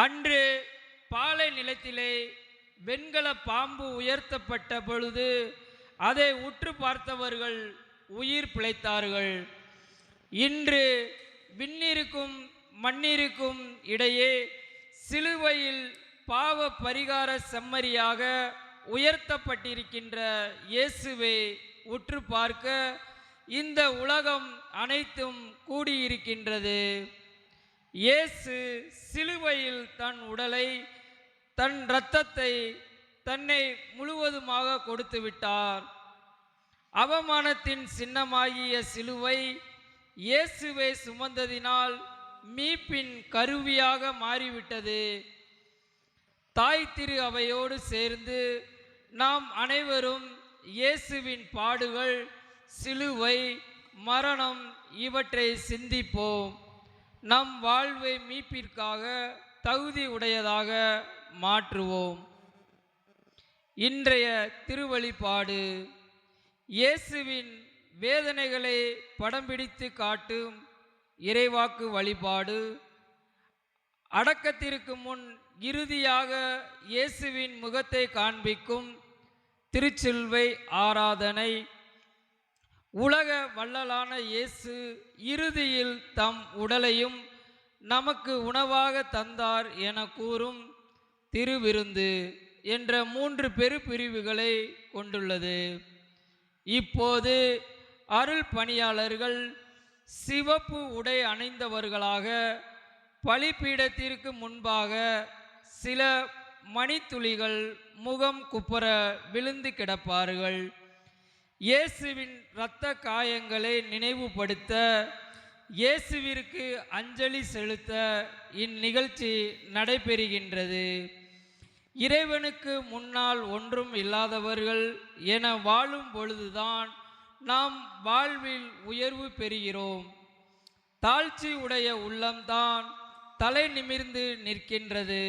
அன்று பாலை நிலத்திலே வெண்கல பாம்பு உயர்த்தப்பட்ட பொழுது அதை உற்று பார்த்தவர்கள் உயிர் பிழைத்தார்கள். இன்று விண்ணிற்கும் மண்ணிற்கும் இடையே சிலுவையில் பாவ பரிகார செம்மறியாக உயர்த்தப்பட்டிருக்கின்ற இயேசுவை உற்று பார்க்க இந்த உலகம் அனைத்தும் கூடியிருக்கின்றது. இயேசு சிலுவையில் தன் உடலை, தன் இரத்தத்தை, தன்னை முழுவதுமாக கொடுத்து விட்டார். அவமானத்தின் சின்னமாகிய சிலுவை இயேசுவை சுமந்ததினால் மீட்பின் கருவியாக மாறிவிட்டது. தாய் திரு அவையோடு சேர்ந்து நாம் அனைவரும் இயேசுவின் பாடுகள், சிலுவை, மரணம் இவற்றை சிந்திப்போம். நம் வாழ்வை மீட்பிற்காக தகுதி உடையதாக மாற்றுவோம். இன்றைய திருவழிபாடு இயேசுவின் வேதனைகளை படம் பிடித்து காட்டும் இறைவாக்கு வழிபாடு. அடக்கத்திற்கு முன் இறுதியாக இயேசுவின் முகத்தை காண்பிக்கும் திருச்சிலுவை ஆராதனை. உலக வள்ளலான இயேசு இறுதியில் தம் உடலையும் நமக்கு உணவாக தந்தார் என கூறும் திருவிருந்து என்ற 3 பெரு பிரிவுகளை கொண்டுள்ளது. இப்போது அருள் பணியாளர்கள் சிவப்பு உடை அணிந்தவர்களாக பலிபீடத்திற்கு முன்பாக சில மணித்துளிகள் முகம் குப்புற விழுந்து கிடப்பார்கள். இயேசுவின் இரத்த காயங்களை நினைவுபடுத்த, இயேசுவிற்கு அஞ்சலி செலுத்த இந்நிகழ்ச்சி நடைபெறுகின்றது. இறைவனுக்கு முன்னால் ஒன்றும் இல்லாதவர்கள் என வாழும் பொழுதுதான் நாம் வாழ்வில் உயர்வு பெறுகிறோம். தாழ்ச்சி உடைய உள்ளம்தான் தலை நிமிர்ந்து நிற்கின்றது.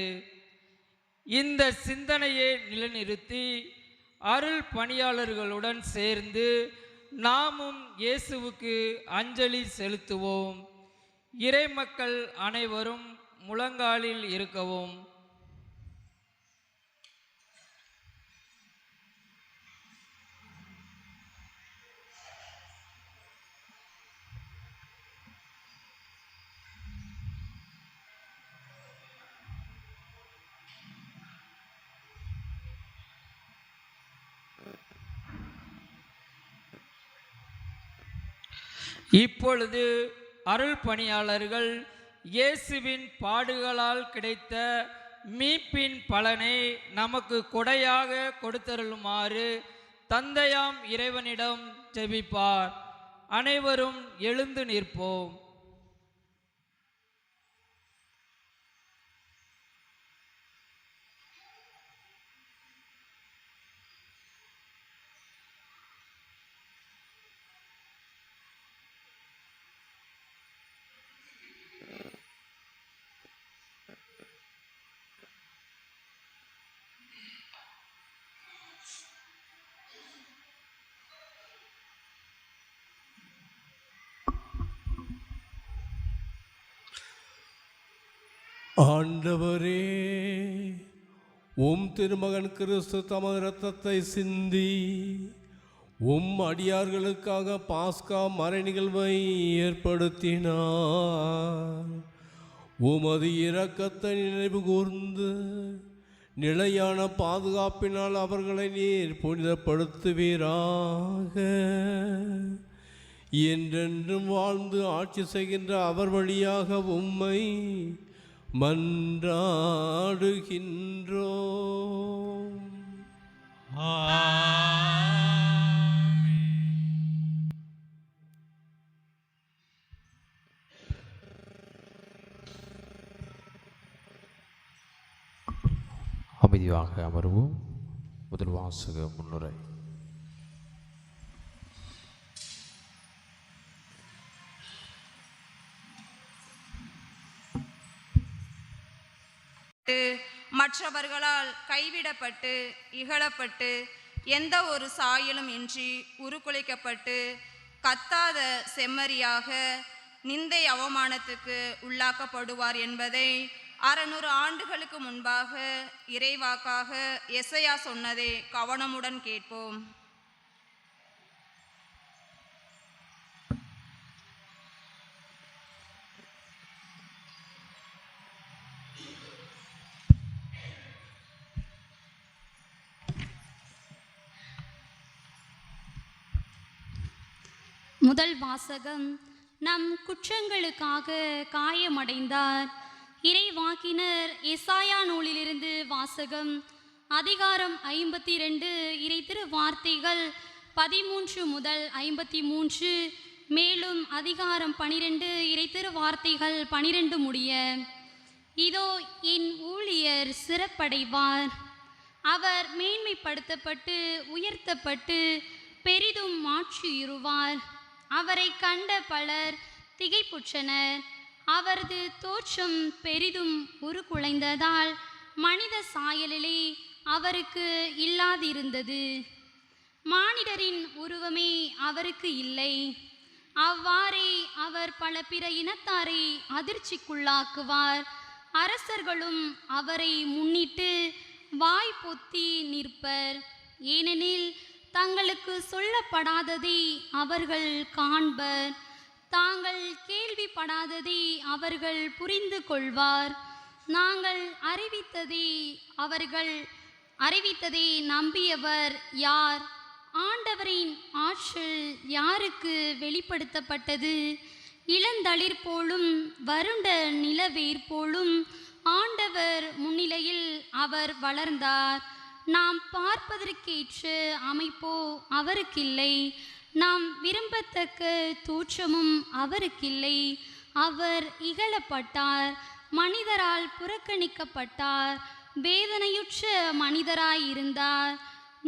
இந்த சிந்தனையை நிலைநிறுத்தி அருள் பணியாளர்களுடன் சேர்ந்து நாமும் இயேசுவுக்கு அஞ்சலி செலுத்துவோம். இறைமக்கள் அனைவரும் முழங்காலில் இருக்கவும். இப்பொழுது அருள் பணியாளர்கள் இயேசுவின் பாடுகளால் கிடைத்த மீட்பின் பலனை நமக்கு கொடையாக கொடுத்தருளுமாறு தந்தையாம் இறைவனிடம் ஜெபிப்பார். அனைவரும் எழுந்து நிற்போம். ஆண்டவரே, உம் திருமகன் கிறிஸ்து தமது இரத்தத்தை சிந்தி உம் அடியார்களுக்காக பாஸ்கா மறை நிகழ்வை ஏற்படுத்தினார். உமது இரக்கத்தை நினைவு கூர்ந்து நிலையான பாதுகாப்பினால் அவர்களை நீர் புனிதப்படுத்துவீராக. என்றென்றும் வாழ்ந்து ஆட்சி செய்கின்ற அவர் வழியாக உம்மை மன்றாடுகின்றோம். அமைதியாக அமர்வோம். முதல் வாசக முன்னுரை. மற்றவர்களால் கைவிடப்பட்டு இகழப்பட்டு எந்த ஒரு சாயலும் இன்றி உருக்குலைக்கப்பட்டு கத்தாத செம்மறியாக நிந்தை அவமானத்துக்கு உள்ளாக்கப்படுவார் என்பதை 600 ஆண்டுகளுக்கு முன்பாக இறைவாக்காக எசையா சொன்னதை கவனமுடன் கேட்போம். முதல் வாசகம். நம் குற்றங்களுக்காக காயமடைந்தார். இறைவாக்கினர் எசாயா நூலிலிருந்து வாசகம். அதிகாரம் 52, இறை திரு வார்த்தைகள் 13 முதல் 53, மேலும் அதிகாரம் 12, இறை திரு வார்த்தைகள் 12 முடிய. இதோ என் ஊழியர் சிறப்படைவார், அவர் மேன்மைப்படுத்தப்பட்டு உயர்த்தப்பட்டு பெரிதும் மாற்றியுறுவார். அவரை கண்ட பலர் திகைப்புற்றனர். அவரது தோற்றம் பெரிதும் உருக்குலைந்ததால் மனித சாயலிலே அவருக்கு இல்லாதிருந்தது. மானிடரின் உருவமே அவருக்கு இல்லை. அவ்வாறே அவர் பல பிற இனத்தாரை அதிர்ச்சிக்குள்ளாக்குவார். அரசர்களும் அவரை முன்னிட்டு வாய் பொத்தி நிற்பர். ஏனெனில் தங்களுக்கு சொல்லப்படாததை அவர்கள் காண்பர், தாங்கள் கேள்விப்படாததை அவர்கள் புரிந்து கொள்வார். நாங்கள் அறிவித்ததை நம்பியவர் யார்? ஆண்டவரின் ஆற்றல் யாருக்கு வெளிப்படுத்தப்பட்டது? இளந்தளிர் போலும் வருண்ட நிலவேர் போலும் ஆண்டவர் முன்னிலையில் அவர் வளர்ந்தார். நாம் பார்ப்பதற்கேற்ற அமைப்போ அவருக்கில்லை, நாம் விரும்பத்தக்க தோற்றமும் அவருக்கில்லை. அவர் இகழப்பட்டார், மனிதரால் புறக்கணிக்கப்பட்டார், வேதனையுற்ற மனிதராயிருந்தார்,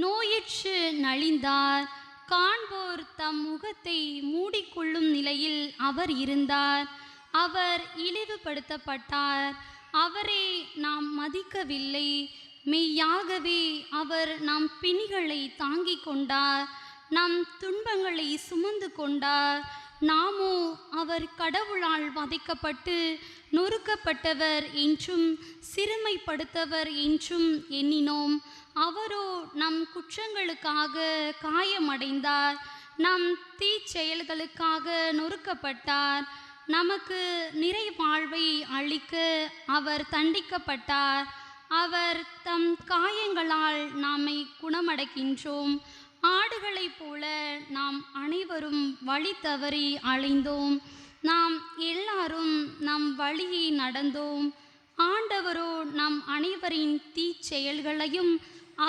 நோயுற்று நலிந்தார். காண்போர் தம் முகத்தை மூடிக்கொள்ளும் நிலையில் அவர் இருந்தார். அவர் இழிவுபடுத்தப்பட்டார், அவரை நாம் மதிக்கவில்லை. மெய்யாகவே அவர் நம் பிணிகளை தாங்கிக் கொண்டார், நம் துன்பங்களை சுமந்து கொண்டார். நாமோ அவர் கடவுளால் வதைக்கப்பட்டு நொறுக்கப்பட்டவர் என்றும் சிறுமைப்படுத்தவர் என்றும் எண்ணினோம். அவரோ நம் குற்றங்களுக்காக காயமடைந்தார், நம் தீச்செயல்களுக்காக நொறுக்கப்பட்டார். நமக்கு நிறை வாழ்வை அளிக்க அவர் தண்டிக்கப்பட்டார். அவர் தம் காயங்களால் நாமை குணமடைகின்றோம். ஆடுகளைப் போல நாம் அனைவரும் வழி தவறி அலைந்தோம். நாம் எல்லாரும் நம் வழியை நடந்தோம். ஆண்டவரோ நம் அனைவரின் தீச்செயல்களையும்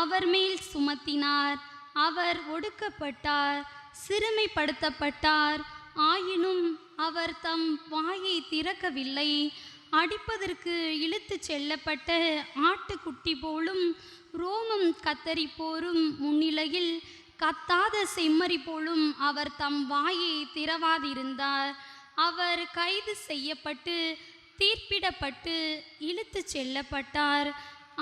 அவர் மேல் சுமத்தினார். அவர் ஒடுக்கப்பட்டார், சிறுமைப்படுத்தப்பட்டார். ஆயினும் அவர் தம் வாயை திறக்கவில்லை. அடிப்பதற்கு இழுத்து செல்லப்பட்ட ஆட்டுக்குட்டி போலும் ரோமம் கத்தரிப்போரும் முன்னிலையில் கத்தாத செம்மறி போலும் அவர் தம் வாயை திறவாதிருந்தார். அவர் கைது செய்யப்பட்டு தீர்ப்பிடப்பட்டு இழுத்து செல்லப்பட்டார்.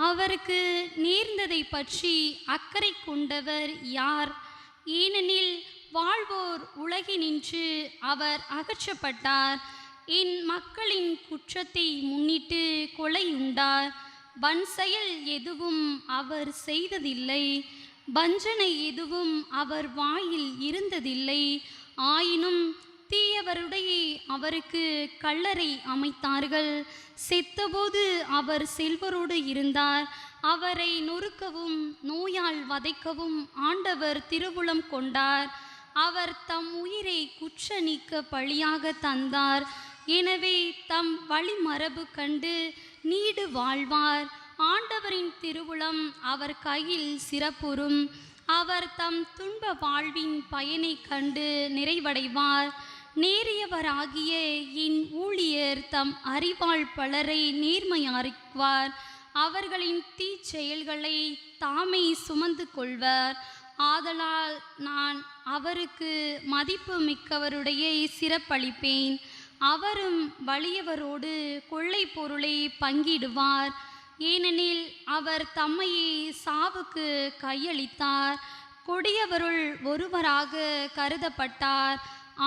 அவருக்கு நேர்ந்ததை பற்றி அக்கறை கொண்டவர் யார்? ஏனெனில் வாழ்வோர் உலகினின்று அவர் அகற்றப்பட்டார். என் மக்களின் குற்றத்தை முன்னிட்டு கொலையுண்டார். வன்செயல் எதுவும் அவர் செய்ததில்லை, வஞ்சனை எதுவும் அவர் வாயில் இருந்ததில்லை. ஆயினும் தீயவருடைய அவருக்கு கல்லறை அமைத்தார்கள். செத்தபோது அவர் செல்வரோடு இருந்தார். அவரை நொறுக்கவும் நோயால் வதைக்கவும் ஆண்டவர் திருவுளம் கொண்டார். அவர் தம் உயிரை குற்ற நீக்க பழியாக தந்தார். எனவே தம் வழிமரபு கண்டு நீடு வாழ்வார். ஆண்டவரின் திருவுளம் அவர் கையில் சிறப்புறும். அவர் தம் துன்ப வாழ்வின் பயனை கண்டு நிறைவடைவார். நேரியவராகிய என் ஊழியர் தம் அறிவாள் பலரை நேர்மையாக்குவார். அவர்களின் தீச்செயல்களை தாமே சுமந்து கொள்வர். ஆதலால் நான் அவருக்கு மதிப்பு மிக்கவருடைய சிறப்பளிப்பேன். அவரும் வலியவரோடு கொள்ளை பொருளை பங்கிடுவார். ஏனெனில் அவர் தம்மையே சாவுக்கு கையளித்தார். கொடியவருள் ஒருவராக கருதப்பட்டார்.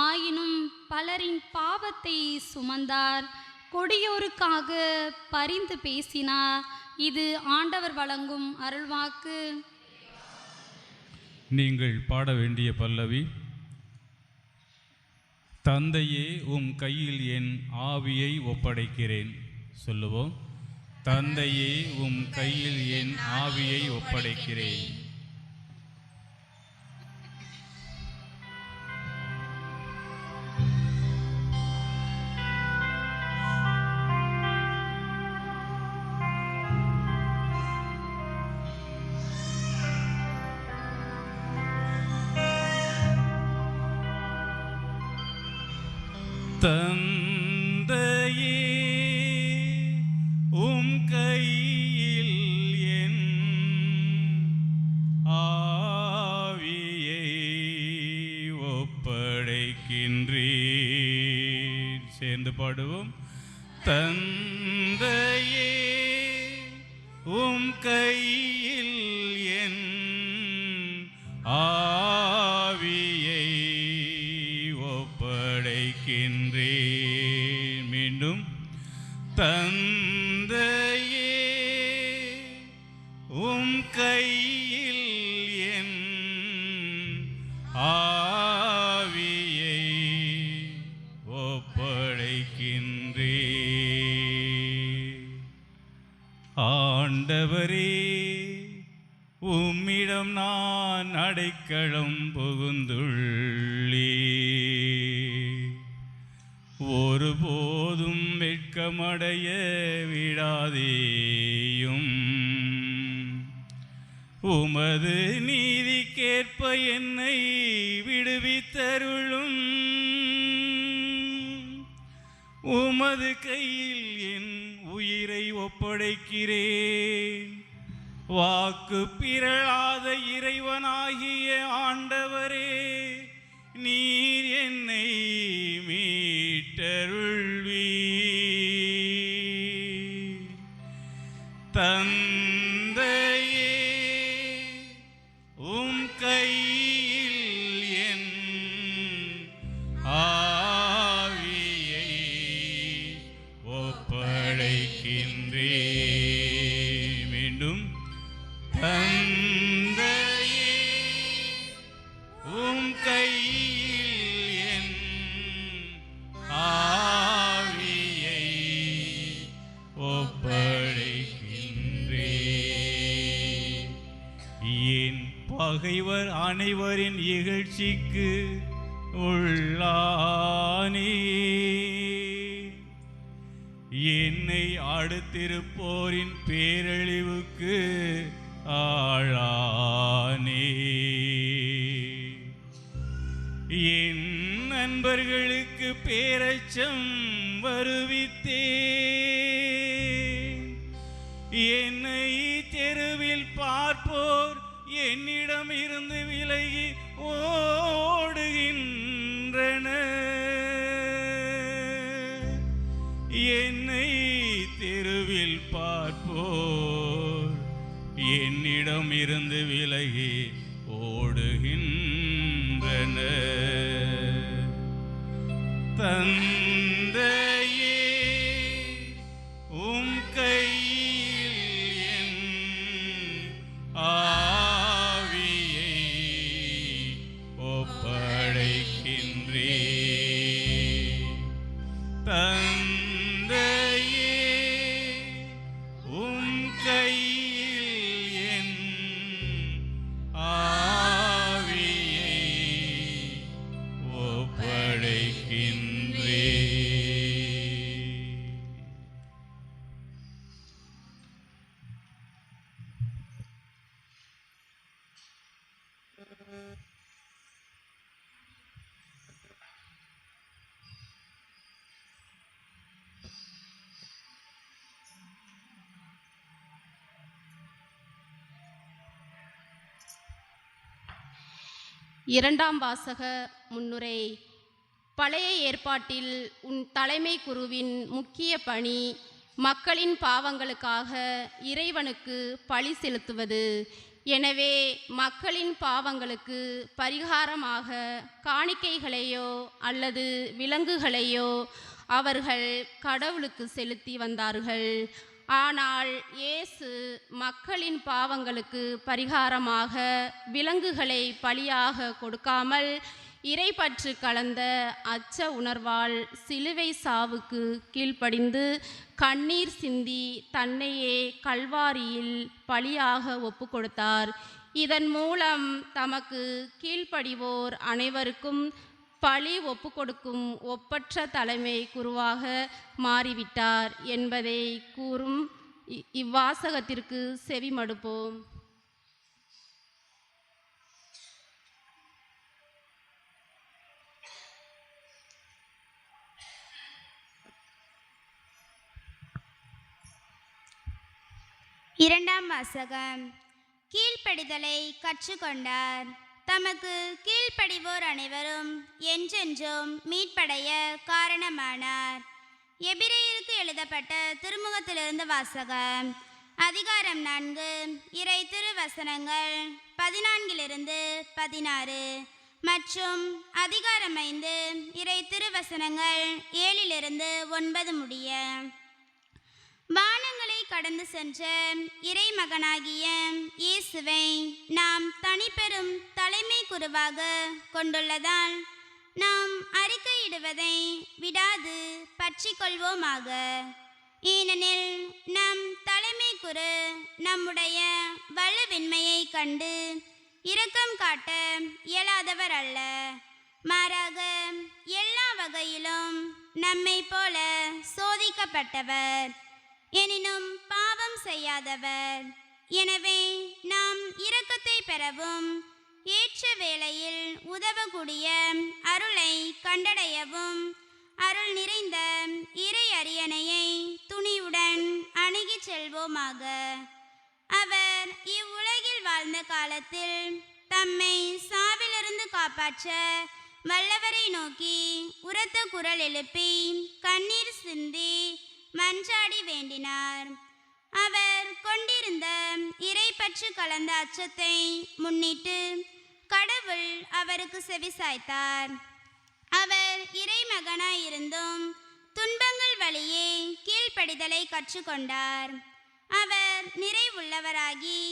ஆயினும் பலரின் பாவத்தை சுமந்தார். கொடியோருக்காக பரிந்து பேசினார். இது ஆண்டவர் வழங்கும் அருள்வாக்கு. நீங்கள் பாட வேண்டிய பல்லவி: தந்தையே உம் கையில் என் ஆவியை ஒப்படைக்கிறேன். சொல்லுவோம்: தந்தையே உம் கையில் என் ஆவியை ஒப்படைக்கிறேன். தந்தையே உம் கையில் என் ஆவியை ஒப்படைக்கின்றேன். சேர்ந்து பாடுவோம்: தந்தையே உம் கையில் என் ஆவியை ஒப்படைக்கின்றேன். மீண்டும்: தந்தையே உம் கையில் என் ஆவியை ஒப்படைக்கின்றேன். ஆண்டவரே, உம்மிடம் நான் அடைக்கலம் புகுந்துள்ளே. ஒருபோதும் வெட்கமடைய விடாதேயும். உமது நீதிக்கேற்ப என்னை விடுவித்தருளும். உமது கையில் என் உயிரை ஒப்படைக்கிறேன். வாக்கு பிறழாத இறைவனாகிய ஆண்டவரே, நீர் என்னை மீட்டருள்வீர். தந்தையே உம் கையில் என் ஆவியை ஒப்படைக்கின்றேன். மீண்டும்: தந்தையே உம் கையில் என் ஆவியை ஒப்படைக்கின்றேன். என் பகைவர் அனைவரின் இகழ்ச்சிக்கு உள்ளானே. என்னை அடுத்திருப்போரின் பேரழிவுக்கு ஆளானே. என் நண்பர்களுக்கு பேரச்சம் வருவித்தே. என்னை தெருவில் பார்ப்போர் என்னிடம் இருந்து விலகி ஓடுகின்றனர். என்னை தெருவில் பார்ப்போர் என்னிடம் இருந்து விலகி ஓடுகின்றனர். தந்தையே உம் கையில் என் ஆவியை ஒப்படைக்கின்றேன். தந்தையே உம் கையில் என் ஆவியை ஒப்படைக்கின்றேன். இரண்டாம் வாசக முன்னுரை. பழைய ஏற்பாட்டில் உன் தலைமை குருவின் முக்கிய பணி மக்களின் பாவங்களுக்காக இறைவனுக்கு பழி செலுத்துவது. எனவே மக்களின் பாவங்களுக்கு பரிகாரமாக காணிக்கைகளையோ அல்லது விலங்குகளையோ அவர்கள் கடவுளுக்கு செலுத்தி வந்தார்கள். ஆனால் இயேசு மக்களின் பாவங்களுக்கு பரிகாரமாக விலங்குகளை பலியாக கொடுக்காமல் இறைப்பற்று கலந்த அச்ச உணர்வால் சிலுவை சாவுக்கு கீழ்ப்படிந்து கண்ணீர் சிந்தி தன்னையே கல்வாரியில் பலியாக ஒப்பு கொடுத்தார். இதன் மூலம் தமக்கு கீழ்ப்படிவோர் அனைவருக்கும் பலி ஒப்பு கொடுக்கும் ஒப்பற்ற தலைமை குருவாக மாறிவிட்டார் என்பதை கூறும் இவ்வாசகத்திற்கு செவிமடுப்போம். இரண்டாம் வாசகம். கீழ்ப்படிதலை கற்றுக்கொண்டார். தமக்கு கீழ்ப்படிவோர் அனைவரும் என்றென்றும் மீட்படைய காரணமானார். எபிரேயருக்கு எழுதப்பட்ட திருமுகத்திலிருந்து வாசகம். அதிகாரம் 4, இறை திருவசனங்கள் 14 16 மற்றும் அதிகாரம் 5, இறை திருவசனங்கள் 7 9 முடிய. வானங்களை கடந்து சென்ற இறைமகனாகிய இயேசுவை நாம் தனிப்பெரும் தலைமை குருவாக கொண்டுள்ளதால் நாம் அறிக்கையிடுவதை விடாது பற்றி கொள்வோமாக. ஏனெனில் நம் தலைமை குரு நம்முடைய வலுவின்மையை கண்டு இரக்கம் காட்ட இயலாதவர் அல்ல. மாறாக எல்லா வகையிலும் நம்மை போல சோதிக்கப்பட்டவர், எனினும் பாவம் செய்யாதவர். எனவே நாம் இரக்கத்தை பெறவும் ஏற்ற வேளையில் உதவக்கூடிய அருளை கண்டடையவும் அருள் நிறைந்த இறை அரியணையை துணிவுடன் அணுகிச் செல்வோமாக. அவர் இவ்வுலகில் வாழ்ந்த காலத்தில் தம்மை சாவிலிருந்து காப்பாற்ற வல்லவரை நோக்கி உரத்த குரல் எழுப்பி கண்ணீர் சிந்தி மன்றாடி வேண்டினார். அவர் கொண்டிருந்த இறைப்பற்று கலந்த அச்சத்தை முன்னிட்டு கடவுள் அவருக்கு செவிசாய்த்தார். அவர் இறைமகனாயிருந்தும் துன்பங்கள் வழியே கீழ்ப்படிதலை கற்றுக்கொண்டார். அவர் நிறைவுள்ளவராகி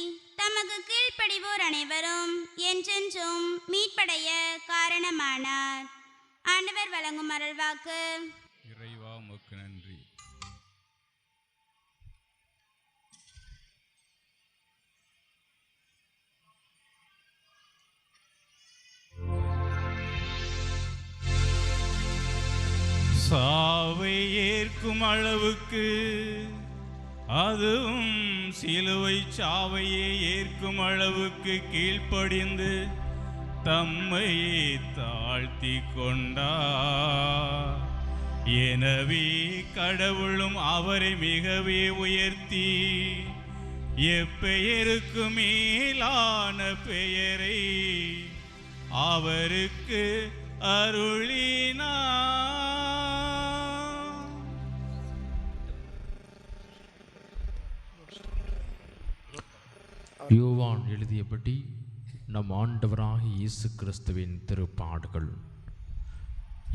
தமக்கு கீழ்ப்படிவோர் அனைவரும் என்றென்றும் மீட்படைய காரணமானார். ஆண்டவர் வழங்கும் அருள்வாக்கு. இறைவா உமக்கு நன்றி. சாவை ஏற்கும் அளவுக்கு, அதுவும் சிலுவை சாவையே ஏற்கும் அளவுக்கு கீழ்ப்படிந்து தம்மையே தாழ்த்தி கொண்டார். எனவே கடவுளும் அவரை மிகவே உயர்த்தி எப்பெயருக்கு மேலான பெயரை அவருக்கு அருளினார். யோவான் எழுதியபடி நம் ஆண்டவராகிய இயேசு கிறிஸ்துவின் திருப்பாடுகள்.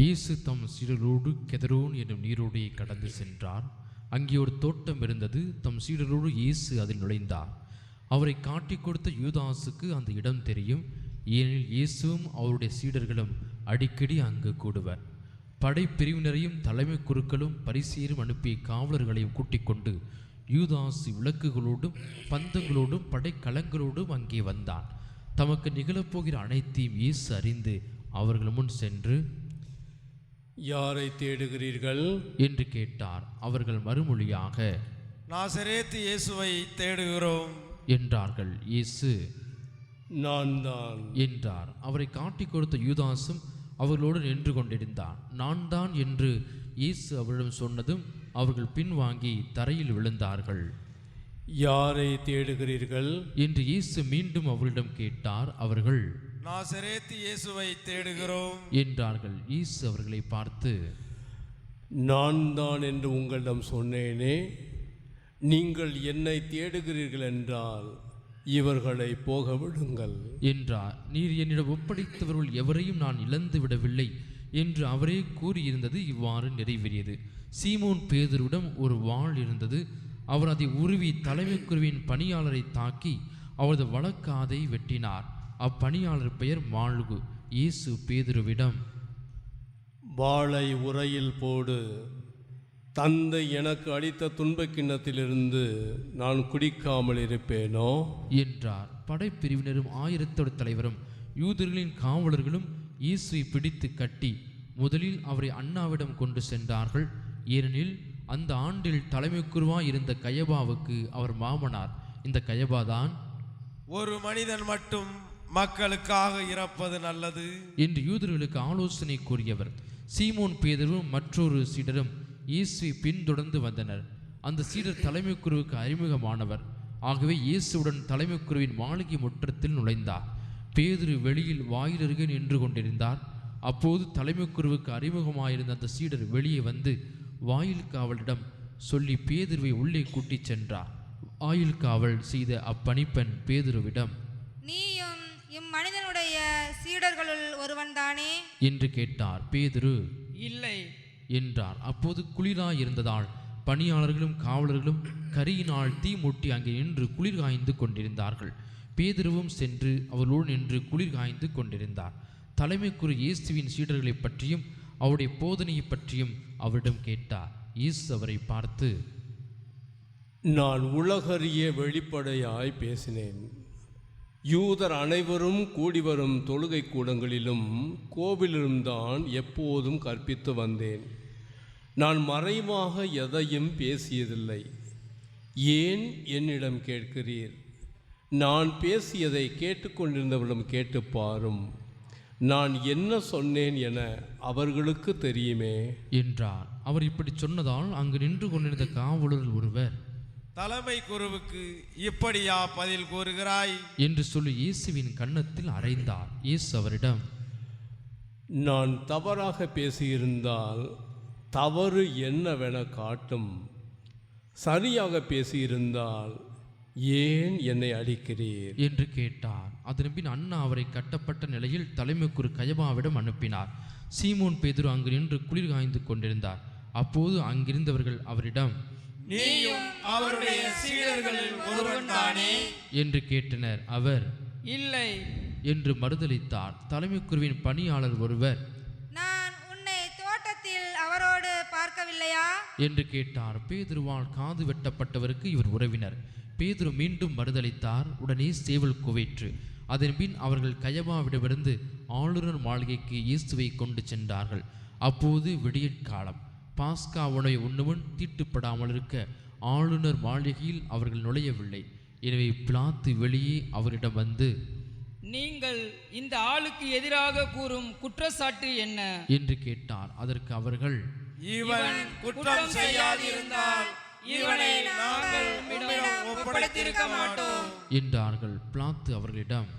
இயேசு தம் சீடரோடு கெதரோன் என்னும் நீரோடையை கடந்து சென்றார். அங்கே ஒரு தோட்டம் இருந்தது. தம் சீடரோடு இயேசு அதில் நுழைந்தார். அவரை காட்டிக் கொடுத்த யூதாசுக்கு அந்த இடம் தெரியும். ஏனெனில் இயேசுவும் அவருடைய சீடர்களும் அடிக்கடி அங்கு கூடுவர். படைப்பிரிவினரையும் தலைமை குருக்களும் பரிசேரும் அனுப்பிய காவலர்களையும் கூட்டிக் கொண்டு யூதாசு விளக்குகளோடும் பந்தங்களோடும் படைக்கலங்களோடும் அங்கே வந்தான். தமக்கு நிகழப்போகிற அனைத்தையும் இயேசு அறிந்து அவர்கள் முன் சென்று, யாரை தேடுகிறீர்கள் என்று கேட்டார். அவர்கள் மறுமொழியாக, நாசரேத்து இயேசுவை தேடுகிறோம் என்றார்கள். இயேசு, நான் தான் என்றார். அவரை காட்டிக் கொடுத்த யூதாசும் அவர்களோடு நின்று கொண்டிருந்தான். நான் தான் என்று இயேசு அவரிடம் சொன்னதும் அவர்கள் பின்வாங்கி தரையில் விழுந்தார்கள். யாரை தேடுகிறீர்கள் என்று இயேசு மீண்டும் அவர்களிடம் கேட்டார். அவர்கள், நாசரேத்து இயேசுவை தேடுகிறோம் என்றார்கள். இயேசு அவர்களை பார்த்து, நான் தான் என்று உங்களிடம் சொன்னேனே, நீங்கள் என்னை தேடுகிறீர்கள் என்றால் இவர்களை போக விடுங்கள் என்றார். நீர் என்னிடம் ஒப்படைத்தவர்கள் எவரையும் நான் இழந்து விடவில்லை. என்று அவரே கூறியிருந்தது இவ்வாறு நிறைவேறியது. சீமோன் பேதுருவிடம் ஒரு வாள் இருந்தது. அவர் அதை உருவி தலைமை குருவின் பணியாளரை தாக்கி அவரது வலக்காதை வெட்டினார். அப்பணியாளர் பெயர் மால்கு. இயேசு பேதுருவிடம், வாளை உரையில் போடு. தந்தை எனக்கு அளித்த துன்பக் கிண்ணத்திலிருந்து நான் குடிக்காமல் இருப்பேனோ என்றார். படைப்பிரிவினரும் ஆயிரத்தோட தலைவரும் யூதர்களின் காவலர்களும் இயேசுவை பிடித்து கட்டி முதலில் அவரை அண்ணாவிடம் கொண்டு சென்றார்கள். ஏனெனில் அந்த ஆண்டில் தலைமை குருவாய் இருந்த கயபாவுக்கு அவர் மாமனார். இந்த கயபாதான் ஒரு மனிதன் மட்டும் மக்களுக்காக இறப்பது நல்லது என்று யூதர்களுக்கு ஆலோசனை கூறியவர். சீமோன் பேதுருவும் மற்றொரு சீடரும் இயேசுவை பின்தொடர்ந்து வந்தனர். அந்த சீடர் தலைமை குருவுக்கு அறிமுகமானவர். ஆகவே இயேசுவுடன் தலைமை குருவின் மாளிகை முற்றத்தில் நுழைந்தார். பேதுரு வெளியில் வாயிலருகே நின்று கொண்டிருந்தார். அப்போது தலைமை குருவுக்கு அறிமுகமாயிருந்த அந்த சீடர் வெளியே வந்து வாயில் காவலிடம் சொல்லி பேதுருவை உள்ளே கூட்டிச் சென்றார். வாயில் காவல் செய்த அப்பணிப்பெண் பேதுருவிடம், நீயும் இம்மனிதனுடைய சீடர்களுள் ஒருவன்தானே என்று கேட்டார். பேதுரு இல்லை என்றார். அப்போது குளிராயிருந்ததால் பணியாளர்களும் காவலர்களும் கரியினால் தீ மூட்டி அங்கே நின்று குளிர் காய்ந்து கொண்டிருந்தார்கள். பேதுருவும் சென்று அவர்களோடு நின்று குளிர் காய்ந்து கொண்டிருந்தார். தலைமை குரு இயேசுவின் சீடர்களை பற்றியும் அவருடைய போதனையை பற்றியும் அவரிடம் கேட்டார். இயேசு அவரை பார்த்து, நான் உலகறிய வெளிப்படையாய் பேசினேன். யூதர் அனைவரும் கூடி வரும் தொழுகை கூடங்களிலும் கோவிலிலும் தான் எப்போதும் கற்பித்து வந்தேன். நான் மறைவாக எதையும் பேசியதில்லை. ஏன் என்னிடம் கேட்கிறீர்? நான் பேசியதை கேட்டுக்கொண்டிருந்தவர்களும் கேட்டு பாரும். நான் என்ன சொன்னேன் என அவர்களுக்கு தெரியுமே என்றார். அவர் இப்படி சொன்னதால் அங்கு நின்று கொண்டிருந்த காவலர்கள் ஒருவர், தலைமை குருவுக்கு இப்படியா பதில் கூறுகிறாய் என்று சொல்லி இயேசுவின் கன்னத்தில் அறைந்தார். இயேசு அவரிடம், நான் தவறாக பேசியிருந்தால் தவறு என்னவென காட்டும். சரியாக பேசியிருந்தால் ஏன் என்னை அடிக்கிறீர் என்று கேட்டார். அதன்பின் அண்ணா அவரை கட்டப்பட்ட நிலையில் தலைமை குரு கயபாவிடம் அனுப்பினார். சீமோன் பேதுரு அங்கு நின்று குளிர் காய்ந்து கொண்டிருந்தார். அப்போது அங்கிருந்தவர்கள் அவரிடம், நீயும் அவருடைய சீடர்களில் ஒருவன்தானே என்று கேட்டனர். அவர் இல்லை என்று மறுதலித்தார். தலைமை குருவின் பணியாளர் ஒருவர், நான் உன்னை தோட்டத்தில் அவரோடு பார்க்கவில்லையா என்று கேட்டார். பேதுருவால் காது வெட்டப்பட்டவருக்கு இவர் உறவினர். பேதுரு மீண்டும் மறுதலித்தார். உடனே சேவல் குவைற்று. அதன்பின் அவர்கள் கயபாவிடமிருந்து ஆளுநர் மாளிகைக்கு இயேசுவை கொண்டு சென்றார்கள். அப்போது விடியற்காலம். பாஸ்கா உணவை உண்ணுமுன் தீட்டுப்படாமல் இருக்க ஆளுநர் மாளிகையில் அவர்கள் நுழையவில்லை. எனவே பிலாத்து வெளியே அவரிடம் வந்து, நீங்கள் இந்த ஆளுக்கு எதிராக கூறும் குற்றச்சாட்டு என்ன என்று கேட்டார். அதற்கு அவர்கள், இவன் குற்றம் செய்யாதிருந்தால் இவனை நாங்கள் உம்மிடம் ஒப்படைத்திருக்க மாட்டோம் என்றார்கள். பிலாத்து அவர்களிடம்,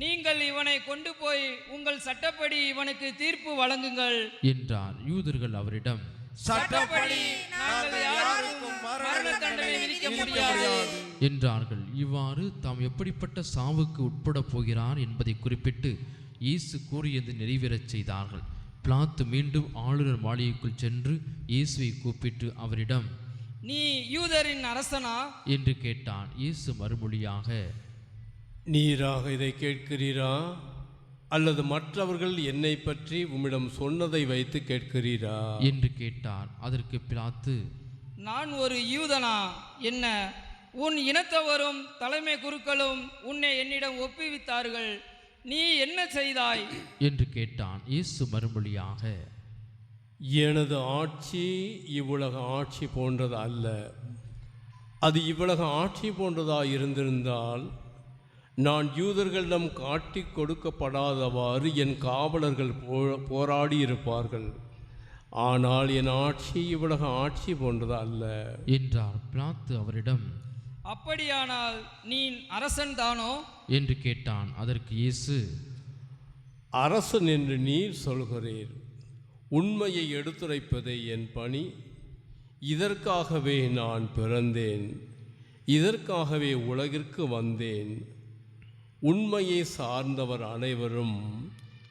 நீங்கள் இவனை கொண்டு போய் உங்கள் சட்டப்படி இவனுக்கு தீர்ப்பு வழங்குங்கள் என்றார். யூதர்கள் அவரிடம், சட்டப்படி நாங்கள் யாருக்கும் மரண தண்டனை விதிக்க முடியாது என்றார்கள். இவ்வாறு தாம் எப்படிப்பட்ட சாவுக்கு உட்பட போகிறார் என்பதை குறிப்பிட்டு இயேசு கூறியது நிறைவேறச் செய்தார்கள். பிலாத்து மீண்டும் ஆளுநர் மாளிகைக்குள் சென்று இயேசுவை கூப்பிட்டு அவரிடம், நீ யூதரின் அரசனா என்று கேட்டான். இயேசு மறுமொழியாக, நீராக இதை கேட்கிறீரா அல்லது மற்றவர்கள் என்னை பற்றி உம்மிடம் சொன்னதை வைத்து கேட்கிறீரா என்று கேட்டார். அதற்கு பிலாத்து, நான் ஒரு யூதனா? என்ன, உன் இனத்தவரும் தலைமை குருக்களும் உன்னை என்னிடம் ஒப்புவித்தார்கள். நீ என்ன செய்தாய் என்று கேட்டான். இயேசு மறுமொழியாக, எனது ஆட்சி இவ்வுலக ஆட்சி போன்றது அல்ல. அது இவ்வுலக ஆட்சி போன்றதாக இருந்திருந்தால் நான் யூதர்களிடம் காட்டி கொடுக்கப்படாதவாறு என் காவலர்கள் போராடி இருப்பார்கள். ஆனால் என் ஆட்சி இவ்வுலக ஆட்சி போன்றது அல்ல என்றார். பிலாத்து அவரிடம், அப்படியானால் நீ அரசன் தானோ என்று கேட்டான். அதற்கு இயேசு, அரசன் என்று நீர் சொல்கிறீர். உண்மையை எடுத்துரைப்பதே என் பணி. இதற்காகவே நான் பிறந்தேன், இதற்காகவே உலகிற்கு வந்தேன். உண்மையை சார்ந்தவர் அனைவரும்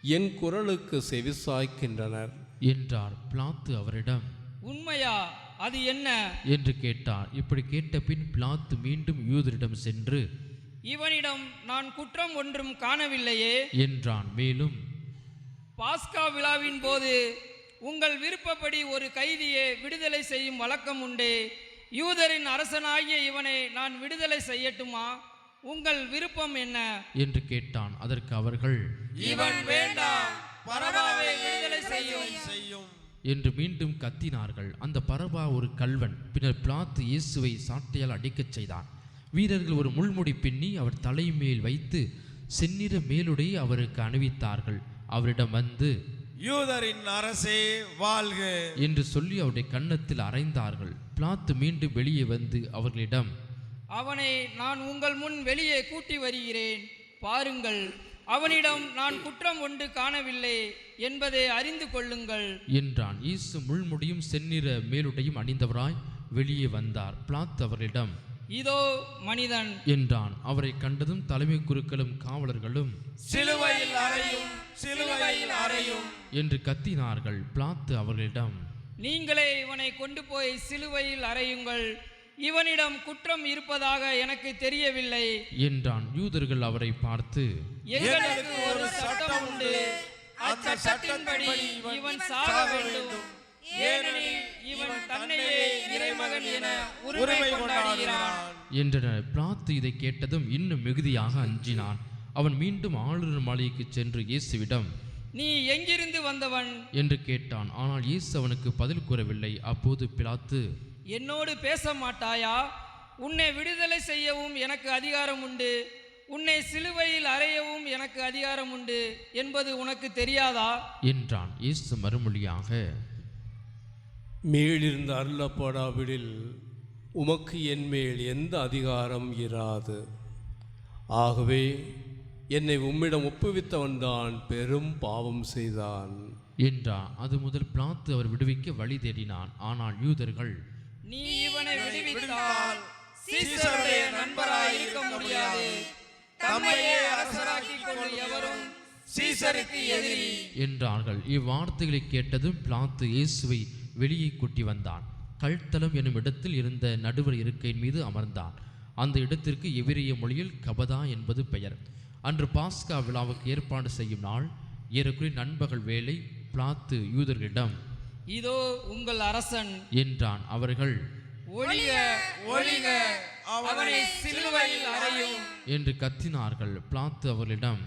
என் குரலுக்கு செவிசாய்க்கின்றனர் என்றார். பிலாத்து அவரிடம், உண்மையா? அது என்ன என்று கேட்டார். இப்படி கேட்ட பின் பிலாத்து மீண்டும் யூதரிடம் சென்று, இவனிடம் நான் குற்றம் ஒன்றும் காணவில்லையே என்றான். மேலும், பாஸ்கா விழாவின் போது உங்கள் விருப்பப்படி ஒரு கைதியை விடுதலை செய்யும் வழக்கம் உண்டே. யூதரின் அரசனாகிய இவனை நான் விடுதலை செய்யட்டுமா? உங்கள் விருப்பம் என்ன என்று கேட்டான். அதற்கு அவர்கள், இவன் வேண்டாம், பரபாவை விடுதலை செய்யும் என்று மீண்டும் கத்தினார்கள். அந்த பரபா ஒரு கள்வன். பின்னர் பிலாத்து இயேசுவை சாட்டையால் அடிக்கச் செய்தான். வீரர்கள் ஒரு முள்முடி பின்னி அவர் தலைமேல் வைத்து செந்நிற மேலுடை அவருக்கு அணிவித்தார்கள். அவரிடம் வந்து, யூதரின் அரசே வாழ்க என்று சொல்லி அவருடைய கன்னத்தில் அறைந்தார்கள். பிலாத்து மீண்டும் வெளியே வந்து அவர்களிடம், அவனை நான் உங்கள் முன் வெளியே கூட்டி வருகிறேன், பாருங்கள், அவனிடம் நான் குற்றம் ஒன்று காணவில்லை என்பதை அறிந்து கொள்ளுங்கள் என்றான். இயேசு முள்முடியும் செந்நிற மேலுடையும் அணிந்தவராய் வெளியே வந்தார். பிலாத்து அவர்களிடம், இதோ மனிதன் என்றான். அவரை கண்டதும் தலைமை குருக்களும் காவலர்களும், சிலுவையில் அறையும், சிலுவையில் அறையும் என்று கத்தினார்கள். பிலாத்து அவர்களிடம், நீங்களே இவனை கொண்டு போய் சிலுவையில் அறையுங்கள், இவனிடம் குற்றம் இருப்பதாக எனக்கு தெரியவில்லை என்றான். யூதர்கள் அவரை பார்த்து, எங்களுக்கு ஒரு சட்டம் உண்டு, அச்சட்டத்தின்படி இவன் சாக வேண்டும், ஏனெனில் இவன் தன்னையே இறைமகன் என உரிமை கொண்டாடுகிறான் என்றனர். பிலாத்து இதை கேட்டதும் இன்னும் மிகுதியாக அஞ்சினான். அவன் மீண்டும் ஆளுநர் மாளிகைக்கு சென்று இயேசுவிடம், நீ எங்கிருந்து வந்தவன் என்று கேட்டான். ஆனால் இயேசு அவனுக்கு பதில் கூறவில்லை. அப்போது பிலாத்து, என்னோடு பேச மாட்டாயா? உன்னை விடுதலை செய்யவும் எனக்கு அதிகாரம் உண்டு, உன்னை சிலுவையில் அறையவும் எனக்கு அதிகாரம் உண்டு என்பது உனக்கு தெரியாதா என்றான். இயேசு மறுமொழியாக, மேலிருந்து அருளப்படாவிடில் உமக்கு என் மேல் எந்த அதிகாரம் இராது. ஆகவே என்னை உம்மிடம் ஒப்புவித்தவன்தான் பெரும் பாவம் செய்தான் என்றான். அது முதல் பிலாத்து அவர் விடுவிக்க வழி தேடினான். ஆனால் யூதர்கள், நீ இவனை விடுவித்தால் சீசருடைய நண்பராய் இருக்க முடியாது, தம்மையே அரசராக்கிக் கொள்ளும் எவரும் சீசருக்கு எதிரி என்றார்கள். இவ்வார்த்தைகளை கேட்டதும் பிலாத்து இயேசுவை வெளியே கூட்டி வந்தான். கல்தலம் என்னும் இடத்தில் இருந்த நடுவர் இருக்கையின் மீது அமர்ந்தான். அந்த இடத்திற்கு எபிரேய மொழியில் கபதா என்பது பெயர். அன்று பாஸ்கா விழாவுக்கு ஏற்பாடு செய்யும் நாள். ஏறக்குறைய நண்பகல் வேளை. பிலாத்து யூதர்களிடம், இதோ உங்கள் அரசன் என்றான். அவர்கள், ஒழிக ஒழிக, அவனை சிலுவையில் அறையும் என்று கத்தினார்கள். பிலாத்து அவர்களிடம்,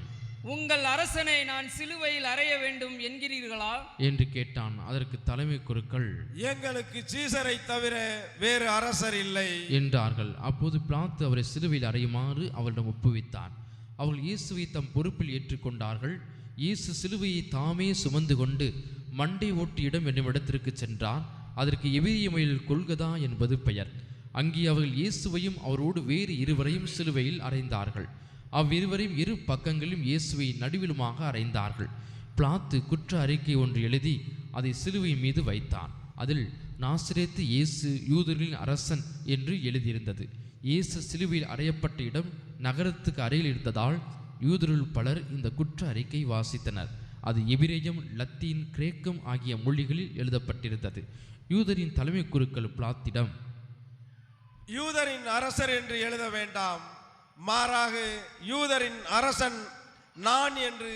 உங்கள் அரசனை நான் சிலுவையில் அறைய வேண்டும் என்கிறீர்களா என்று கேட்டான். அதற்கு தலைமை குருக்கள், எங்களுக்கு சீசரை தவிர வேறு அரசர் இல்லை என்றார்கள். அப்போது பிலாத்து அவரை சிலுவையில் அறையுமாறு அவரிடம் ஒப்புவித்தார். அவர்கள் இயேசுவை தம் பொறுப்பில் ஏற்றுக்கொண்டார்கள். இயேசு சிலுவையை தாமே சுமந்து கொண்டு மண்டை ஓட்டியிடம் என்னும் இடத்திற்கு சென்றார். அதற்கு எபிரேய மொழியில் கொல்கதா என்பது பெயர். அங்கே அவர்கள் இயேசுவையும் அவரோடு வேறு இருவரையும் சிலுவையில் அறைந்தார்கள். அவ்விருவரையும் இரு பக்கங்களிலும் இயேசுவை நடுவிலுமாக அறைந்தார்கள். பிலாத்து குற்ற அறிக்கை ஒன்று எழுதி அதை சிலுவை மீது வைத்தான். அதில் நாசரேத்து இயேசு யூதர்களின் அரசன் என்று எழுதியிருந்தது. இயேசு சிலுவையில் அறையப்பட்ட இடம் நகரத்துக்கு அருகில் இருந்ததால் யூதர்கள் பலர் இந்த குற்ற அறிக்கை வாசித்தனர். அது எபிரேயம், லத்தீன், கிரேக்கம் ஆகிய மொழிகளில் எழுதப்பட்டிருந்தது. யூதரின் தலைமை குருக்கள் பிலாத்திடம், யூதரின் அரசர் என்று எழுத வேண்டாம், மாறாக யூதரின் அரசன் நான் என்று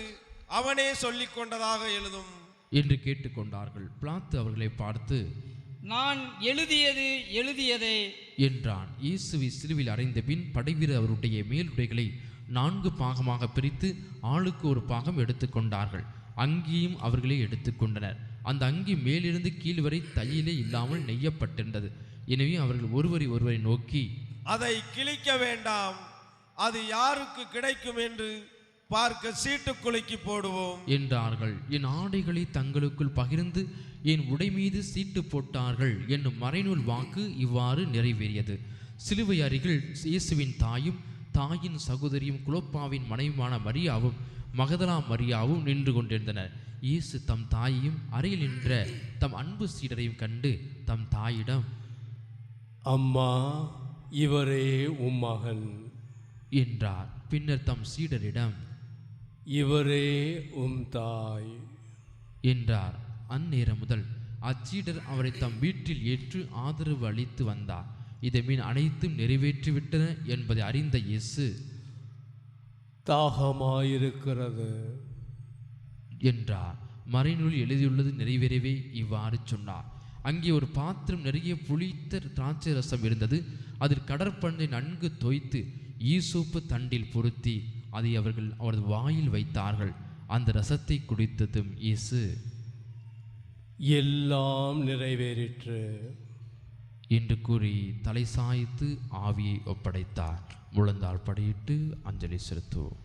அவனே சொல்லிக் கொண்டதாக எழுதும் என்று கேட்டுக்கொண்டார்கள். பிலாத்து அவர்களை பார்த்து, நான் எழுதியதே என்றான். இயேசுவை சிலுவையில் அறைந்த பின் படைவீரர் அவருடைய மேலுடைகளை 4 பாகமாக பிரித்து ஆளுக்கு ஒரு பாகம் எடுத்துக்கொண்டார்கள். அங்கியும் அவர்களே எடுத்துக்கொண்டனர். அந்த அங்கி மேலிருந்து கீழ் வரை தையிலே இல்லாமல் நெய்யப்பட்டிருந்தது. எனவே அவர்கள் ஒருவரை நோக்கி, அதை கிழிக்க வேண்டாம், அது யாருக்கு கிடைக்கும் என்று பார்க்க சீட்டு குலுக்கி போடுவோம் என்றார்கள். என் ஆடைகளை தங்களுக்குள் பகிர்ந்து என் உடை மீது சீட்டு போட்டார்கள் என்னும் மறைநூல் வாக்கு இவ்வாறு நிறைவேறியது. சிலுவை அருகில் இயேசுவின் தாயும் தாயின் சகோதரியும் குலோப்பாவின் மனைவியான மரியாவும் மகதலா மரியாவும் நின்று கொண்டிருந்தனர். இயேசு தம் தாயையும் அறையில் நின்ற தம் அன்பு சீடரையும் கண்டு தம் தாயிடம், அம்மா, இவரே உம் மகன் என்றார். பின்னர் தம் சீடரிடம், இவரே உம் தாய் என்றார். அந்நேரம் முதல் அச்சீடர் அவரை தம் வீட்டில் ஏற்று ஆதரவு அளித்து வந்தார். இதை மீன் அனைத்தும் நிறைவேற்றிவிட்டன என்பதை அறிந்த இயேசு, தாகமாயிருக்கிறது என்றார். மறைநூலில் எழுதியுள்ளது நிறைவேறவே இவ்வாறு சொன்னார். அங்கே ஒரு பாத்திரம் நிறைய புளித்த திராட்சை ரசம் இருந்தது. அதில் கடற்பண்ணை நன்கு தோய்த்து ஈசோப்பு தண்டில் பொருத்தி அதை அவர்கள் அவரது வாயில் வைத்தார்கள். அந்த ரசத்தை குடித்ததும் இயேசு, எல்லாம் நிறைவேறிற்று என்று கூறி தலை சாய்த்து ஆவியை ஒப்படைத்தார். முழந்தாள் படியிட்டு அஞ்சலி செலுத்துவோம்.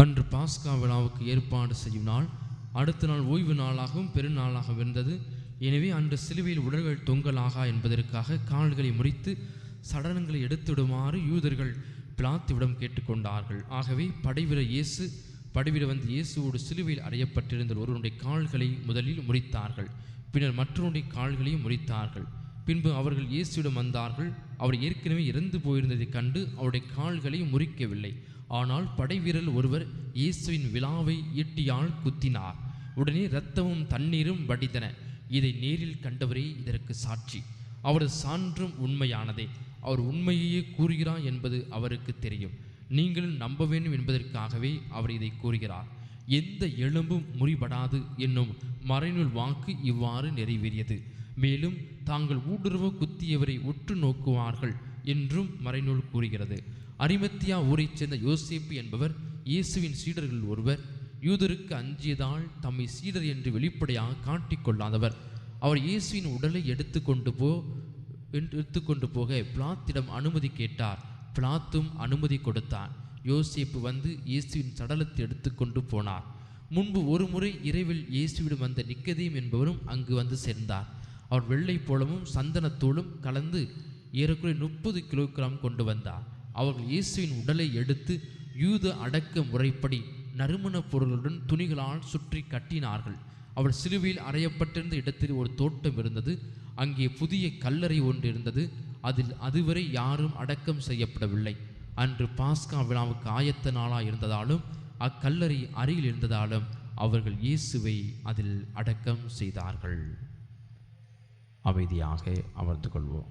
அன்று பாஸ்கா விழாவுக்கு ஏற்பாடு செய்யும் நாள் அடுத்த நாள் ஓய்வு நாளாகவும் பெருநாளாகவும் இருந்தது. எனவே அன்று சிலுவையில் உடல்கள் தொங்கலாகா என்பதற்காக கால்களை முறித்து சடலங்களை எடுத்துவிடுமாறு யூதர்கள் பிலாத்துவிடம் கேட்டுக்கொண்டார்கள். ஆகவே படைவீர வந்து இயேசுவோடு சிலுவையில் அறையப்பட்டிருந்த ஒருவனுடைய கால்களை முதலில் முறித்தார்கள். பின்னர் மற்றொருடைய கால்களையும் முறித்தார்கள். பின்பு அவர்கள் இயேசுவிடம் வந்தார்கள். அவர் ஏற்கனவே இறந்து போயிருந்ததை கண்டு அவருடைய கால்களை முறிக்கவில்லை. ஆனால் படைவீரர் ஒருவர் இயேசுவின் விலாவை ஈட்டியால் குத்தினார். உடனே இரத்தமும் தண்ணீரும் வடித்தன. இதை நேரில் கண்டவரே இதற்கு சாட்சி. அவரது சான்றும் உண்மையானதே. அவர் உண்மையையே கூறுகிறார் என்பது அவருக்கு தெரியும். நீங்களும் நம்ப வேண்டும் என்பதற்காகவே அவர் இதை கூறுகிறார். எந்த எலும்பும் முறிபடாது என்னும் மறைநூல் வாக்கு இவ்வாறு நிறைவேறியது. மேலும் தாங்கள் ஊடுருவ குத்தியவரை உற்று நோக்குவார்கள் என்றும் மறைநூல் கூறுகிறது. அரிமத்தியா ஊரைச் சேர்ந்த யோசேப்பு என்பவர் இயேசுவின் சீடர்கள் ஒருவர். யூதருக்கு அஞ்சியதால் தம்மை சீடர் என்று வெளிப்படையாக காட்டிக்கொள்ளாதவர். அவர் இயேசுவின் உடலை எடுத்துக்கொண்டு போக பிலாத்திடம் அனுமதி கேட்டார். பிலாத்தும் அனுமதி கொடுத்தார். யோசேப்பு வந்து இயேசுவின் சடலத்தை எடுத்துக்கொண்டு போனார். முன்பு ஒரு முறை இரவில் இயேசுவிடம் வந்த நிக்கதேம் என்பவரும் அங்கு வந்து சேர்ந்தார். அவர் வெள்ளை போலமும் சந்தனத்தூளும் கலந்து ஏறக்குறைய 30 கிலோகிராம் கொண்டு வந்தார். அவர்கள் இயேசுவின் உடலை எடுத்து யூத அடக்க முறைப்படி நறுமணப் பொருளுடன் துணிகளால் சுற்றி கட்டினார்கள். அவர் சிலுவையில் அறையப்பட்டிருந்த இடத்தில் ஒரு தோட்டம் இருந்தது. அங்கே புதிய கல்லறை ஒன்று இருந்தது. அதில் அதுவரை யாரும் அடக்கம் செய்யப்படவில்லை. அன்று பாஸ்கா விழாவுக்கு ஆயத்த நாளாக இருந்ததாலும் அக்கல்லறை அருகில் இருந்ததாலும் அவர்கள் இயேசுவை அதில் அடக்கம் செய்தார்கள். அமைதியாக அமர்ந்து கொள்வோம்.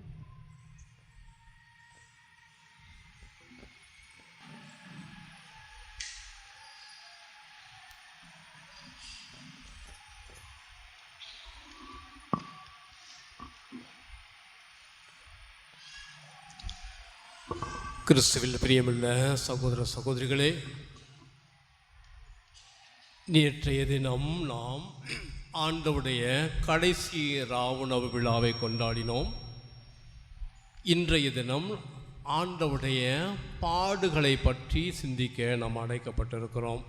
கிறிஸ்துவில் பிரியமுள்ள சகோதர சகோதரிகளே, நேற்றைய தினம் நாம் ஆண்டவருடைய கடைசி ராவுணவு விழாவை கொண்டாடினோம். இன்றைய தினம் ஆண்டவருடைய பாடுகளை பற்றி சிந்திக்க நாம் அழைக்கப்பட்டிருக்கிறோம்.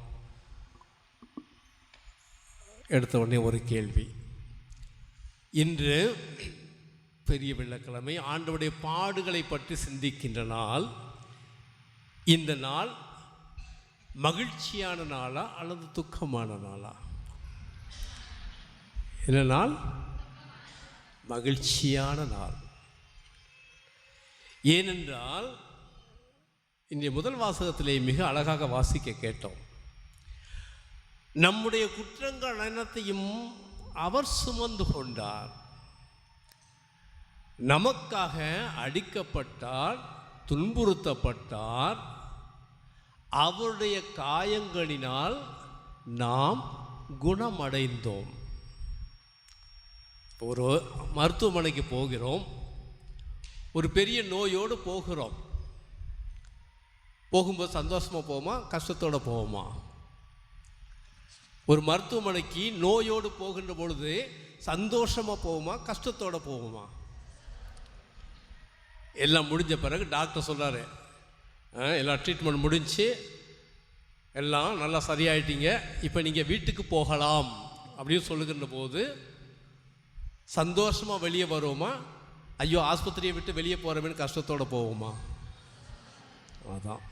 எடுத்த உடனே ஒரு கேள்வி. இன்று பெரிய வெள்ளிக்கிழமை ஆண்டவருடைய பாடுகளை பற்றி சிந்திக்கின்ற நாள். இந்த நாள் மகிழ்ச்சியான நாளா அல்லது துக்கமான நாளா? என்ன நாள்? மகிழ்ச்சியான நாள். ஏனென்றால் இன்றைய முதல் வாசகத்திலே மிக அழகாக வாசிக்க கேட்டோம். நம்முடைய குற்றங்கள் அனைத்தையும் அவர் சுமந்து கொண்டார். நமக்காக அடிக்கப்பட்டார், துன்புறுத்தப்பட்டார். அவருடைய காயங்களினால் நாம் குணமடைந்தோம். ஒரு மருத்துவமனைக்கு போகிறோம், ஒரு பெரிய நோயோடு போகிறோம். போகும்போது சந்தோஷமாக போவோமா, கஷ்டத்தோடு போவோமா? ஒரு மருத்துவமனைக்கு நோயோடு போகின்ற பொழுது சந்தோஷமாக போவோமா, கஷ்டத்தோடு போவோமா? எல்லாம் முடிஞ்ச பிறகு டாக்டர் சொல்கிறாரு, எல்லாம் ட்ரீட்மெண்ட் முடிஞ்சு எல்லாம் நல்லா சரியாயிட்டீங்க, இப்போ நீங்கள் வீட்டுக்கு போகலாம் அப்படின்னு சொல்லுகின்ற போது சந்தோஷமாக வெளியே வருவோமா? ஐயோ ஆஸ்பத்திரியை விட்டு வெளியே போகிறோமேனு கஷ்டத்தோடு போவோமா? அதான்,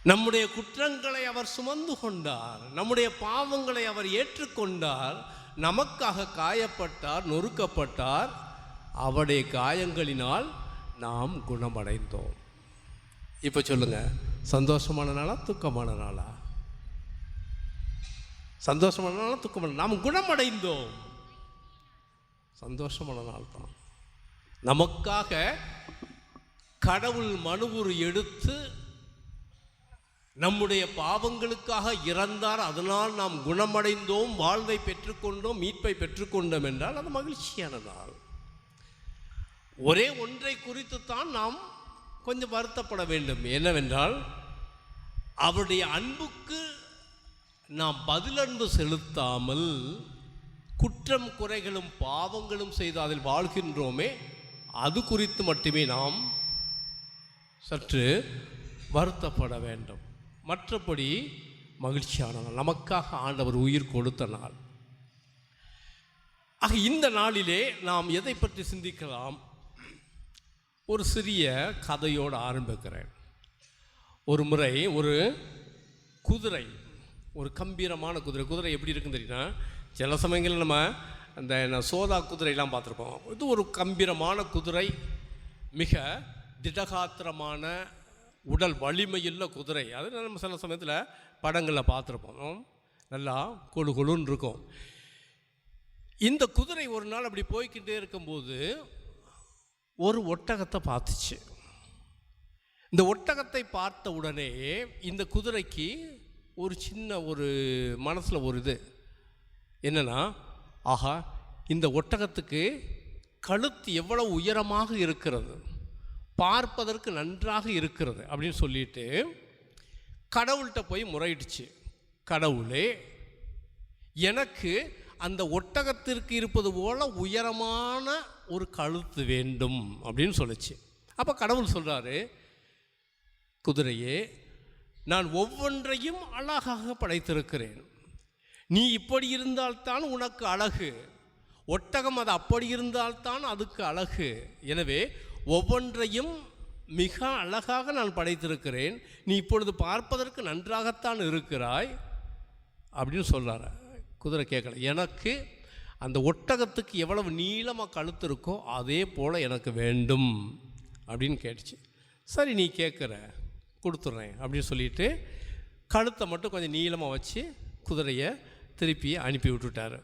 நம்முடைய குற்றங்களை அவர் சுமந்து கொண்டார், நம்முடைய பாவங்களை அவர் ஏற்றுக்கொண்டார், நமக்காக காயப்பட்டார், நொறுக்கப்பட்டார், அவருடைய காயங்களினால் நாம் குணமடைந்தோம். இப்போ சொல்லுங்க, சந்தோஷமான நாளா துக்கமான நாளா? சந்தோஷமான நாளா துக்கமான? நாம் குணமடைந்தோம், சந்தோஷமான நாள் தான். நமக்காக கடவுள் மனுவுரு எடுத்து நம்முடைய பாவங்களுக்காக இறந்தார், அதனால் நாம் குணமடைந்தோம், வாழ்வை பெற்றுக்கொண்டோம், மீட்பை பெற்றுக்கொண்டோம் என்றால் அது மகிழ்ச்சியான நாள். ஒரே ஒன்றை குறித்துத்தான் நாம் கொஞ்சம் வருத்தப்பட வேண்டும். என்னவென்றால், அவருடைய அன்புக்கு நாம் பதிலன்பு செலுத்தாமல் குற்றம் குறைகளும் பாவங்களும் செய்து அதில் வாழ்கின்றோமே, அது குறித்து மட்டுமே நாம் சற்று வருத்தப்பட வேண்டும். மற்றபடி மகிழ்ச்சியான நாள், நமக்காக ஆண்டவர் உயிர் கொடுத்த நாள். ஆக இந்த நாளிலே நாம் எதை பற்றி சிந்திக்கலாம்? ஒரு சிறிய கதையோடு ஆரம்பிக்கிறேன். ஒரு முறை ஒரு குதிரை, ஒரு கம்பீரமான குதிரை எப்படி இருக்குன்னு தெரியுன்னா, சில சமயங்களில் நம்ம அந்த சோதா குதிரையெல்லாம் பார்த்துருப்போம். இது ஒரு கம்பீரமான குதிரை, மிக திடகாத்திரமான உடல் வலிமையுள்ள குதிரை. அது நம்ம சில சமயத்தில் படங்களில் பார்த்துருப்போம், நல்லா கொழு கொழுன்னு இருக்கும். இந்த குதிரை ஒரு நாள் அப்படி போய்கிட்டே இருக்கும்போது ஒரு ஒட்டகத்தை பார்த்துச்சு. இந்த ஒட்டகத்தை பார்த்த உடனே இந்த குதிரைக்கு ஒரு சின்ன ஒரு மனசில் ஒரு இது என்னன்னா, ஆஹா, இந்த ஒட்டகத்துக்கு கழுத்து எவ்வளவு உயரமாக இருக்கிறது, பார்ப்பதற்கு நன்றாக இருக்கிறது அப்படின்னு சொல்லிட்டு கடவுள்கிட்ட போய் முறையிடுச்சு. கடவுளே, எனக்கு அந்த ஒட்டகத்திற்கு இருப்பது போல உயரமான ஒரு கழுத்து வேண்டும் அப்படின்னு சொல்லிச்சு. அப்போ கடவுள் சொல்கிறாரு, குதிரையே, நான் ஒவ்வொன்றையும் அழகாக படைத்திருக்கிறேன். நீ இப்படி இருந்தால்தான் உனக்கு அழகு, ஒட்டகம் அது அப்படி இருந்தால்தான் அதுக்கு அழகு. எனவே ஒவ்வொன்றையும் மிக அழகாக நான் படைத்திருக்கிறேன், நீ இப்பொழுது பார்ப்பதற்கு நன்றாகத்தான் இருக்கிறாய் அப்படின்னு சொல்கிறார். குதிரை கேட்கல, எனக்கு அந்த ஒட்டகத்துக்கு எவ்வளவு நீளமாக கழுத்து இருக்கோ அதே போல் எனக்கு வேண்டும் அப்படின்னு கேட்டுச்சு. சரி, நீ கேட்குற, கொடுத்துட்றேன் அப்படின்னு சொல்லிட்டு கழுத்தை மட்டும் கொஞ்சம் நீளமாக வச்சு குதிரையை திருப்பி அனுப்பி விட்டுட்டார்.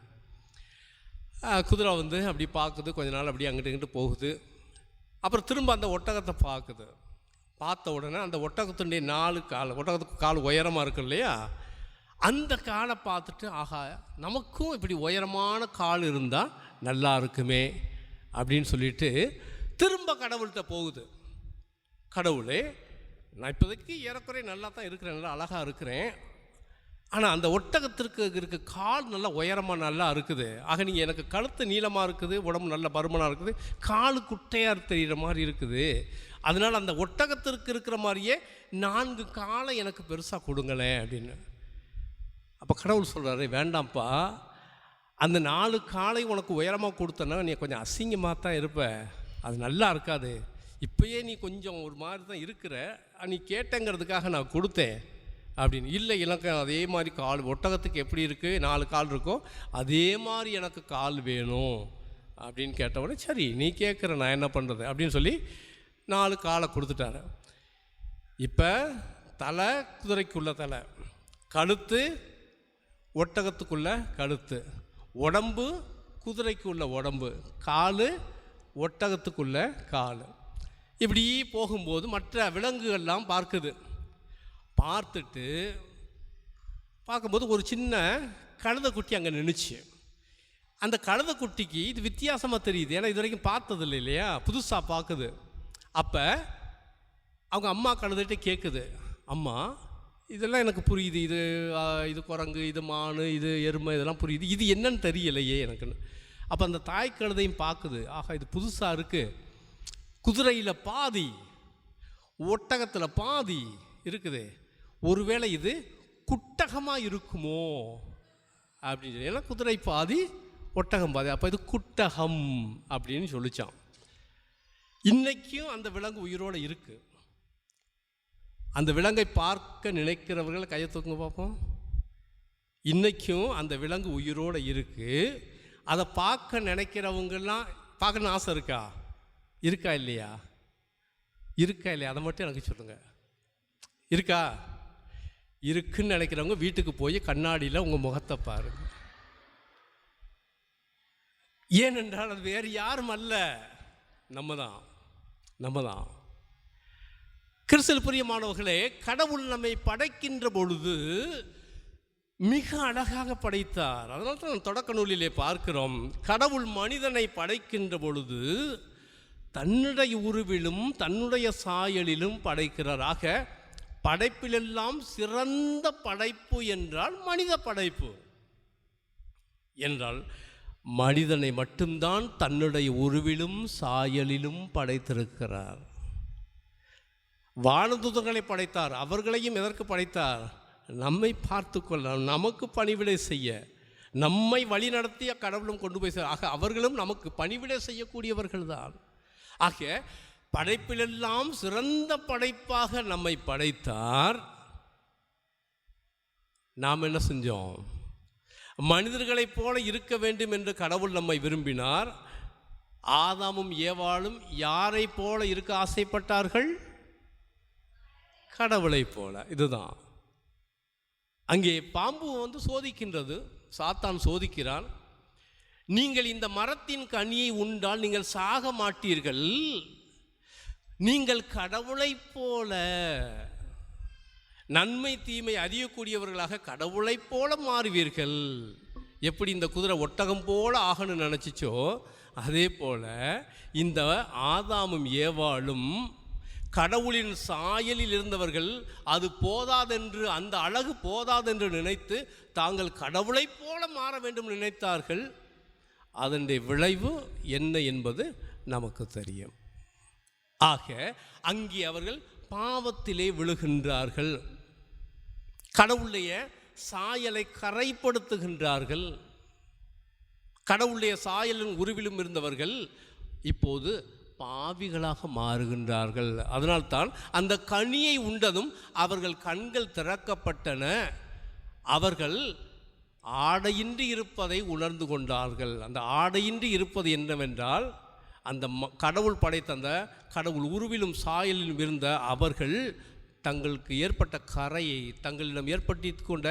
குதிரை வந்து அப்படி பார்க்குது, கொஞ்ச நாள் அப்படி அங்கிட்டு இங்கிட்டு போகுது. அப்புறம் திரும்ப அந்த ஒட்டகத்தை பார்க்குது. பார்த்த உடனே அந்த ஒட்டகத்துடைய 4 கால், ஒட்டகத்துக்கு கால் உயரமாக இருக்கு இல்லையா, அந்த காலை பார்த்துட்டு, ஆஹா, நமக்கும் இப்படி உயரமான கால் இருந்தால் நல்லா இருக்குமே அப்படின்னு சொல்லிட்டு திரும்ப கடவுள்கிட்ட போகுது. கடவுளே, நான் இப்போதைக்கு ஏறக்குறைய நல்லா தான் இருக்கிறேன், நல்லா அழகாக இருக்கிறேன், ஆனால் அந்த ஒட்டகத்திற்கு இருக்க கால் நல்லா உயரமாக நல்லா இருக்குது. ஆக நீங்கள் எனக்கு கழுத்து நீளமாக இருக்குது, உடம்பு நல்ல பருமனாக இருக்குது, காலு குட்டையாக தெரிகிற மாதிரி இருக்குது, அதனால் அந்த ஒட்டகத்திற்கு இருக்கிற மாதிரியே 4 காலை எனக்கு பெருசாக கொடுங்களேன் அப்படின்னு. அப்போ கடவுள் சொல்கிறாரு, வேண்டாம்ப்பா, அந்த 4 காலை உனக்கு உயரமாக கொடுத்தனா நீ கொஞ்சம் அசிங்கமாக தான் இருப்ப, அது நல்லா இருக்காது, இப்போயே நீ கொஞ்சம் ஒரு மாதிரி தான் இருக்கிற, நீ கேட்டங்கிறதுக்காக நான் கொடுத்தேன் அப்படின்னு. இல்லை, எனக்கு அதே மாதிரி கால், ஒட்டகத்துக்கு எப்படி இருக்குது 4 கால் இருக்கோ அதே மாதிரி எனக்கு கால் வேணும் அப்படின்னு கேட்டவுடனே, சரி நீ கேட்குற, நான் என்ன பண்ணுறது அப்படின்னு சொல்லி 4 காலை கொடுத்துட்டாரு. இப்போ தலை குதிரைக்குள்ள தலை, கழுத்து ஒட்டகத்துக்குள்ள கழுத்து, உடம்பு குதிரைக்குள்ள உடம்பு, கால் ஒட்டகத்துக்குள்ள கால். இப்படி போகும்போது மற்ற விலங்குகள்லாம் பார்க்குது. பார்க்கும்போது ஒரு சின்ன கழுதைக்குட்டி அங்கே நின்றுச்சு. அந்த கழுதைக்குட்டிக்கு இது வித்தியாசமாக தெரியுது, ஏன்னா இது வரைக்கும் பார்த்ததில்லை இல்லையா, புதுசாக பார்க்குது. அப்போ அவங்க அம்மா கழுதைகிட்ட கேட்குது, அம்மா இதெல்லாம் எனக்கு புரியுது, இது குரங்கு, இது மான், இது எருமை, இதெல்லாம் புரியுது, இது என்னன்னு தெரியலையே எனக்குன்னு. அப்போ அந்த தாய் கழுதையும் பார்க்குது, ஆகா இது புதுசாக இருக்குது, குதிரையில் பாதி ஒட்டகத்தில் பாதி இருக்குது, ஒருவேளை இது குட்டகமாக இருக்குமோ அப்படின்னு சொல்லி, ஏன்னா குதிரை பாதி ஒட்டகம் பாதி, அப்போ இது குட்டகம் அப்படின்னு சொல்லிச்சான். இன்னைக்கும் அந்த விலங்கு உயிரோடு இருக்கு. அந்த விலங்கை பார்க்க நினைக்கிறவர்கள் கையை தூக்குங்க பார்ப்போம். இன்னைக்கும் அந்த விலங்கு உயிரோடு இருக்கு. அதை பார்க்க நினைக்கிறவங்கெல்லாம் பார்க்கணுன்னு ஆசை இருக்கா? இருக்கா இல்லையா? இருக்கா இல்லையா? அதை மட்டும் எனக்கு சொல்லுங்க. இருக்கா? இருக்குன்னு நினைக்கிறவங்க வீட்டுக்கு போய் கண்ணாடியில் உங்கள் முகத்தை பாருங்க. ஏனென்றால் அது வேறு யாரும் அல்ல, நம்ம தான். கிறிஸ்துவில் பிரியமானவர்களே, கடவுள் நம்மை படைக்கின்ற பொழுது மிக அழகாக படைத்தார். அதனால தான் தொடக்க நூலிலே பார்க்கிறோம், கடவுள் மனிதனை படைக்கின்ற பொழுது தன்னுடைய உருவிலும் தன்னுடைய சாயலிலும் படைக்கிறார். ஆக படைப்பிலெல்லாம் சிறந்த படைப்பு என்றால் மனித படைப்பு என்றால், மனிதனை மட்டும்தான் தன்னுடைய உருவிலும் சாயலிலும் படைத்திருக்கிறார். வானதூதர்களை படைத்தார், அவர்களையும் எதற்கு படைத்தார்? நம்மை பார்த்து கொள்ள, நமக்கு பணிவிடை செய்ய, நம்மை வழி நடத்திய கடவுளும் கொண்டு போய் ஆக அவர்களும் நமக்கு பணிவிடை செய்யக்கூடியவர்கள் தான். ஆக படைப்பிலெல்லாம் சிறந்த படைப்பாக நம்மை படைத்தார். நாம் என்ன செஞ்சோம்? மனிதர்களைப் போல இருக்க வேண்டும் என்று கடவுள் நம்மை விரும்பினார். ஆதாமும் ஏவாளும் யாரை போல இருக்க ஆசைப்பட்டார்கள்? கடவுளை போல. இதுதான் அங்கே பாம்பு சோதிக்கின்றது, சாத்தான் சோதிக்கிறான். நீங்கள் இந்த மரத்தின் கனியை உண்டால் நீங்கள் சாக மாட்டீர்கள், நீங்கள் கடவுளைப் போல நன்மை தீமை அறியக்கூடியவர்களாக கடவுளைப் போல மாறுவீர்கள். எப்படி இந்த குதிரை ஒட்டகம் போல ஆகணும்னு நினச்சிச்சோ, அதே போல இந்த ஆதாமும் ஏவாளும் கடவுளின் சாயலில் இருந்தவர்கள். அது போதாதென்று, அந்த அழகு போதாதென்று நினைத்து தாங்கள் கடவுளைப் போல மாற வேண்டும் நினைத்தார்கள். அதனுடைய விளைவு என்ன என்பது நமக்கு தெரியும். ஆக அங்கே அவர்கள் பாவத்திலே விழுகின்றார்கள், கடவுளுடைய சாயலை கரைப்படுத்துகின்றார்கள். கடவுளுடைய சாயலின் உருவிலும் இருந்தவர்கள் இப்போது பாவிகளாக மாறுகின்றார்கள். அதனால்தான் அந்த கனியை உண்டதும் அவர்கள் கண்கள் திறக்கப்பட்டன, அவர்கள் ஆடையின்றி இருப்பதை உணர்ந்து கொண்டார்கள். அந்த ஆடையின்றி இருப்பது என்னவென்றால், அந்த கடவுள் படைத்த அந்த கடவுள் உருவிலும் சாயலிலும் இருந்த அவர்கள் தங்களுக்கு ஏற்பட்ட கரையை, தங்களிடம் ஏற்பட்டு கொண்ட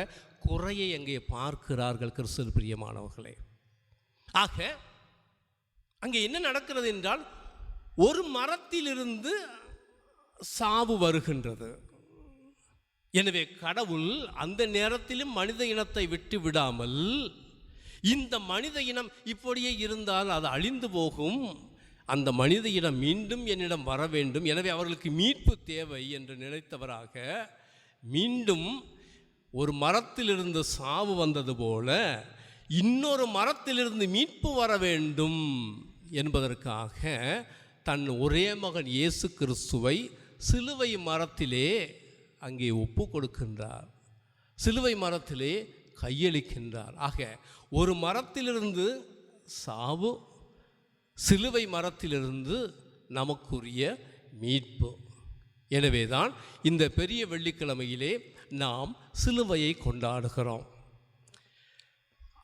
குறையை அங்கே பார்க்கிறார்கள். கிறிஸ்துவில் பிரியமானவர்களே, ஆக அங்கே என்ன நடக்கிறது என்றால், ஒரு மரத்திலிருந்து சாவு வருகின்றது. எனவே கடவுள் அந்த நேரத்திலும் மனித இனத்தை விட்டு விடாமல், இந்த மனித இனம் இப்படியே இருந்தால் அது அழிந்து போகும், அந்த மனித இனம் மீண்டும் என்னிடம் வர வேண்டும், எனவே அவர்களுக்கு மீட்பு தேவை என்று நினைத்தவராக, மீண்டும் ஒரு மரத்திலிருந்து சாவு வந்தது போல இன்னொரு மரத்திலிருந்து மீட்பு வர வேண்டும் என்பதற்காக தன் ஒரே மகன் இயேசு கிறிஸ்துவை சிலுவை மரத்திலே அங்கே ஒப்பு கொடுக்கின்றார், சிலுவை மரத்திலே கையளிக்கின்றார். ஆக ஒரு மரத்திலிருந்து சாவு, சிலுவை மரத்திலிருந்து நமக்குரிய மீட்பு. எனவேதான் இந்த பெரிய வெள்ளிக்கிழமையிலே நாம் சிலுவையை கொண்டாடுகிறோம்.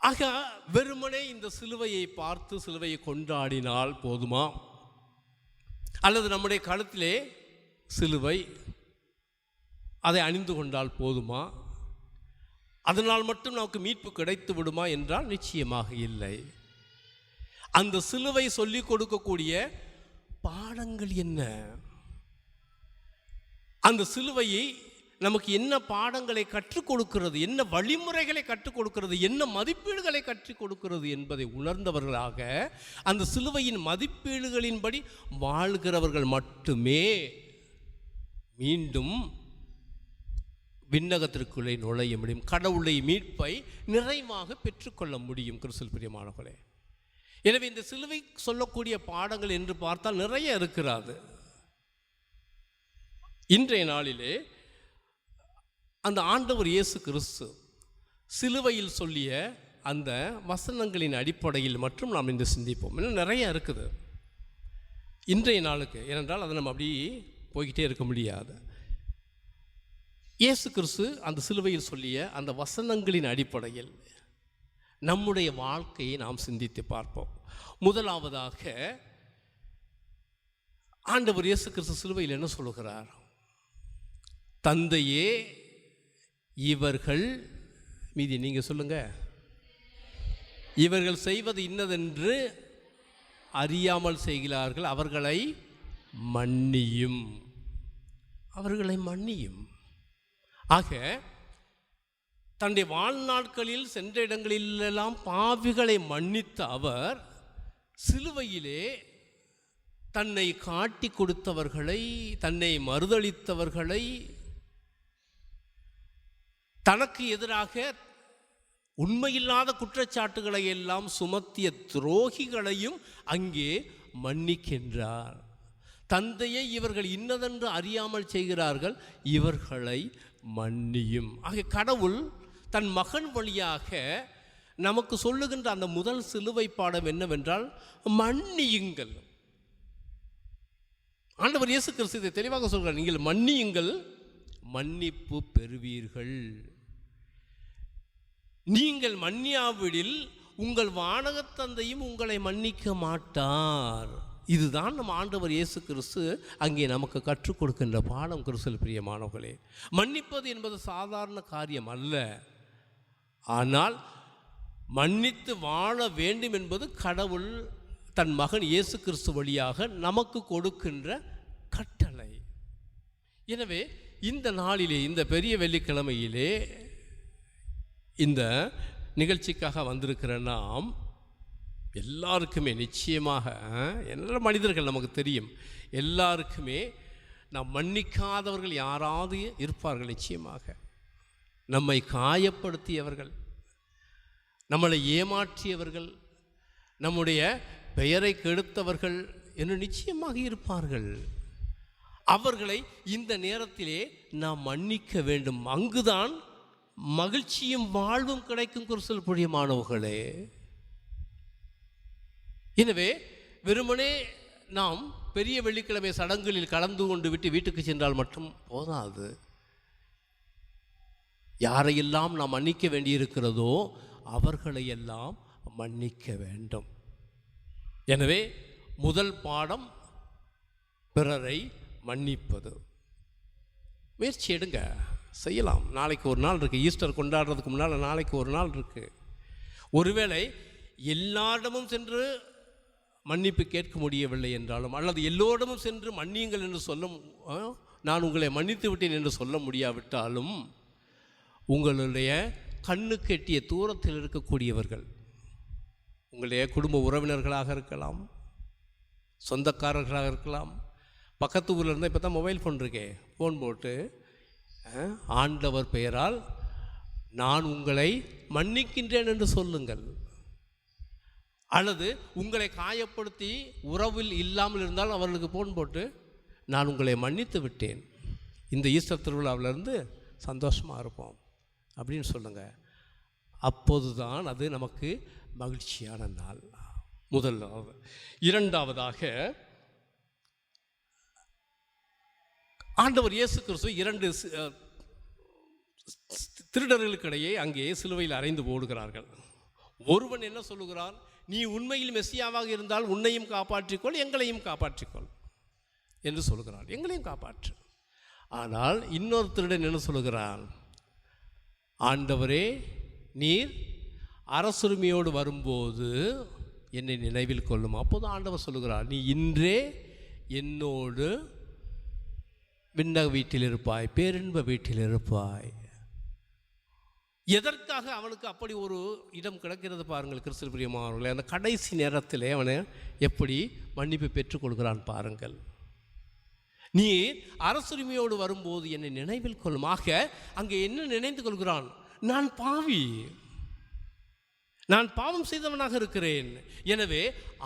ஆக வெறுமனே இந்த சிலுவையை பார்த்து சிலுவையை கொண்டாடினால் போதுமா? அல்லது நம்முடைய கழுத்திலே சிலுவை, அதை அணிந்து கொண்டால் போதுமா? அதனால் மட்டும் நமக்கு மீட்பு கிடைத்து விடுமா என்றால் நிச்சயமாக இல்லை. அந்த சிலுவை சொல்லிக் கொடுக்கக்கூடிய பாடங்கள் என்ன? அந்த சிலுவையை நமக்கு என்ன பாடங்களை கற்றுக் கொடுக்கிறது, என்ன வழிமுறைகளை கற்றுக் கொடுக்கிறது, என்ன மதிப்பீடுகளை கற்றுக் கொடுக்கிறது என்பதை உணர்ந்தவர்களாக அந்த சிலுவையின் மதிப்பீடுகளின்படி வாழ்கிறவர்கள் மட்டுமே மீண்டும் விண்ணகத்திற்குள்ளே நுழைய முடியும், கடவுளுடைய மீட்பை நிறைவாக பெற்றுக்கொள்ள முடியும். கிறிஸ்துவில் பிரியமானவர்களே, எனவே இந்த சிலுவை சொல்லக்கூடிய பாடங்கள் என்று பார்த்தால் நிறைய இருக்கிறது. இன்றைய நாளிலே அந்த ஆண்டவர் இயேசு கிறிஸ்து சிலுவையில் சொல்லிய அந்த வசனங்களின் அடிப்படையில் மற்றும் நாம் இன்று சிந்திப்போம். இன்னும் நிறைய இருக்குது இன்றைய நாளுக்கு, ஏனென்றால் அதை நம்ம அப்படி போய்கிட்டே இருக்க முடியாது. இயேசு கிறிஸ்து அந்த சிலுவையில் சொல்லிய அந்த வசனங்களின் அடிப்படையில் நம்முடைய வாழ்க்கையை நாம் சிந்தித்து பார்ப்போம். முதலாவதாக ஆண்டவர் இயேசு கிறிஸ்து சிலுவையில் என்ன சொல்லுகிறார்? தந்தையே, இவர்கள் மீதி நீங்கள் சொல்லுங்க, இவர்கள் செய்வது இன்னதென்று அறியாமல் செய்கிறார்கள், அவர்களை மன்னியும், அவர்களை மன்னியும். ஆக தன்னுடைய வாழ்நாட்களில் சென்ற இடங்களிலெல்லாம் பாவிகளை மன்னித்த அவர் சிலுவையிலே தன்னை காட்டி கொடுத்தவர்களை, தன்னை மறுதளித்தவர்களை, தனக்கு எதிராக உண்மையில்லாத குற்றச்சாட்டுகளை எல்லாம் சுமத்திய துரோகிகளையும் அங்கே மன்னிக்கின்றார். தந்தையை, இவர்கள் இன்னதென்று அறியாமல் செய்கிறார்கள், இவர்களை மன்னியும். ஆக கடவுள் தன் மகன் வழியாக நமக்கு சொல்லுகின்ற அந்த முதல் சிலுவை பாடம் என்னவென்றால் மன்னியுங்கள். ஆண்டவர் இயேசு கிறிஸ்து இதை தெளிவாக சொல்கிறார், நீங்கள் மன்னியுங்கள், மன்னிப்பு பெறுவீர்கள். நீங்கள் மன்னியாவிடில் உங்கள் வானகத் தந்தையும் உங்களை மன்னிக்க மாட்டார். இதுதான் நம்ம ஆண்டவர் இயேசு கிறிஸ்து அங்கே நமக்கு கற்றுக் கொடுக்கின்ற பாடம். கிறிஸ்துவில் பிரியமானவர்களே, மன்னிப்பது என்பது சாதாரண காரியம் அல்ல. ஆனால் மன்னித்து வாழ வேண்டும் என்பது கடவுள் தன் மகன் இயேசு கிறிஸ்து வழியாக நமக்கு கொடுக்கின்ற கட்டளை. எனவே இந்த நாளிலே, இந்த பெரிய வெள்ளிக்கிழமையிலே இந்த நிகழ்ச்சிக்காக வந்திருக்கிற நாம் எல்லாருக்குமே நிச்சயமாக, எல்லா மனிதர்கள் நமக்கு தெரியும், எல்லாருக்குமே நாம் மன்னிக்காதவர்கள் யாராவது இருப்பார்கள். நிச்சயமாக நம்மை காயப்படுத்தியவர்கள், நம்மளை ஏமாற்றியவர்கள், நம்முடைய பெயரை கெடுத்தவர்கள் என்று நிச்சயமாக இருப்பார்கள். அவர்களை இந்த நேரத்திலே நாம் மன்னிக்க வேண்டும். அங்குதான் மகிழ்ச்சியும் வாழ்வும் கிடைக்கும். கிறிஸ்துவில் பிரியமானவர்களே, எனவே வெறுமனே நாம் பெரிய வெள்ளிக்கிழமை சடங்குகளில் கலந்து கொண்டு விட்டு வீட்டுக்கு சென்றால் மட்டும் போதாது. யாரையெல்லாம் நாம் மன்னிக்க வேண்டியிருக்கிறதோ அவர்களையெல்லாம் மன்னிக்க வேண்டும். எனவே முதல் பாடம் பிறரை மன்னிப்பது. முயற்சி எடுங்க, செய்யலாம். நாளைக்கு ஒரு நாள் இருக்குது. ஈஸ்டர் கொண்டாடுறதுக்கு முன்னால் நாளைக்கு ஒரு நாள் இருக்குது. ஒருவேளை எல்லாரிடமும் சென்று மன்னிப்பு கேட்க முடியவில்லை என்றாலும், அல்லது எல்லோரிடமும் சென்று மன்னியுங்கள் என்று சொல்ல, நான் உங்களை மன்னித்து விட்டேன் என்று சொல்ல முடியாவிட்டாலும், உங்களுடைய கண்ணுக்கு எட்டிய தூரத்தில் இருக்கக்கூடியவர்கள், உங்களுடைய குடும்ப உறவினர்களாக இருக்கலாம், சொந்தக்காரர்களாக இருக்கலாம், பக்கத்து ஊரில் இருந்தால் இப்போ தான் மொபைல் ஃபோன் இருக்கே, ஃபோன் போட்டு ஆண்டவர் பெயரால் நான் உங்களை மன்னிக்கின்றேன் என்று சொல்லுங்கள். அல்லது உங்களை காயப்படுத்தி உறவில் இல்லாமல் இருந்தால் அவர்களுக்கு ஃபோன் போட்டு நான் உங்களை மன்னித்து விட்டேன், இந்த ஈஸ்டர் திருவிழாவிலேருந்து சந்தோஷமாக இருப்போம் அப்படின்னு சொல்லுங்கள். அப்போது தான் அது நமக்கு மகிழ்ச்சியான நாள். முதலாவது. இரண்டாவதாக, ஆண்டவர் இயேசு கிறிஸ்து இரண்டு திருடர்களுக்கிடையே அங்கே சிலுவையில் அறைந்து போடுகிறார்கள். ஒருவன் என்ன சொல்லுகிறான்? நீ உண்மையில் மெசியாவாக இருந்தால் உன்னையும் காப்பாற்றிக்கொள், எங்களையும் காப்பாற்றிக்கொள் என்று சொல்லுகிறான். எங்களையும் காப்பாற்று. ஆனால் இன்னொரு திருடன் என்ன சொல்லுகிறான்? ஆண்டவரே, நீர் அரசுரிமையோடு வரும்போது என்னை நினைவில் கொள்ளும். அப்போது ஆண்டவர் சொல்லுகிறார், நீ இன்றே என்னோடு விண்ணக வீட்டில் இருப்பாய், பேரின்ப வீட்டில் இருப்பாய். எதற்காக அவனுக்கு அப்படி ஒரு இடம் கிடைக்கிறது பாருங்கள் கிறிஸ்துவில் பிரியமானவர்களே. அந்த கடைசி நேரத்தில் அவனை எப்படி மன்னிப்பு பெற்றுக்கொள்கிறான் பாருங்கள். நீ அரசுரிமையோடு வரும்போது என்னை நினைவில் கொள்ளும். ஆக அங்கே என்ன நினைந்து கொள்கிறான்? நான் பாவி, நான் பாவம் செய்தவனாக இருக்கிறேன். எனவே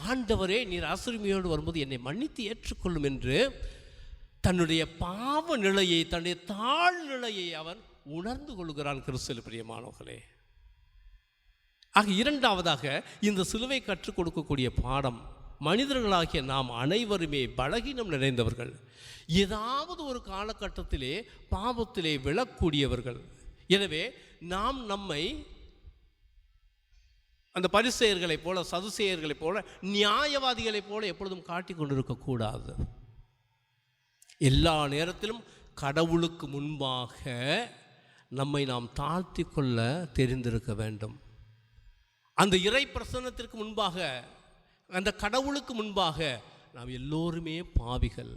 ஆண்டவரே, நீர் அரசுரிமையோடு வரும்போது என்னை மன்னித்து ஏற்றுக்கொள்ளும் என்று தன்னுடைய பாவ நிலையை, தன்னுடைய தாழ்நிலையை அவன் உணர்ந்து கொள்கிறான் கிறிஸ்துவில் பிரியமானவர்களே. ஆக இரண்டாவதாக இந்த சிலுவை கற்றுக் கொடுக்கக்கூடிய பாடம், மனிதர்களாகிய நாம் அனைவருமே பலகீனம் நிறைந்தவர்கள். ஏதாவது ஒரு காலகட்டத்திலே பாவத்திலே விழக்கூடியவர்கள். எனவே நாம் நம்மை அந்த பரிசேயர்களைப் போல, சதுசேயர்களைப் போல, நியாயவாதிகளைப் போல எப்பொழுதும் காட்டிக் கொண்டிருக்கக்கூடாது. எல்லா நேரத்திலும் கடவுளுக்கு முன்பாக நம்மை நாம் தாழ்த்தி கொள்ள தெரிந்திருக்க வேண்டும். அந்த இறை பிரசன்னத்திற்கு முன்பாக, அந்த கடவுளுக்கு முன்பாக நாம் எல்லோருமே பாவிகள்.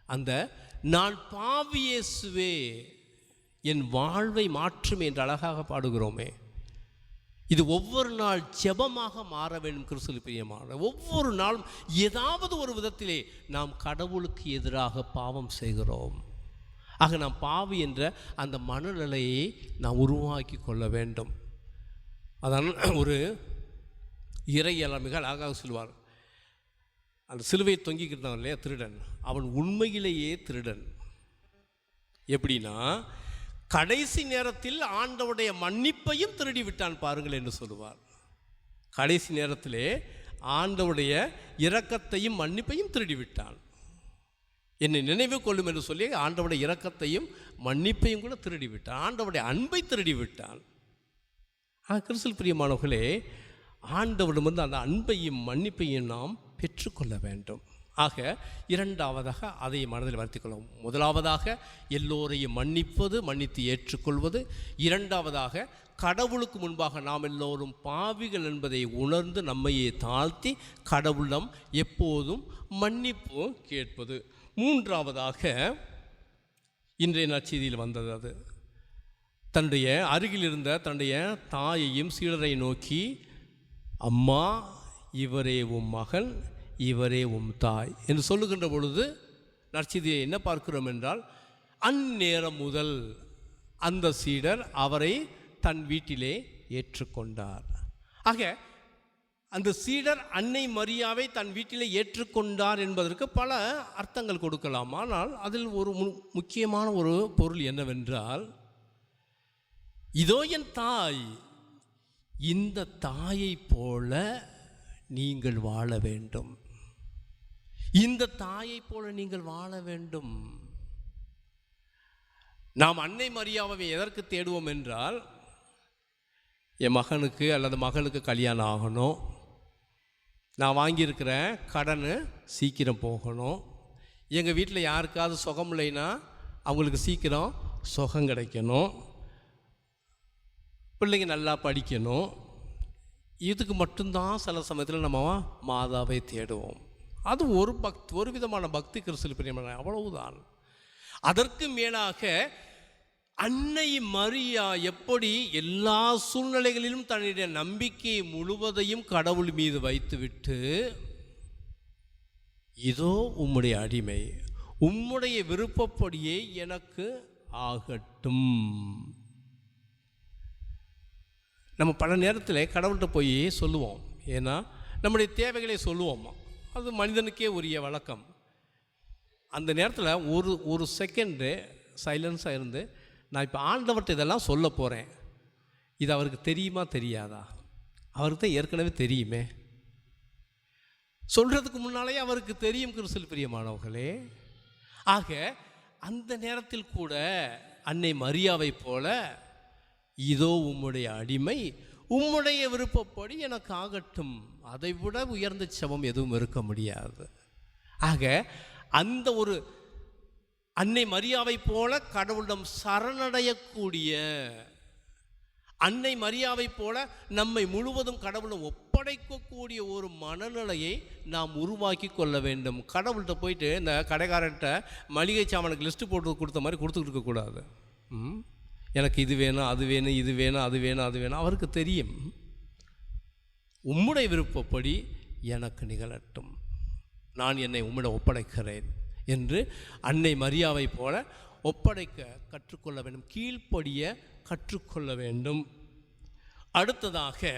அந்த நான் பாவி இயேசுவே என் வாழ்வை மாற்றும் என்று அழகாக பாடுகிறோமே, இது ஒவ்வொரு நாள் ஜெபமாக மாற வேண்டும். கிறிஸ்துவில் பிரியமான ஒவ்வொரு நாளும் ஏதாவது ஒரு விதத்திலே நாம் கடவுளுக்கு எதிராக பாவம் செய்கிறோம். ஆக நாம் பாவி என்ற அந்த மனநிலையை நாம் உருவாக்கி கொள்ள வேண்டும். அதான் ஒரு இறையெல்லாம் மிக அழகாக சொல்வார், அந்த சிலுவையை தொங்கிக்கிட்டான் இல்லையா திருடன், அவன் உண்மையிலேயே திருடன். எப்படின்னா கடைசி நேரத்தில் ஆண்டவருடைய மன்னிப்பையும் திருடி விட்டான் பாருங்கள் என்று சொல்லுவார். கடைசி நேரத்திலே ஆண்டவருடைய இரக்கத்தையும் மன்னிப்பையும் திருடி விட்டான். என்னை நினைவு கொள்ளும் என்று சொல்லி ஆண்டவருடைய இரக்கத்தையும் மன்னிப்பையும் கூட திருடி விட்டான். ஆண்டவருடைய அன்பை திருடி விட்டான். கிறிஸ்துவில் பிரியமானவர்களே, ஆண்டவரிடம் வந்து அந்த அன்பையும் மன்னிப்பையும் நாம் பெற்றுக்கொள்ள வேண்டும். ஆக இரண்டாவதாக அதை மனதில் வருத்திக்கொள்ளும். முதலாவதாக எல்லோரையும் மன்னிப்பது, மன்னித்து ஏற்றுக்கொள்வது. இரண்டாவதாக கடவுளுக்கு முன்பாக நாம் எல்லோரும் பாவிகள் என்பதை உணர்ந்து நம்மையே தாழ்த்தி கடவுளிடம் எப்போதும் மன்னிப்பு கேட்பது. மூன்றாவதாக இன்றைய நற்செய்தியில் வந்தது, அது தன்னுடைய அருகில் இருந்த தன்னுடைய தாயையும் சீடரை நோக்கி, அம்மா இவரே உம் மகன், இவரே உம் தாய் என்று சொல்லுகின்ற பொழுது நற்செய்தியை என்ன பார்க்கிறோம் என்றால், அந்நேரம் முதல் அந்த சீடர் அவரை தன் வீட்டிலே ஏற்றுக்கொண்டார். ஆக அந்த சீடர் அன்னை மரியாவை தன் வீட்டிலே ஏற்றுக்கொண்டார் என்பதற்கு பல அர்த்தங்கள் கொடுக்கலாம். ஆனால் அதில் ஒரு முக்கியமான ஒரு பொருள் என்னவென்றால், இதோ என் தாய், இந்த தாயை போல நீங்கள் வாழ வேண்டும், இந்த தாயை போல நீங்கள் வாழ வேண்டும். நாம் அன்னை மரியாவை எதற்கு தேடுவோம் என்றால், என் மகனுக்கு அல்லது மகளுக்கு கல்யாணம் ஆகணும், நான் வாங்கியிருக்கிற கடன் சீக்கிரம் போகணும், எங்கள் வீட்டில் யாருக்காவது சுகம் இல்லைன்னா அவங்களுக்கு சீக்கிரம் சுகம் கிடைக்கணும், பிள்ளைங்க நல்லா படிக்கணும். இதுக்கு மட்டும்தான் சில சமயத்தில் நம்ம மாதாவை தேடுவோம். அது ஒரு விதமான பக்தி கிறிஸ்துவில் பிரியமான, அவ்வளவுதான். அதற்கு மேலாக அன்னை மரியா எப்படி எல்லா சூழ்நிலைகளிலும் தன்னுடைய நம்பிக்கையை முழுவதையும் கடவுள் மீது வைத்துவிட்டு, இதோ உம்முடைய அடிமை, உம்முடைய விருப்பப்படியே எனக்கு ஆகட்டும். நம்ம பல நேரத்தில் கடவுள்கிட்ட போய் சொல்லுவோம், ஏன்னா நம்முடைய தேவைகளை சொல்லுவோம். அது மனிதனுக்கே உரிய வழக்கம். அந்த நேரத்தில் ஒரு செகண்டு சைலன்ஸாக இருந்து, நான் இப்போ ஆண்டவர்கிட்ட இதெல்லாம் சொல்ல போகிறேன், இது அவருக்கு தெரியுமா தெரியாதா? அவருக்கு தான் ஏற்கனவே தெரியுமே. சொல்கிறதுக்கு முன்னாலேயே அவருக்கு தெரியும் கிறிஸ்துவில் பிரியமானவர்களே. ஆக அந்த நேரத்தில் கூட அன்னை மரியாவை போல, இதோ உம்முடைய அடிமை, உம்முடைய விருப்பப்படி எனக்கு ஆகட்டும், அதை விட உயர்ந்த செபம் எதுவும் இருக்க முடியாது. ஆக அந்த ஒரு அன்னை மரியாவை போல கடவுளிடம் சரணடையக்கூடிய, அன்னை மரியாவை போல நம்மை முழுவதும் கடவுளும் ஒப்படைக்கக்கூடிய ஒரு மனநிலையை நாம் உருவாக்கி கொள்ள வேண்டும். கடவுள்கிட்ட போயிட்டு இந்த கடைக்காரர்கிட்ட மளிகை சாமானுக்கு லிஸ்ட்டு போட்டு கொடுத்த மாதிரி கொடுத்துக்கிட்டு இருக்கக்கூடாது. எனக்கு இது வேணும், அது வேணும், இது வேணும், அது வேணும், அது வேணும். அவருக்கு தெரியும், உம்முடைய விருப்பப்படி எனக்கு நிகழட்டும், நான் என்னை உம்மிடம் ஒப்படைக்கிறேன் என்று அன்னை மரியாவை போல ஒப்படைக்க கற்றுக்கொள்ள வேண்டும், கீழ்ப்படிய கற்றுக்கொள்ள வேண்டும். அடுத்ததாக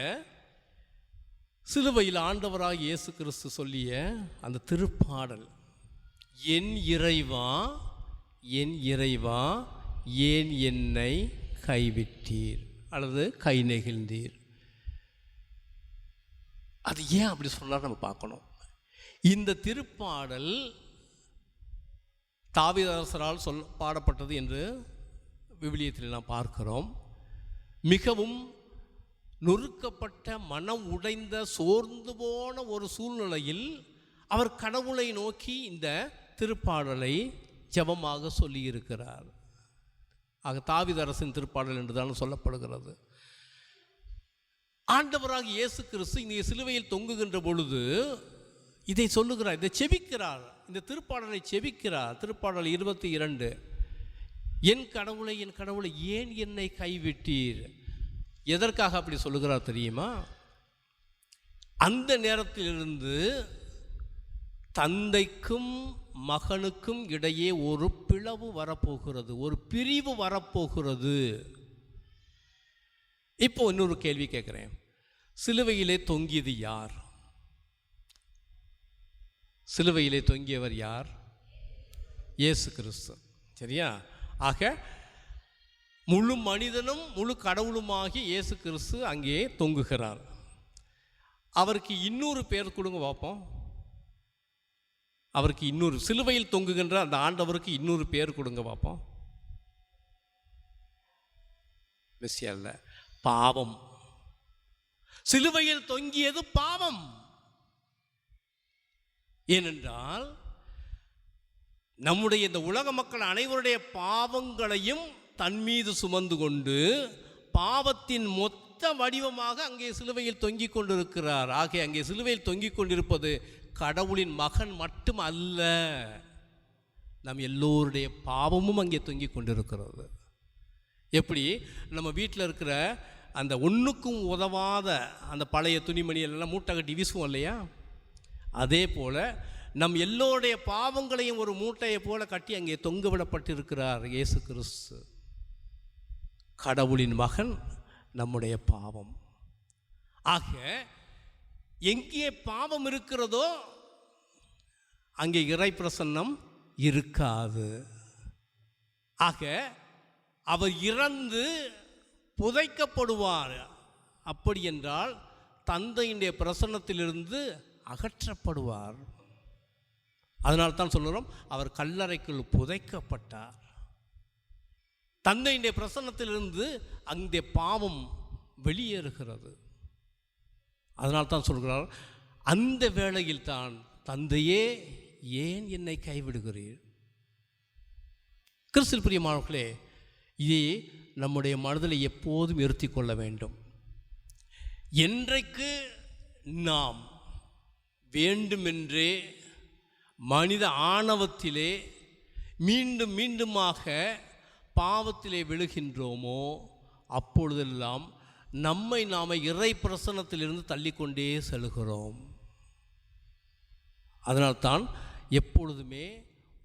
சிலுவையில் ஆண்டவராக இயேசு கிறிஸ்து சொல்லிய அந்த திருப்பாடல், என் இறைவா, என் இறைவா, ஏன் என்னை கைவிட்டீர் அல்லது கை நெகிழ்ந்தீர். அது ஏன் அப்படி சொன்னார் நம்ம பார்க்கணும். இந்த திருப்பாடல் தாவீது அரசரால் பாடப்பட்டது என்று விவிலியத்தில் நாம் பார்க்கிறோம். மிகவும் நொறுக்கப்பட்ட, மனம் உடைந்த, சோர்ந்து போன ஒரு சூழ்நிலையில் அவர் கடவுளை நோக்கி இந்த திருப்பாடலை ஜெபமாக சொல்லியிருக்கிறார். ஆக தாவீது அரசின் திருப்பாடல் என்றுதான் சொல்லப்படுகிறது. ஆண்டவராக இயேசு கிறிஸ்து இங்கே சிலுவையில் தொங்குகின்ற பொழுது இதை சொல்லுகிறார், இதை செபிக்கிறார், இந்த திருப்பாடலை செபிக்கிறார். திருப்பாடல் 22, என் கடவுளை என் கடவுளை ஏன் என்னை கைவிட்டீர். எதற்காக அப்படி சொல்லுகிறார் தெரியுமா? அந்த நேரத்திலிருந்து தந்தைக்கும் மகனுக்கும் இடையே ஒரு பிளவு வரப்போகிறது, ஒரு பிரிவு வரப்போகிறது. இப்போ இன்னொரு கேள்வி கேட்குறேன். சிலுவையிலே தொங்கியது யார்? சிலுவையிலே தொங்கியவர் யார்? இயேசு கிறிஸ்து. சரியா? ஆக முழு மனிதனும் முழு கடவுளுமாகி இயேசு கிறிஸ்து அங்கே தொங்குகிறார். அவருக்கு இன்னொரு பேர் கொடுங்க பார்ப்போம். அவருக்கு இன்னொரு, சிலுவையில் தொங்குகின்ற அந்த ஆண்டவருக்கு இன்னொரு பேர் கொடுங்க பார்ப்போம். மெஸ்ஸியா இல்லை, பாவம். சிலுவையில் தொங்கியது பாவம். ஏனென்றால் நம்முடைய இந்த உலக மக்கள் அனைவருடைய பாவங்களையும் தன் மீது சுமந்து கொண்டு பாவத்தின் மொத்த வடிவமாக அங்கே சிலுவையில் தொங்கிக் கொண்டிருக்கிறார். ஆக அங்கே சிலுவையில் தொங்கிக் கொண்டிருப்பது கடவுளின் மகன் மட்டும் அல்ல, நம் எல்லோருடைய பாவமும் அங்கே தொங்கிக் கொண்டிருக்கிறது. எப்படி நம்ம வீட்டில் இருக்கிற அந்த ஒன்றுக்கும் உதவாத அந்த பழைய துணிமணியெல்லாம் மூட்டை கட்டி வீசுவோம் இல்லையா? அதே போல் நம் எல்லோருடைய பாவங்களையும் ஒரு மூட்டையை போல கட்டி அங்கே தொங்க விடப்பட்டிருக்கிறார் இயேசு கிறிஸ்து. கடவுளின் மகன், நம்முடைய பாவம். ஆக எங்கே பாவம் இருக்கிறதோ அங்கே இறை பிரசன்னம் இருக்காது. ஆக அவர் இறந்து புதைக்கப்படுவார். அப்படி என்றால் தந்தையினுடைய பிரசன்னத்திலிருந்து அகற்றப்படுவார். அதனால்தான் சொல்லுறோம், அவர் கல்லறைக்குள் புதைக்கப்பட்டார். தந்தையினுடைய பிரசன்னத்திலிருந்து அங்கே பாவம் வெளியேறுகிறது. அதனால்தான் சொல்கிறார், அந்த வேளையில் தான் தந்தையே ஏன் என்னை கைவிடுகிறீர். கிறிஸ்துவில் பிரியமானவர்களே, இதை நம்முடைய மனதில் எப்போதும் நிறுத்தி கொள்ள வேண்டும். என்றைக்கு நாம் வேண்டுமென்றே மனித ஆணவத்திலே மீண்டும் மீண்டுமாக பாவத்திலே விழுகின்றோமோ அப்பொழுதெல்லாம் நம்மை நாம் இறை பிரசன்னத்திலிருந்து தள்ளிக்கொண்டே செல்கிறோம். அதனால்தான் எப்பொழுதுமே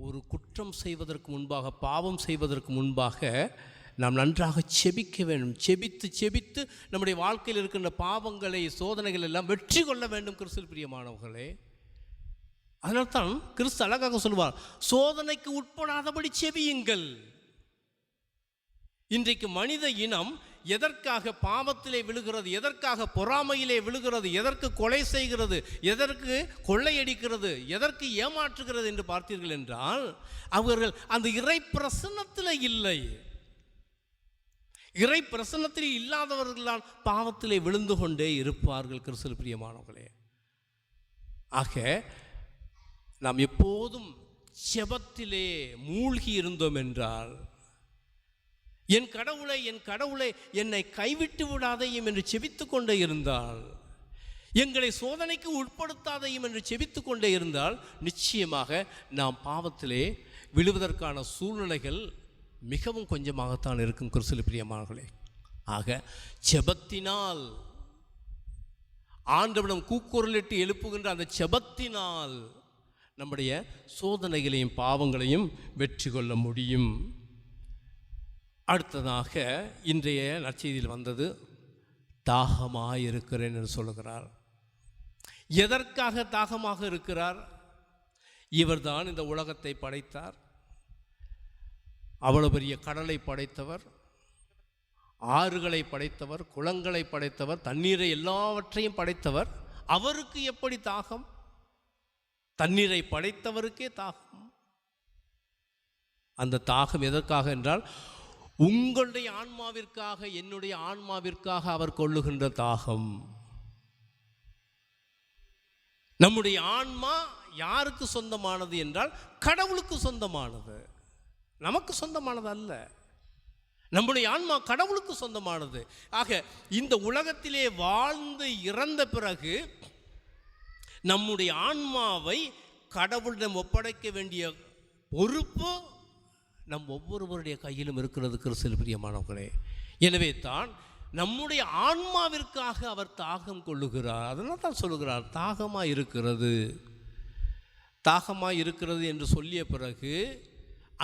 ஒரு குற்றம் செய்வதற்கு முன்பாக, பாவம் செய்வதற்கு முன்பாக நாம் நன்றாக செபிக்க வேண்டும். செபித்து நம்முடைய வாழ்க்கையில் இருக்கின்ற பாவங்களை, சோதனைகள் எல்லாம் வெற்றி கொள்ள வேண்டும். கிறிஸ்துவில் பிரியமானவர்களே, அதனால்தான் கிறிஸ்து அழகாக சொல்வார், சோதனைக்கு உட்படாதபடி செபியுங்கள். இன்றைக்கு மனித இனம் எதற்காக பாவத்திலே விழுகிறது, எதற்காக பொறாமையிலே விழுகிறது, எதற்கு கொலை செய்கிறது, எதற்கு கொள்ளையடிக்கிறது, எதற்கு ஏமாற்றுகிறது என்று பார்த்தீர்கள் என்றால் அவர்கள் அந்த இறை பிரசன்னத்தில் இல்லை. இறை பிரசன்னத்தில் இல்லாதவர்களால் பாவத்திலே விழுந்து கொண்டே இருப்பார்கள். கிறிஸ்துவில் பிரியமானவர்களே, ஆக நாம் எப்போதும் ஜெபத்திலே மூழ்கி இருந்தோம் என்றால், என் கடவுளை என் கடவுளை என்னை கைவிட்டு விடாதையும் என்று செபித்து கொண்டே இருந்தால், எங்களை சோதனைக்கு உட்படுத்தாதையும் என்று செபித்து கொண்டே இருந்தால், நிச்சயமாக நாம் பாவத்திலே விழுவதற்கான சூழ்நிலைகள் மிகவும் கொஞ்சமாகத்தான் இருக்கும். கிறிஸ்துவில் பிரியமானவர்களே, ஆக ஜெபத்தினால், ஆண்டவரிடம் கூக்குரலிட்டு எழுப்புகின்ற அந்த ஜெபத்தினால் நம்முடைய சோதனைகளையும் பாவங்களையும் வெற்றி கொள்ள முடியும். அடுத்ததாக இன்றைய நற்செய்தியில் வந்தது, தாகமாக இருக்கிறேன் என்று சொல்லுகிறார். எதற்காக தாகமாக இருக்கிறார்? இவர்தான் இந்த உலகத்தை படைத்தார். அவ்வளோ பெரிய கடலை படைத்தவர், ஆறுகளை படைத்தவர், குளங்களை படைத்தவர், தண்ணீரை எல்லாவற்றையும் படைத்தவர். அவருக்கு எப்படி தாகம்? தண்ணீரை படைத்தவருக்கே தாகம். அந்த தாகம் எதற்காக என்றால் உங்களுடைய ஆன்மாவிற்காக, என்னுடைய ஆன்மாவிற்காக அவர் கொள்ளுகின்ற தாகம். நம்முடைய ஆன்மா யாருக்கு சொந்தமானது என்றால் கடவுளுக்கு சொந்தமானது, நமக்கு சொந்தமானது அல்ல. நம்முடைய ஆன்மா கடவுளுக்கு சொந்தமானது. ஆக இந்த உலகத்திலே வாழ்ந்து இறந்த பிறகு நம்முடைய ஆன்மாவை கடவுளிடம் ஒப்படைக்க வேண்டிய பொறுப்பு நம் ஒவ்வொருவருடைய கையிலும் இருக்கிறது கிறிஸ்துவில் பிரியமானவர்களே. எனவே தான் நம்முடைய ஆன்மாவிற்காக அவர் தாகம் கொள்ளுகிறார். அதனால் தான் சொல்லுகிறார் தாகமாக இருக்கிறது, தாகமாக இருக்கிறது என்று சொல்லிய பிறகு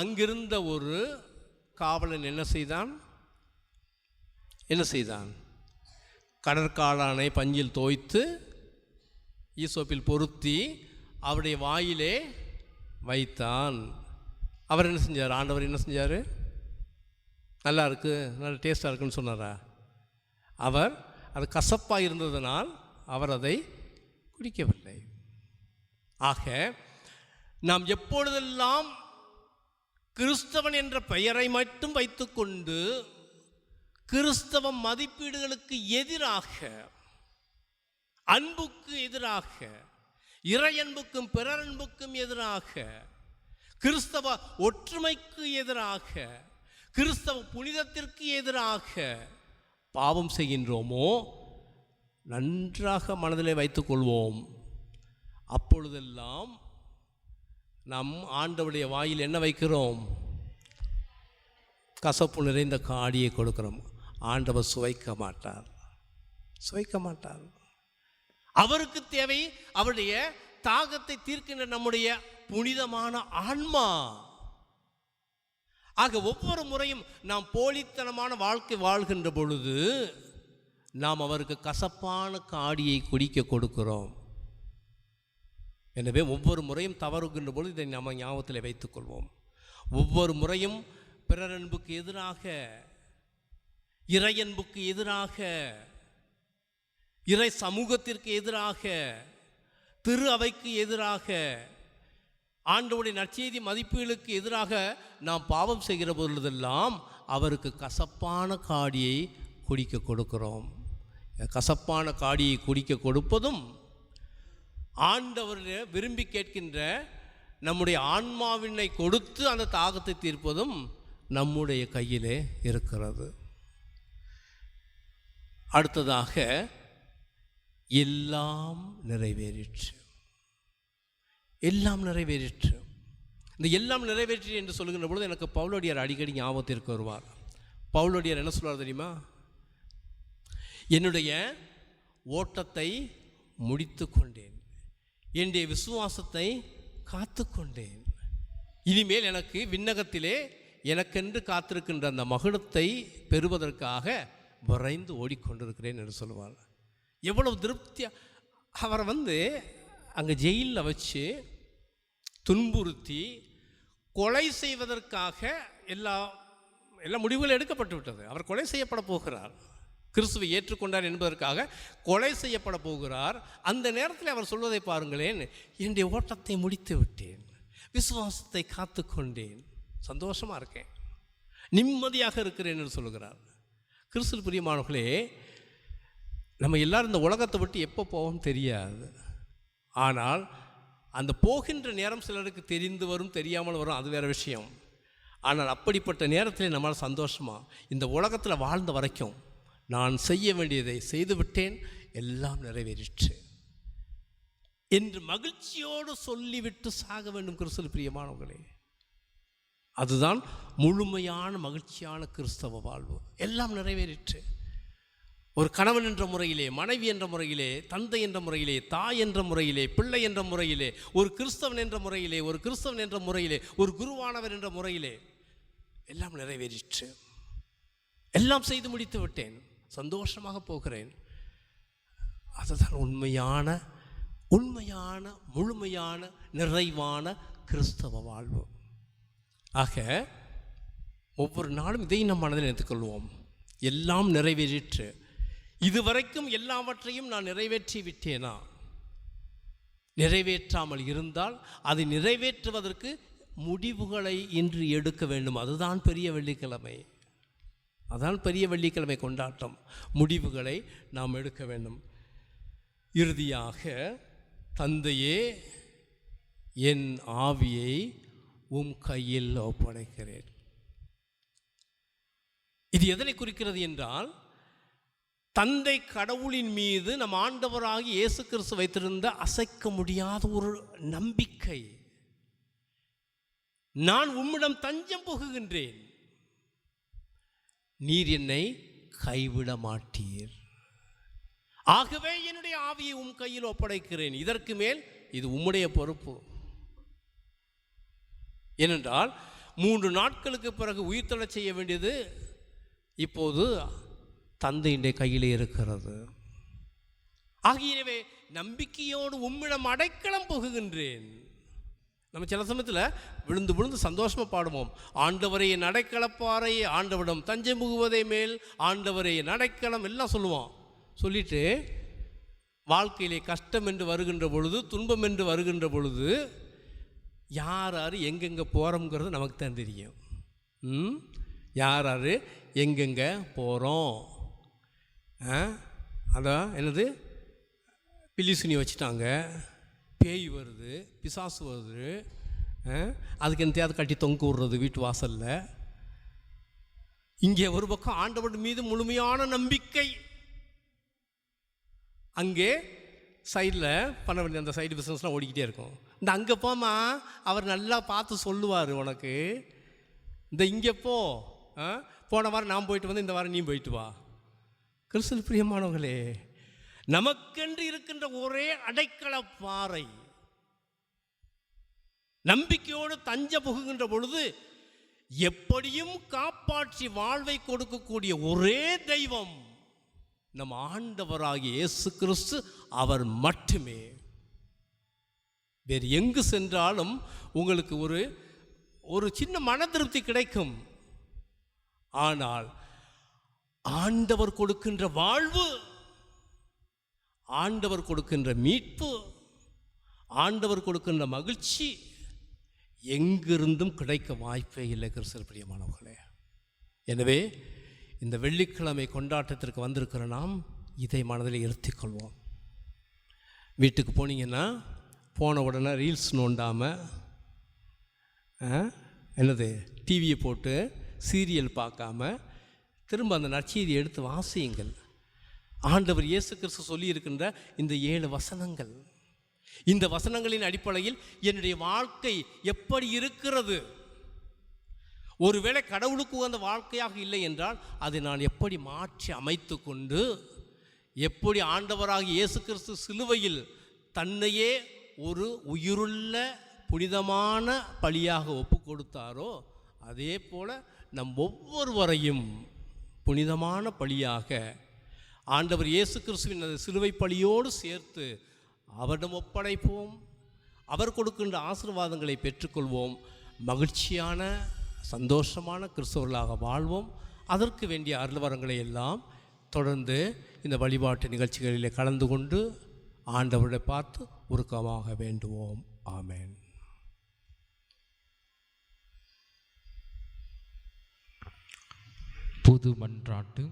அங்கிருந்த ஒரு காவலன் என்ன செய்தான்? கடற்காளானை பஞ்சில் தோய்த்து ஈசோப்பில் பொருத்தி அவருடைய வாயிலே வைத்தான். அவர் என்ன செஞ்சார்? ஆண்டவர் என்ன செஞ்சார்? நல்லா இருக்கு, நல்லா டேஸ்டாக இருக்குன்னு சொன்னாரா? அவர் அது கசப்பாக இருந்ததனால் அவர் அதை குடிக்கவில்லை. ஆக நாம் எப்பொழுதெல்லாம் கிறிஸ்தவன் என்ற பெயரை மட்டும் வைத்துக்கொண்டு கிறிஸ்தவ மதிப்பீடுகளுக்கு எதிராக, அன்புக்கு எதிராக, இறையன்புக்கும் பிறரன்புக்கும் எதிராக, கிறிஸ்தவ ஒற்றுமைக்கு எதிராக, கிறிஸ்தவ புனிதத்திற்கு எதிராக பாவம் செய்கின்றோமோ நன்றாக மனதிலே வைத்துக்கொள்வோம். அப்பொழுதெல்லாம் நம் ஆண்டவருடைய வாயில் என்ன வைக்கிறோம்? கசப்பு நிறைந்த காடியை கொடுக்கிறோம். ஆண்டவர் சுவைக்க மாட்டார். அவருக்கு தேவை அவருடைய தாகத்தை தீர்க்கின்ற நம்முடைய புனிதமான ஆன்மா. ஆக ஒவ்வொரு முறையும் நாம் போலித்தனமான வாழ்க்கை வாழ்கின்ற பொழுது நாம் அவருக்கு கசப்பான காடியை குடிக்க கொடுக்கிறோம். எனவே ஒவ்வொரு முறையும் தவறுகின்ற பொழுது இதை நம்ம ஞாபகத்தில் வைத்துக்கொள்வோம். ஒவ்வொரு முறையும் பிறரன்புக்கு எதிராக, இறையன்புக்கு எதிராக, இறை சமூகத்திற்கு எதிராக, திரு அவைக்கு எதிராக, ஆண்டவருடைய நற்செய்தி மதிப்பீடுகளுக்கு எதிராக நாம் பாவம் செய்கிற பொழுதெல்லாம் அவருக்கு கசப்பான காடியை குடிக்க கொடுக்கிறோம். கசப்பான காடியை குடிக்க கொடுப்பதும் ஆண்டவர் விரும்பி கேட்கின்ற நம்முடைய ஆன்மாவினை கொடுத்து அந்த தாகத்தை தீர்ப்பதும் நம்முடைய கையிலே இருக்கிறது. அடுத்ததாக எல்லாம் நிறைவேறிற்று. இந்த எல்லாம் நிறைவேற்றி என்று சொல்லுகின்ற பொழுது எனக்கு பவுலடியார் அடிக்கடி ஞாபகத்திற்கு வருவார். பவுலடியார் என்ன சொல்வார் தெரியுமா? என்னுடைய ஓட்டத்தை முடித்து கொண்டேன், என்னுடைய விசுவாசத்தை காத்து கொண்டேன், இனிமேல் எனக்கு விண்ணகத்திலே எனக்கென்று காத்திருக்கின்ற அந்த மகுடத்தை பெறுவதற்காக விரைந்து ஓடிக்கொண்டிருக்கிறேன் என்று சொல்லுவார். எவ்வளவு திருப்தியாக அவரை அங்கே ஜெயிலில் வச்சு துன்புறுத்தி கொலை செய்வதற்காக எல்லா முடிவுகளும் எடுக்கப்பட்டு விட்டது. அவர் கொலை செய்யப்பட போகிறார், கிறிஸ்துவை ஏற்றுக்கொண்டார் என்பதற்காக கொலை செய்யப்பட போகிறார். அந்த நேரத்தில் அவர் சொல்வதை பாருங்களேன், என்னுடைய ஓட்டத்தை முடித்து விட்டேன், விசுவாசத்தை காத்து கொண்டேன், சந்தோஷமாக இருக்கேன், நிம்மதியாக இருக்கிறேன் என்று சொல்லுகிறார். கிறிஸ்து பிரியமானவர்களே, நம்ம எல்லாரும் இந்த உலகத்தை விட்டு எப்போ போவோம் தெரியாது. ஆனால் அந்த போகின்ற நேரம் சிலருக்கு தெரிந்து வரும், தெரியாமல் வரும், அது வேறு விஷயம். ஆனால் அப்படிப்பட்ட நேரத்தில் நம்மளால் சந்தோஷமாக இந்த உலகத்தில் வாழ்ந்த வரைக்கும் நான் செய்ய வேண்டியதை செய்துவிட்டேன், எல்லாம் நிறைவேறிற்று என்று மகிழ்ச்சியோடு சொல்லிவிட்டு சாக வேண்டும் கிறிஸ்துவில் பிரியமானவர்களே. அதுதான் முழுமையான மகிழ்ச்சியான கிறிஸ்தவ வாழ்வு. எல்லாம் நிறைவேறிற்று. ஒரு கணவன் என்ற முறையிலே, மனைவி என்ற முறையிலே, தந்தை என்ற முறையிலே, தாய் என்ற முறையிலே, பிள்ளை என்ற முறையிலே, ஒரு கிறிஸ்தவன் என்ற முறையிலே, ஒரு கிறிஸ்தவன் என்ற முறையிலே, ஒரு குருவானவர் என்ற முறையிலே எல்லாம் நிறைவேறிற்று. எல்லாம் செய்து முடித்து விட்டேன், சந்தோஷமாக போகிறேன். அதுதான் உண்மையான முழுமையான நிறைவான கிறிஸ்தவ வாழ்வு. ஆக ஒவ்வொரு நாளும் இதையும் நம் மனதில் எடுத்துக்கொள்வோம். எல்லாம் நிறைவேறிற்று. இதுவரைக்கும் எல்லாவற்றையும் நான் நிறைவேற்றி விட்டேனா? நிறைவேற்றாமல் இருந்தால் அதை நிறைவேற்றுவதற்கு முடிவுகளை இன்று எடுக்க வேண்டும். அதுதான் பெரிய வெள்ளிக்கிழமை. அதான் பெரிய வெள்ளிக்கிழமை கொண்டாட்டம். முடிவுகளை நாம் எடுக்க வேண்டும். இறுதியாக, தந்தையே, என் ஆவியை உம் கையில் ஒப்படைக்கிறேன். இது எதனை குறிக்கிறது என்றால், தந்தை கடவுளின் மீது நம் ஆண்டவராகி இயேசு கிறிஸ்து வைத்திருந்த அசைக்க முடியாத ஒரு நம்பிக்கை. நான் உம்மிடம் தஞ்சம் புகுகின்றேன், நீர் என்னை கைவிட மாட்டீர். ஆகவே என்னுடைய ஆவியை உம் கையில் ஒப்படைக்கிறேன். இதற்கு மேல் இது உம்முடைய பொறுப்பு. ஏனென்றால் 3 நாட்களுக்கு பிறகு உயிர்த்தெழச் செய்ய வேண்டியது இப்போது தந்தையினுடைய கையில் இருக்கிறது. ஆகியவே நம்பிக்கையோடு உம்மிடம் அடைக்கலம் புகுகின்றேன். நம்ம சில சமயத்தில் விழுந்து விழுந்து சந்தோஷமாக பாடுவோம். ஆண்டவரை என் அடைக்கலப்பாறை, ஆண்டவரிடம் தஞ்சம் புகுவதே மேல், ஆண்டவரை என் அடைக்கலம் எல்லாம் சொல்லுவோம். சொல்லிட்டு வாழ்க்கையிலே கஷ்டம் என்று வருகின்ற பொழுது, துன்பம் என்று வருகின்ற பொழுது யார் யார் எங்கெங்கே போகிறோங்கிறது நமக்கு தான் தெரியும். யார் யார் எங்கெங்கே போகிறோம். அதான் என்னது, பில்லிசுனி வச்சுட்டாங்க, பேய் வருது, பிசாசு வருது, அதுக்கு என்னத்தையாவது கட்டி தொங்க விடுறது வீட்டு வாசலில். இங்கே ஒரு பக்கம் ஆண்டவர் மீது முழுமையான நம்பிக்கை, அங்கே சைடில் பண்ண வேண்டிய அந்த சைடு பிஸ்னஸ்லாம் ஓடிக்கிட்டே இருக்கும். இந்த அங்கே போமா, அவர் நல்லா பார்த்து சொல்லுவார் உனக்கு. இந்த இங்கே போன வாரம் நான் போயிட்டு வந்து இந்த வாரம் நீ போயிட்டு வா. கிறிஸ்துவில் பிரியமானவர்களே, நமக்கென்று இருக்கின்ற ஒரே அடைக்கல பாறை, நம்பிக்கையோடு தஞ்ச புகுகின்ற பொழுது எப்படியும் காப்பாற்றி வாழ்வை கொடுக்கக்கூடிய ஒரே தெய்வம் நம் ஆண்டவராகிய இயேசு கிறிஸ்து. அவர் மட்டுமே. வேறு எங்கு சென்றாலும் உங்களுக்கு ஒரு சின்ன மன திருப்தி கிடைக்கும். ஆனால் ஆண்டவர் கொடுக்கின்ற வாழ்வு, ஆண்டவர் கொடுக்கின்ற மீட்பு, ஆண்டவர் கொடுக்கின்ற மகிழ்ச்சி எங்கிருந்தும் கிடைக்க வாய்ப்பே இல்லை கிறிஸ்துவில் பிரியமானவர்களே. எனவே இந்த வெள்ளிக்கிழமை கொண்டாட்டத்திற்கு வந்திருக்கிற நாம் இதை மனதில் இருத்திக்கொள்வோம். வீட்டுக்கு போனீங்கன்னா போன உடனே ரீல்ஸ் நோண்டாமல், என்னது டிவியை போட்டு சீரியல் பார்க்காம திரும்ப அந்த நற்செய்தி எடுத்து வாசியுங்கள். ஆண்டவர் இயேசு கிறிஸ்து சொல்லியிருக்கின்ற இந்த 7 வசனங்கள், இந்த வசனங்களின் அடிப்படையில் என்னுடைய வாழ்க்கை எப்படி இருக்கிறது, ஒருவேளை கடவுளுக்கு உகந்த வாழ்க்கையாக இல்லை என்றால் அதை நான் எப்படி மாற்றி அமைத்து கொண்டு, எப்படி ஆண்டவராக இயேசு கிறிஸ்து சிலுவையில் தன்னையே ஒரு உயிருள்ள புனிதமான பலியாக ஒப்பு கொடுத்தாரோ, அதே போல் நம் ஒவ்வொருவரையும் புனிதமான பலியாக ஆண்டவர் இயேசு கிறிஸ்துவின் அந்த சிலுவை பலியோடு சேர்த்து அவரிடம் ஒப்படைப்போம். அவர் கொடுக்கின்ற ஆசீர்வாதங்களை பெற்றுக்கொள்வோம். மகிழ்ச்சியான சந்தோஷமான கிறிஸ்தவர்களாக வாழ்வோம். அதற்கு வேண்டிய அருள்வரங்களை எல்லாம் தொடர்ந்து இந்த வழிபாட்டு நிகழ்ச்சிகளிலே கலந்து கொண்டு ஆண்டவரை பார்த்து உருக்கமாக வேண்டுவோம். ஆமென். பொது மன்றாட்டு.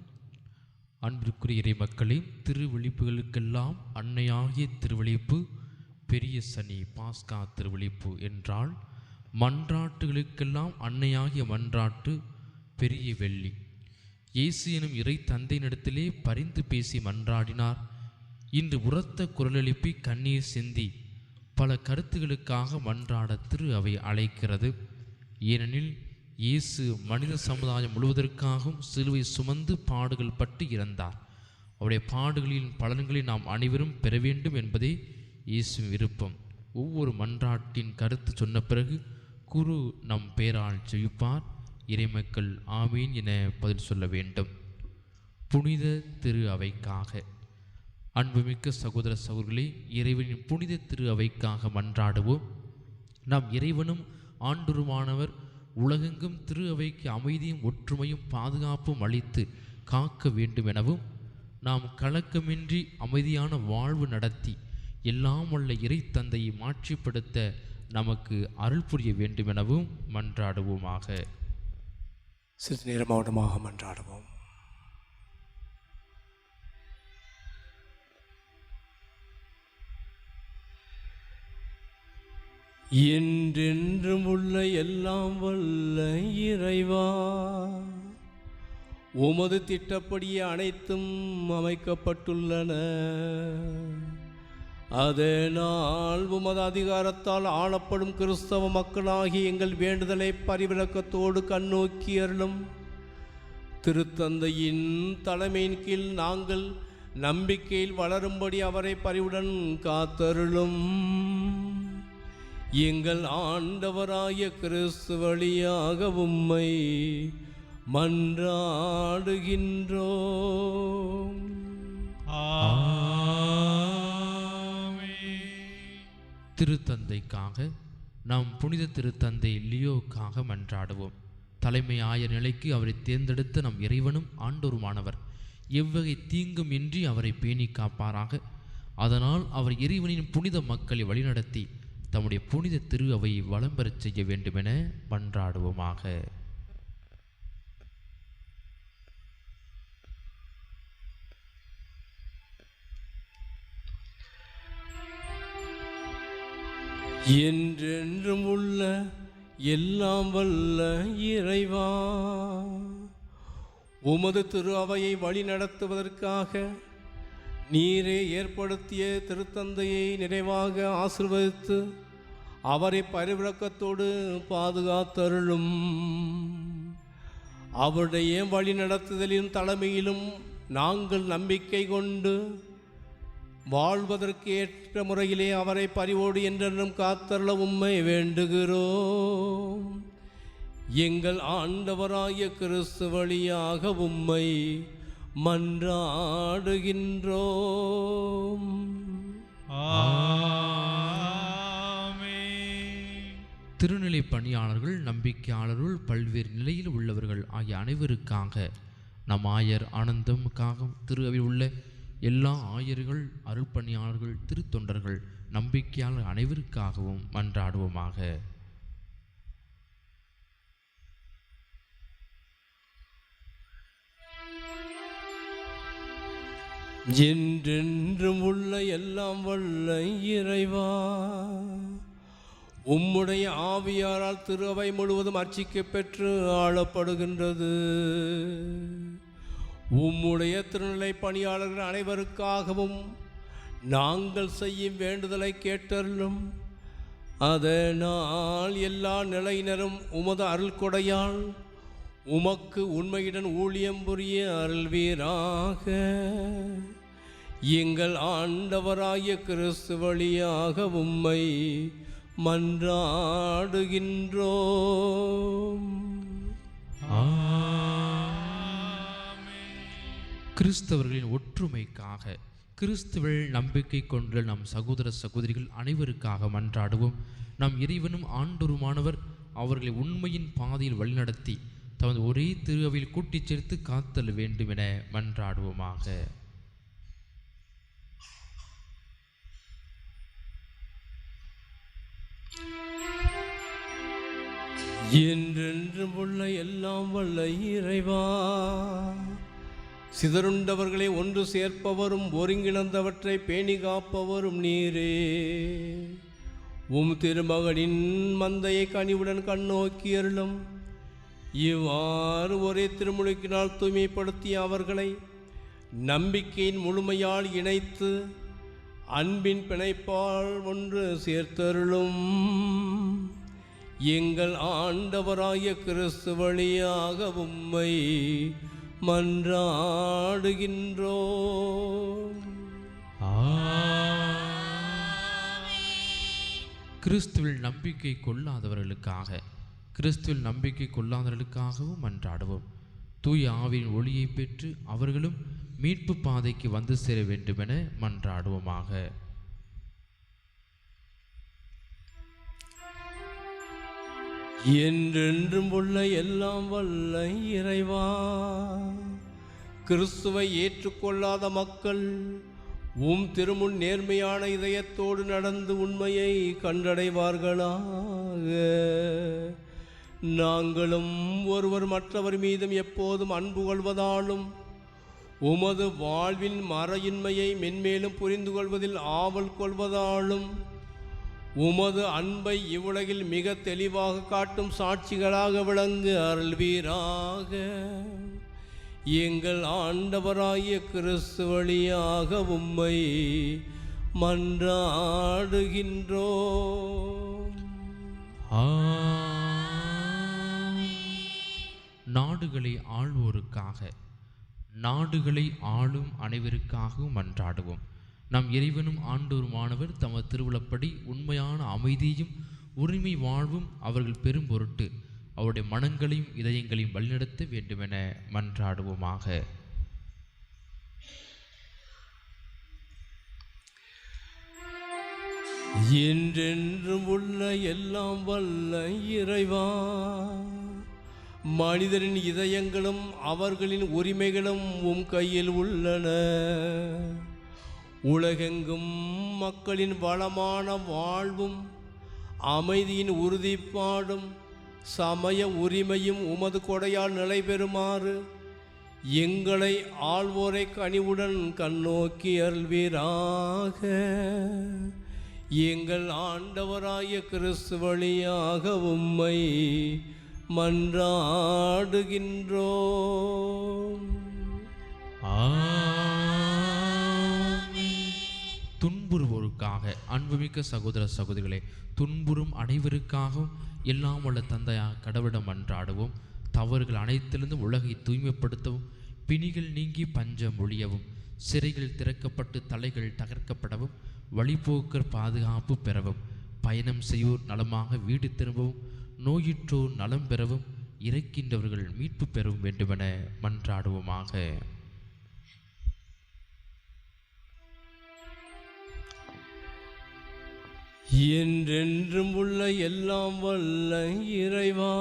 அன்பிற்குரிய இறை மக்களே, திருவிழிப்புகளுக்கெல்லாம் அன்னையாகிய திருவிழிப்பு பெரிய சனி பாஸ்கா திருவிழிப்பு என்றால், மன்றாட்டுகளுக்கெல்லாம் அன்னையாகிய மன்றாட்டு பெரிய வெள்ளி. இயேசு எனும் இறை தந்தையினிடத்திலே பரிந்து பேசி மன்றாடினார். இன்று உரத்த குரலெழுப்பி கண்ணீர் சிந்தி பல கருத்துகளுக்காக மன்றாட திரு அவை அழைக்கிறது. ஏனெனில் இயேசு மனித சமுதாயம் முழுவதற்காகவும் சிலுவை சுமந்து பாடுகள் பட்டு இறந்தார். அவருடைய பாடுகளின் பலன்களை நாம் அனைவரும் பெற வேண்டும் என்பதே இயேசுவின் விருப்பம். ஒவ்வொரு மன்றாட்டின் கருத்து சொன்ன பிறகு குரு நம் பெயரால் ஜெயிப்பார். இறைமக்கள் ஆமீன் என பதில் சொல்ல வேண்டும். புனித திரு அவைக்காக. அன்புமிக்க சகோதர சகோதரிகளே, இறைவனின் புனித திரு அவைக்காக மன்றாடுவோம். நாம் இறைவனும் ஆண்டவருமானவர் உலகெங்கும் திரு அவைக்கு அமைதியும் ஒற்றுமையும் பாதுகாப்பும் அளித்து காக்க வேண்டும் எனவும், நாம் கலக்கமின்றி அமைதியான வாழ்வு நடத்தி எல்லாம் வல்ல இறை தந்தையை மாட்சிப்படுத்த நமக்கு அருள் புரிய வேண்டும் எனவும் மன்றாடுவோமாக. சிறிது நேரம் மௌனமாக மன்றாடுவோம். என்றென்றும் உள்ள எல்லாம் வல்ல இறைவா, உமது திட்டப்படியே அனைத்தும் அமைக்கப்பட்டுள்ளன. அதனால் உமது அதிகாரத்தால் ஆளப்படும் கிறிஸ்தவ மக்களாகி எங்கள் வேண்டுதலை பரிவிலக்கத்தோடு கண்ணோக்கி அருளும். திருத்தந்தையின் தலைமையின் கீழ் நாங்கள் நம்பிக்கையில் வளரும்படி அவரை பரிவுடன் காத்தருளும். எங்கள் ஆண்டவராய கிறிஸ்து வழியாக உம்மை மன்றாடுகின்றோம். திருத்தந்தைக்காக நாம் புனித திருத்தந்தை லியோக்காக மன்றாடுவோம். தலைமை ஆயர் நிலைக்கு அவரை தேர்ந்தெடுத்த நம் இறைவனும் ஆண்டோருமானவர் எவ்வகை தீங்கும் இன்றி அவரை பேணி காப்பாராக. அதனால் அவர் இறைவனின் புனித மக்களை வழிநடத்தி தம்முடைய புனித திரு அவையை வலம் பெறச் செய்ய வேண்டுமென மன்றாடுவோமாக. என்றென்றும் உள்ள எல்லாம் வல்ல இறைவா, உமது திரு அவையை வழி நடத்துவதற்காக நீரே ஏற்படுத்திய திருத்தந்தையை நிறைவாக ஆசீர்வதித்து அவரை பரிவிலக்கத்தோடு பாதுகாத்தருளும். அவருடைய வழி நடத்துதலின் தலைமையிலும் நாங்கள் நம்பிக்கை கொண்டு வாழ்வதற்கு ஏற்ற முறையிலே அவரை பரிவோடு என்றென்றும் காத்தருள உம்மை வேண்டுகிறோம். எங்கள் ஆண்டவராய கிறிஸ்து வழியாக உம்மை மன்றாடுகின்றோம். திருநிலை பணியாளர்கள், நம்பிக்கையாளர்கள், பல்வேறு நிலையில் உள்ளவர்கள் ஆகிய அனைவருக்காக நம் ஆயர் ஆனந்தமுக்காக, திரு அவையில் உள்ள எல்லா ஆயர்கள், அருள்பணியாளர்கள், திருத்தொண்டர்கள், நம்பிக்கையாளர் அனைவருக்காகவும் மன்றாடுவோமாக. என்றென்றும் உள்ள எல்லாம் வல்ல இறைவா, உம்முடைய ஆவியாரால் திரு அவை முழுவதும் அர்ச்சிக்கப் பெற்று ஆளப்படுகின்றது. உம்முடைய திருநிலை பணியாளர்கள் அனைவருக்காகவும் நாங்கள் செய்யும் வேண்டுதலை கேட்டருளும். அதனால் எல்லா நிலையினரும் உமது அருள் கொடையால் உமக்கு உண்மையுடன் ஊழியம் புரிய அருள்வீராக. எங்கள் ஆண்டவராய கிறிஸ்து வழியாக உம்மை மன்றாடுகின்றோம். கிறிஸ்தவர்களின் ஒற்றுமைக்காக, கிறிஸ்துவில் நம்பிக்கை கொண்ட நம் சகோதர சகோதரிகள் அனைவருக்காக மன்றாடுவோம். நம் இறைவனும் ஆண்டோருமானவர் அவர்களை உண்மையின் பாதையில் வழிநடத்தி தமது ஒரே திருஅவையில் கூட்டிச் சேர்த்து காத்தல் வேண்டும் என மன்றாடுவோமாக. என்றென்றும் உள்ள எல்லாம் வல்ல இறைவா, சிதறுண்டவர்களை ஒன்று சேர்ப்பவரும் ஒருங்கிணைந்தவற்றை பேணி காப்பவரும் நீரே. உம் திருமகனின் மந்தையை கனிவுடன் கண்ணோக்கி அருளும். இவ்வாறு ஒரே திருமுழுக்கினால் தூய்மைப்படுத்திய அவர்களை நம்பிக்கையின் முழுமையால் இணைத்து அன்பின் பிணைப்பால் ஒன்று சேர்த்தருளும். எங்கள் ஆண்டவராய கிறிஸ்து வழியாக உம்மை மன்றாடுகின்றோம். கிறிஸ்துவில் நம்பிக்கை கொள்ளாதவர்களுக்காக, கிறிஸ்துவில் நம்பிக்கை கொள்ளாதவர்களுக்காகவும் மன்றாடுவோம். தூய ஆவியின் ஒளியை பெற்று அவர்களும் மீட்பு பாதைக்கு வந்து சேர வேண்டுமென மன்றாடுவோமாக. என்றென்றும் உள்ள எல்லாம் வல்ல இறைவா, கிறிஸ்துவை ஏற்றுக்கொள்ளாத மக்கள் உம் திருமுன் நேர்மையான இதயத்தோடு நடந்து உண்மையை கண்டடைவார்களாக. நாங்களும் ஒருவர் மற்றவர் மீதும் எப்போதும் அன்பு கொள்வதாலும் உமது வாழ்வின் மறையின்மையை மென்மேலும் புரிந்து கொள்வதில் ஆவல் கொள்வதாலும் உமது அன்பை இவ்வுலகில் மிக தெளிவாக காட்டும் சாட்சிகளாக விளங்கு அருள்வீராக. எங்கள் ஆண்டவராகிய கிறிஸ்து வழியாக உம்மை மன்றாடுகின்றோம். நாடுகளை ஆள்வோருக்காக, நாடுகளை ஆளும் அனைவருக்காகவும் மன்றாடுவோம். நம் இறைவனும் ஆண்டோருமானவர் தமது திருவுளப்படி உண்மையான அமைதியும் உரிமை வாழ்வும் அவர்கள் பெரும் பொருட்டு அவருடைய மனங்களையும் இதயங்களையும் வழிநடத்த வேண்டுமென மன்றாடுவோமாக. என்றென்றும் உள்ள எல்லாம் வல்ல இறைவா, மனிதரின் இதயங்களும் அவர்களின் உரிமைகளும் உம் கையில் உள்ளன. உலகெங்கும் மக்களின் வளமான வாழ்வும் அமைதியின் உறுதிப்பாடும் சமய உரிமையும் உமது கொடையால் நிலை பெறுமாறு எங்களை ஆள்வோரை கனிவுடன் கண்ணோக்கி அருள்வீராக. எங்கள் ஆண்டவராகிய கிறிஸ்து வழியாக உம்மை மன்றாடுகின்றோம். துன்புறுவோருக்காக, அன்புமிக்க சகோதர சகோதரிகளே, துன்புறும் அனைவருக்காகவும் எல்லாம் உள்ள தந்தையா கடவுளிடம் மன்றாடுவோம். தவறுகள் அனைத்திலிருந்தும் உலகை தூய்மைப்படுத்தவும், பிணிகள் நீங்கி பஞ்சம் ஒழியவும், சிறைகள் திறக்கப்பட்டு தலைகள் தகர்க்கப்படவும், வழிபோக்கர் பாதுகாப்பு பெறவும், பயணம் செய்வோர் நலமாக வீடு திரும்பவும், நோயுற்றோர் நலம் பெறவும், இறக்கின்றவர்கள் மீட்பு பெறவும் வேண்டுமென மன்றாடுவோமாக. என்றென்றும் உள்ள எல்லாம் வல்ல இறைவா,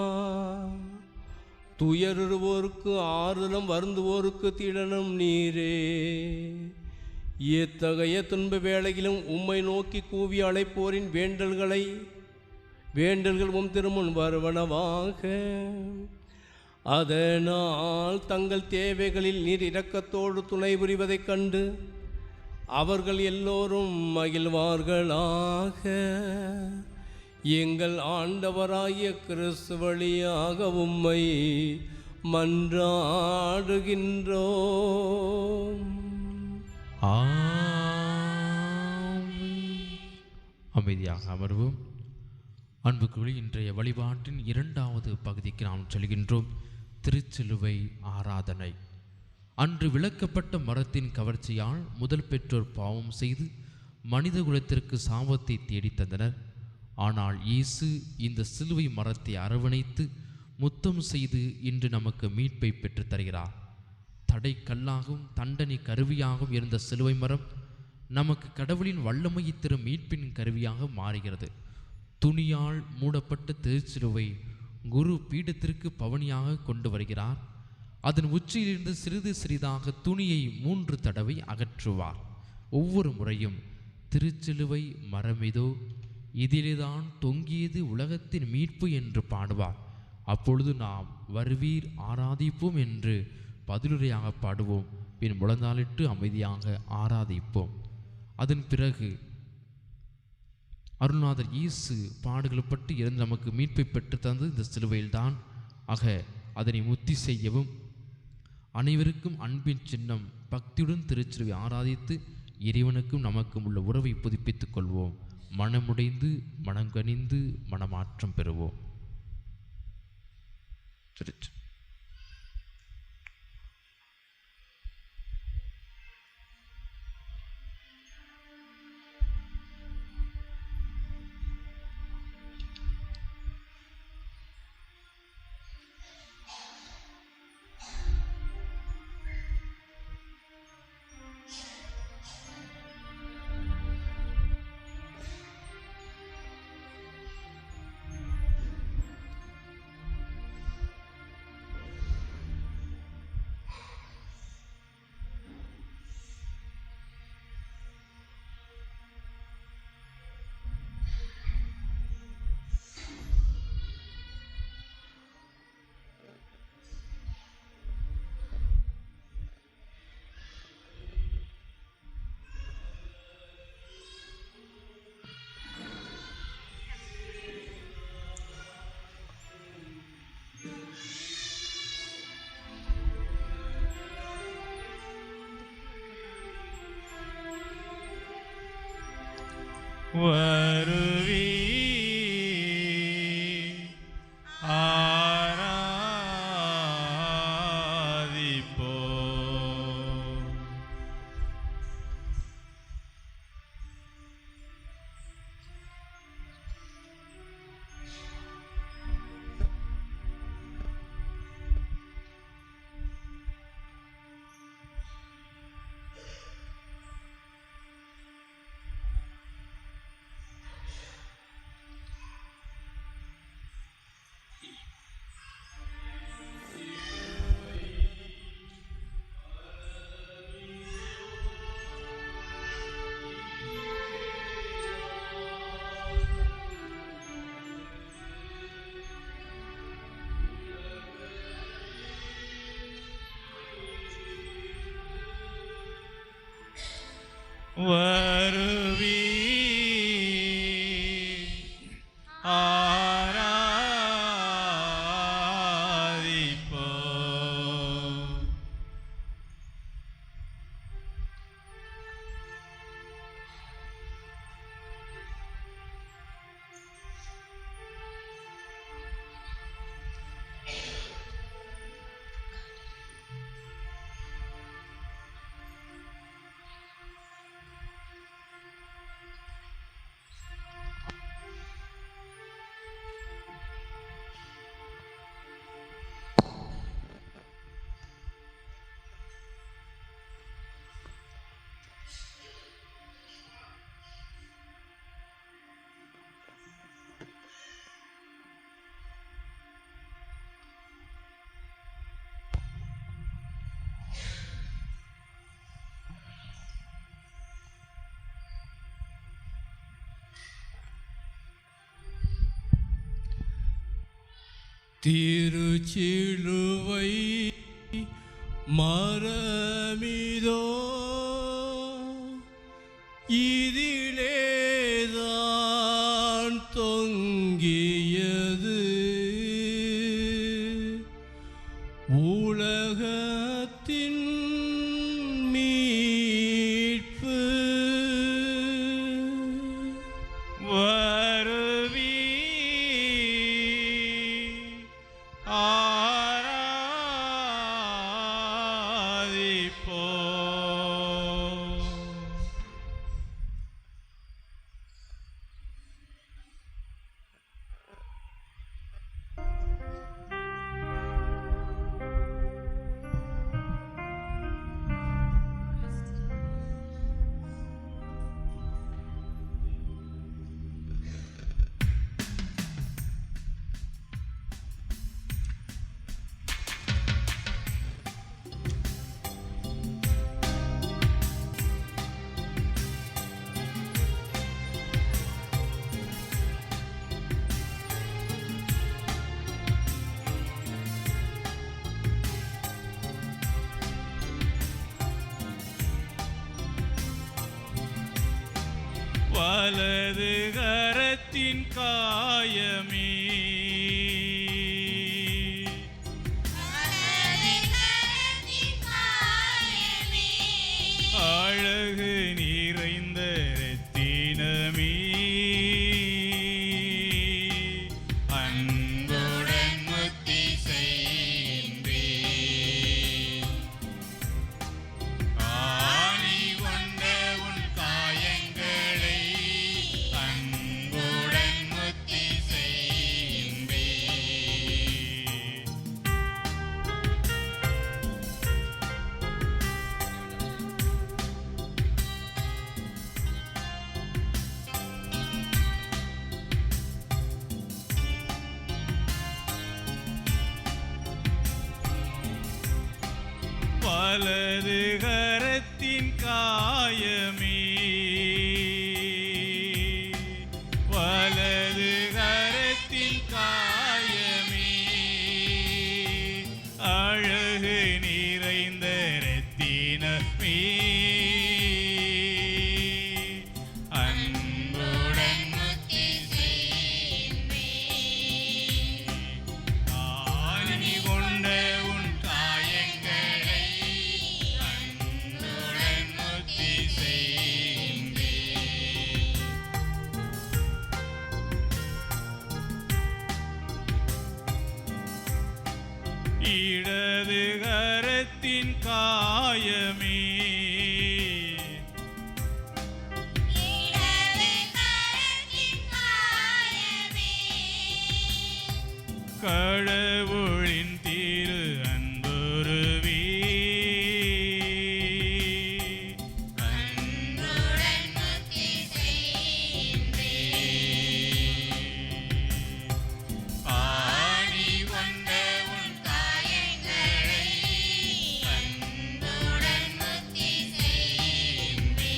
துயருவோருக்கு ஆறுதலும் வருந்துவோருக்கு திடனும் நீரே. எத்தகைய துன்ப வேளையிலும் உம்மை நோக்கி கூவி அழைப்போரின் வேண்டல்கள் உம் திருமுன் வருவனவாக. அதனால் தங்கள் தேவைகளில் நீர் இரக்கத்தோடு துணை புரிவதைக் கண்டு அவர்கள் எல்லோரும் மகிழ்வார்களாக. எங்கள் ஆண்டவராகிய கிறிஸ்து வழியாக உம்மை மன்றாடுகின்றோம். அமைதியாக அமர்வோம். அன்புக்குரிய இன்றைய வழிபாட்டின் இரண்டாவது பகுதிக்கு நாம் செல்கின்றோம். திருச்சிலுவை ஆராதனை. அன்று விளக்கப்பட்ட மரத்தின் கவர்ச்சியால் முதல் பெற்றோர் பாவம் செய்து மனித குலத்திற்கு சாபத்தை தேடித் தந்தனர். ஆனால் இயேசு இந்த சிலுவை மரத்தை அரவணைத்து முத்தம் செய்து இன்று நமக்கு மீட்பை பெற்றுத் தருகிறார். தடை கல்லாகவும் தண்டனை கருவியாகவும் இருந்த சிலுவை மரம் நமக்கு கடவுளின் வல்லமையை தரும் மீட்பின் கருவியாக மாறுகிறது. துணியால் மூடப்பட்ட திருச்சிலுவை குரு பீடத்திற்கு பவனியாக கொண்டு வருகிறார். அதன் உச்சியிலிருந்து சிறிது சிறிதாக துணியை 3 தடவை அகற்றுவார். ஒவ்வொரு முறையும் திருச்சிலுவை மரமிதோ, இதிலேதான் தொங்கியது உலகத்தின் மீட்பு என்று பாடுவார். அப்பொழுது நாம் வருவீர் ஆராதிப்போம் என்று பதிலுரையாக பாடுவோம். பின் முழந்தாளிட்டு அமைதியாக ஆராதிப்போம். அதன் பிறகு அருள்நாதர் இயேசு பாடுகள் பட்டு இறந்து நமக்கு மீட்பை பெற்று தந்தது இந்த சிலுவையில்தான். ஆக அதனை முத்தி செய்யவும் அனைவருக்கும் அன்பின் சின்னம் பக்தியுடன் திருச்சிலுவை ஆராதித்து இறைவனுக்கும் நமக்கும் உள்ள உறவை புதுப்பித்துக் கொள்வோம். மனமுடைந்து மனங்கனிந்து மனமாற்றம் பெறுவோம். திருச்சி வருவி ஆராதிப்போ. வருவி ஆராதிப்போ. திருச்சிலுவை மரமிதோ இதிலேதான் தொங்கியது உலகத்தின் மீட்பு. வருவி ஆராதிப்போ. வலது கரத்தின் காயமே அழகு நிறைந்த ரத்தினமே அன்புடன் முத்தி செய்கின்றேன். ஆணி கொண்ட உன் காயங்களை அன்புடன் முத்தி செய்கின்றேன். வலது கரத்தின் காயமே வலது கரத்தின் காயமே அழகு நிறைந்த ரத்தினமே அன்புடன் முத்தி செய்கின்றேன். ஆணி கொண்ட உன் காயங்களை அன்புடன் முத்தி செய் கரத்தின் காயமே கடவுளின் திரு அன்புருவி ஆணி கொண்ட உன் காயங்களை அன்புடன் முத்தி செய்யும்பே.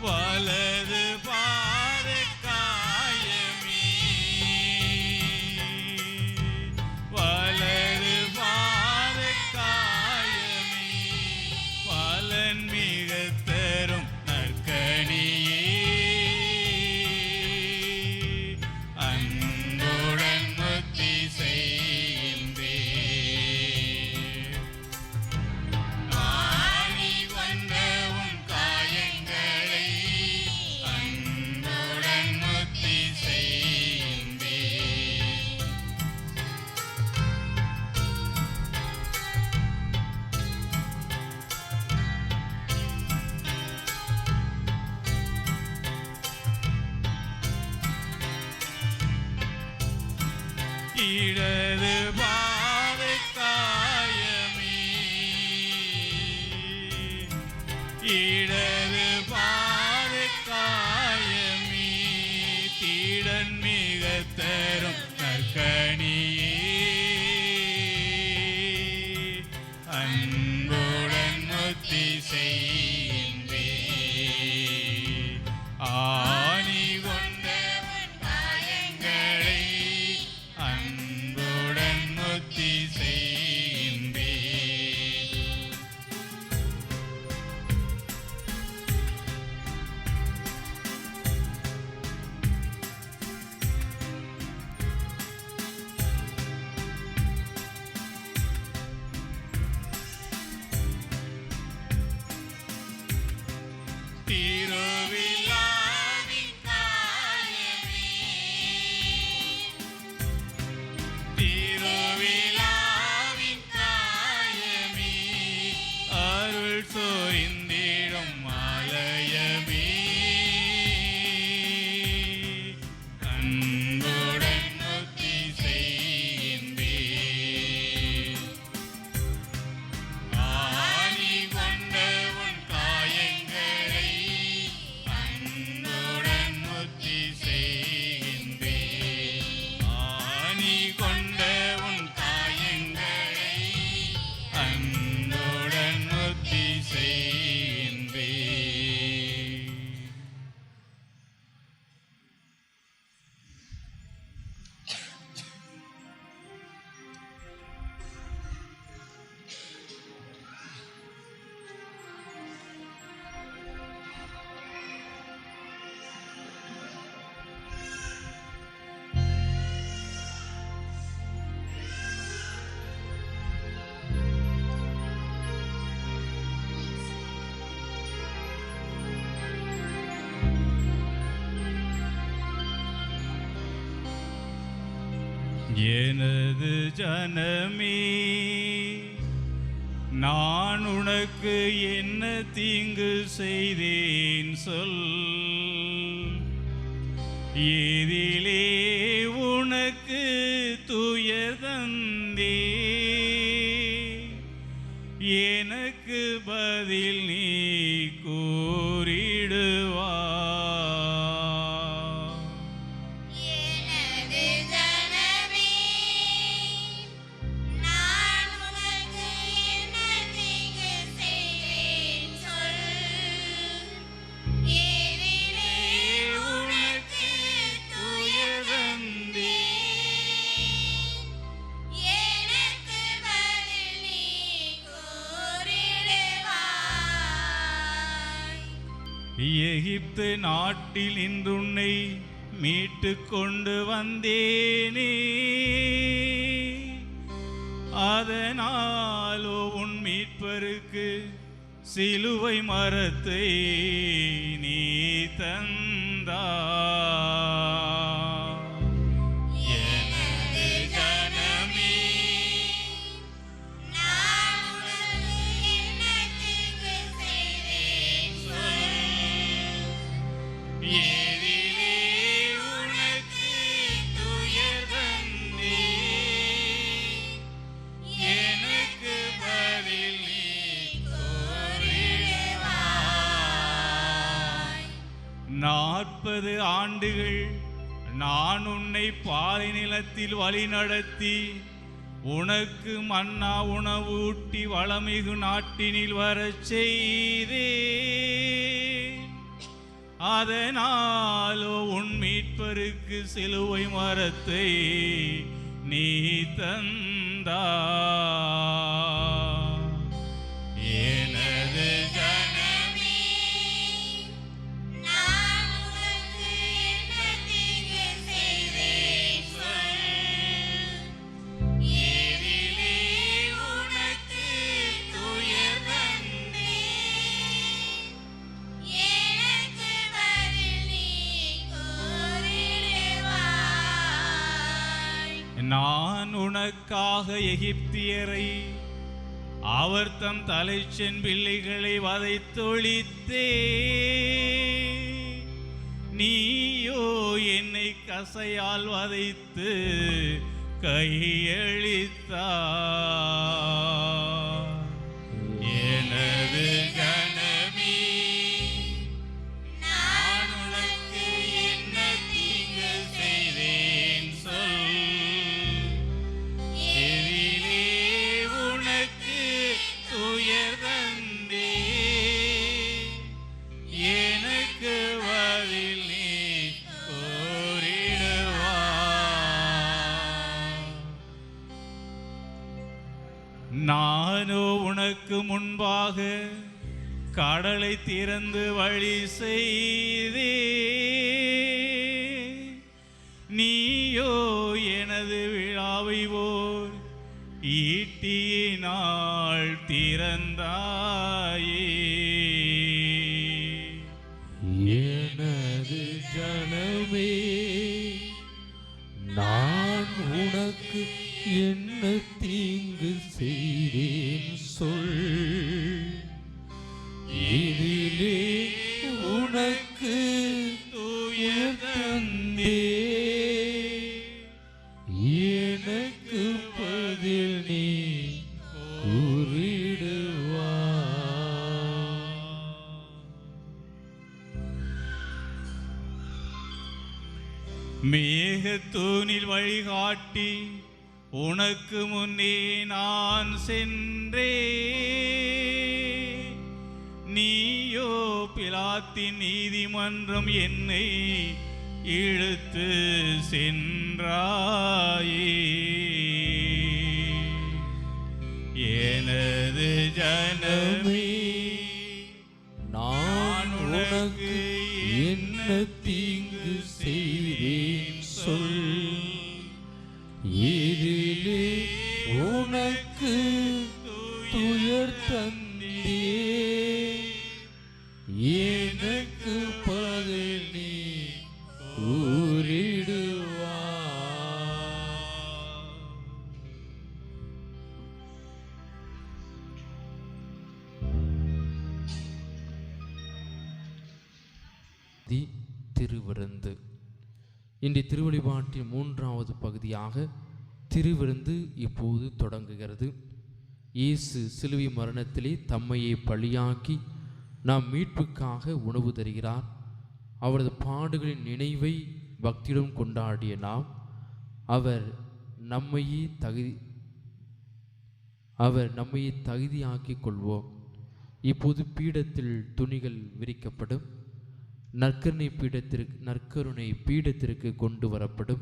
வலது பாதை காயமே வலது பாதை காயமே பலன் மிக தரும் நற்கனியே அன்புடன் முத்தி செய்யும்பே. ஆணி கொண்ட உன் காயங்களை அன்புடன் முத்தி செய்யும்பே. இடது பாதை காயமே இடது பாதை காயமே தீடன் மிக தரும் நற்கனியே அன்புடன் முத்தி செய்யும்பே. ஆணி கொண்ட உன் காயங்களை அன்புடன் முத்தி செய்யும்பே. திருவிழாவின் காயமே திருவிழாவின் காயமே அருள் சோய்ந்திடும் ஆலயமே அன்புடன் முத்தி செய்யும்பே. ஆணி கொண்ட உன் காயங்களை அன்புடன் முத்தி செய்யும்பே. ஆணி கொண்ட உன் காயங்களை அன்புடன் முத்தி செய்யும்பே. எனது ஜனமே நான் உனக்கு என்ன தீங்கு செய்தேன் சொல் ஏதிலே உனக்கு துயர் தந்தே எனக்கு பதில் நீ கூறிடுவா எகிப்து நாட்டில் இன்றுன்னை மீட்டு கொண்டு வந்தேனே அதனாலோ உன் மீட்பருக்கு சிலுவை மரத்தை நீ தந்தாய் 40 ஆண்டுகள் நான் உன்னை பாலை நிலத்தில் வழிநடத்தி உனக்கு மன்னா உணவு ஊட்டி வளமிகு நாட்டினில் வரச் செய்தே. அதனாலோ உன் மீட்பருக்கு சிலுவை மரத்தை நீ தந்தா. எனது ஜனமே நான் உனக்கு என்ன தீங்கு செய்தேன் சொல். ஏதிலே உனக்கு துயர் தந்தேன். எனக்கு பதில் நீ கூறிடுவாய். நான் உனக்காக எகிப்தியரை அவர் தம் தலைச்சென் பிள்ளைகளை வதைத்தொழித்தே. நீயோ என்னை கசையால் வதைத்து கையளித்தார். எனது ஜனமே நான் உனக்கு என்ன தீங்கு செய்தேன் சொல். எதிலே உனக்கு துயர் தந்தே. எனக்கு பதில் நீ கூறிடுவாய். நானோ உனக்கு முன்பாக கடலை திறந்து வழி செய்தே. நீயோ எனது விழாவை போல் ஈட்டியினால் திறந்தாயே. எனது ஜனமே நான் உனக்கு என்ன தீங்கு செய்தேன் சொல். இதிலே உனக்கு துயர் தந்தே. எனக்கு பதில் நீ மேகத்தூணில் வழிகாட்டி உனக்கு முன்னே நான் சென்றே. நீயோ பிலாத்தின் நீதிமன்றம் என்னை இழுத்து சென்றாயே. எனது ஜனமே நான் உனக்கு என்ன தீங்கு செய்தேன் சொல். இதிலே உனக்கு துயர் தந்தே. எனக்கு பதில் நீ கூறிடுவாய். திருவிருந்து. இன்றைய திருவழிபாட்டின் 3வது பகுதியாக திருவிருந்து இப்போது தொடங்குகிறது. இயேசு சிலுவை மரணத்திலே தம்மையை பலியாக்கி நாம் மீட்புக்காக உணவு தருகிறார். அவரது பாடுகளின் நினைவை பக்தியுடன் கொண்டாடிய நாம் அவர் நம்மையே தகுதியாக்கிக் கொள்வோம். இப்போது பீடத்தில் துணிகள் விரிக்கப்படும். நற்கருணை பீடத்திற்கு கொண்டு வரப்படும்.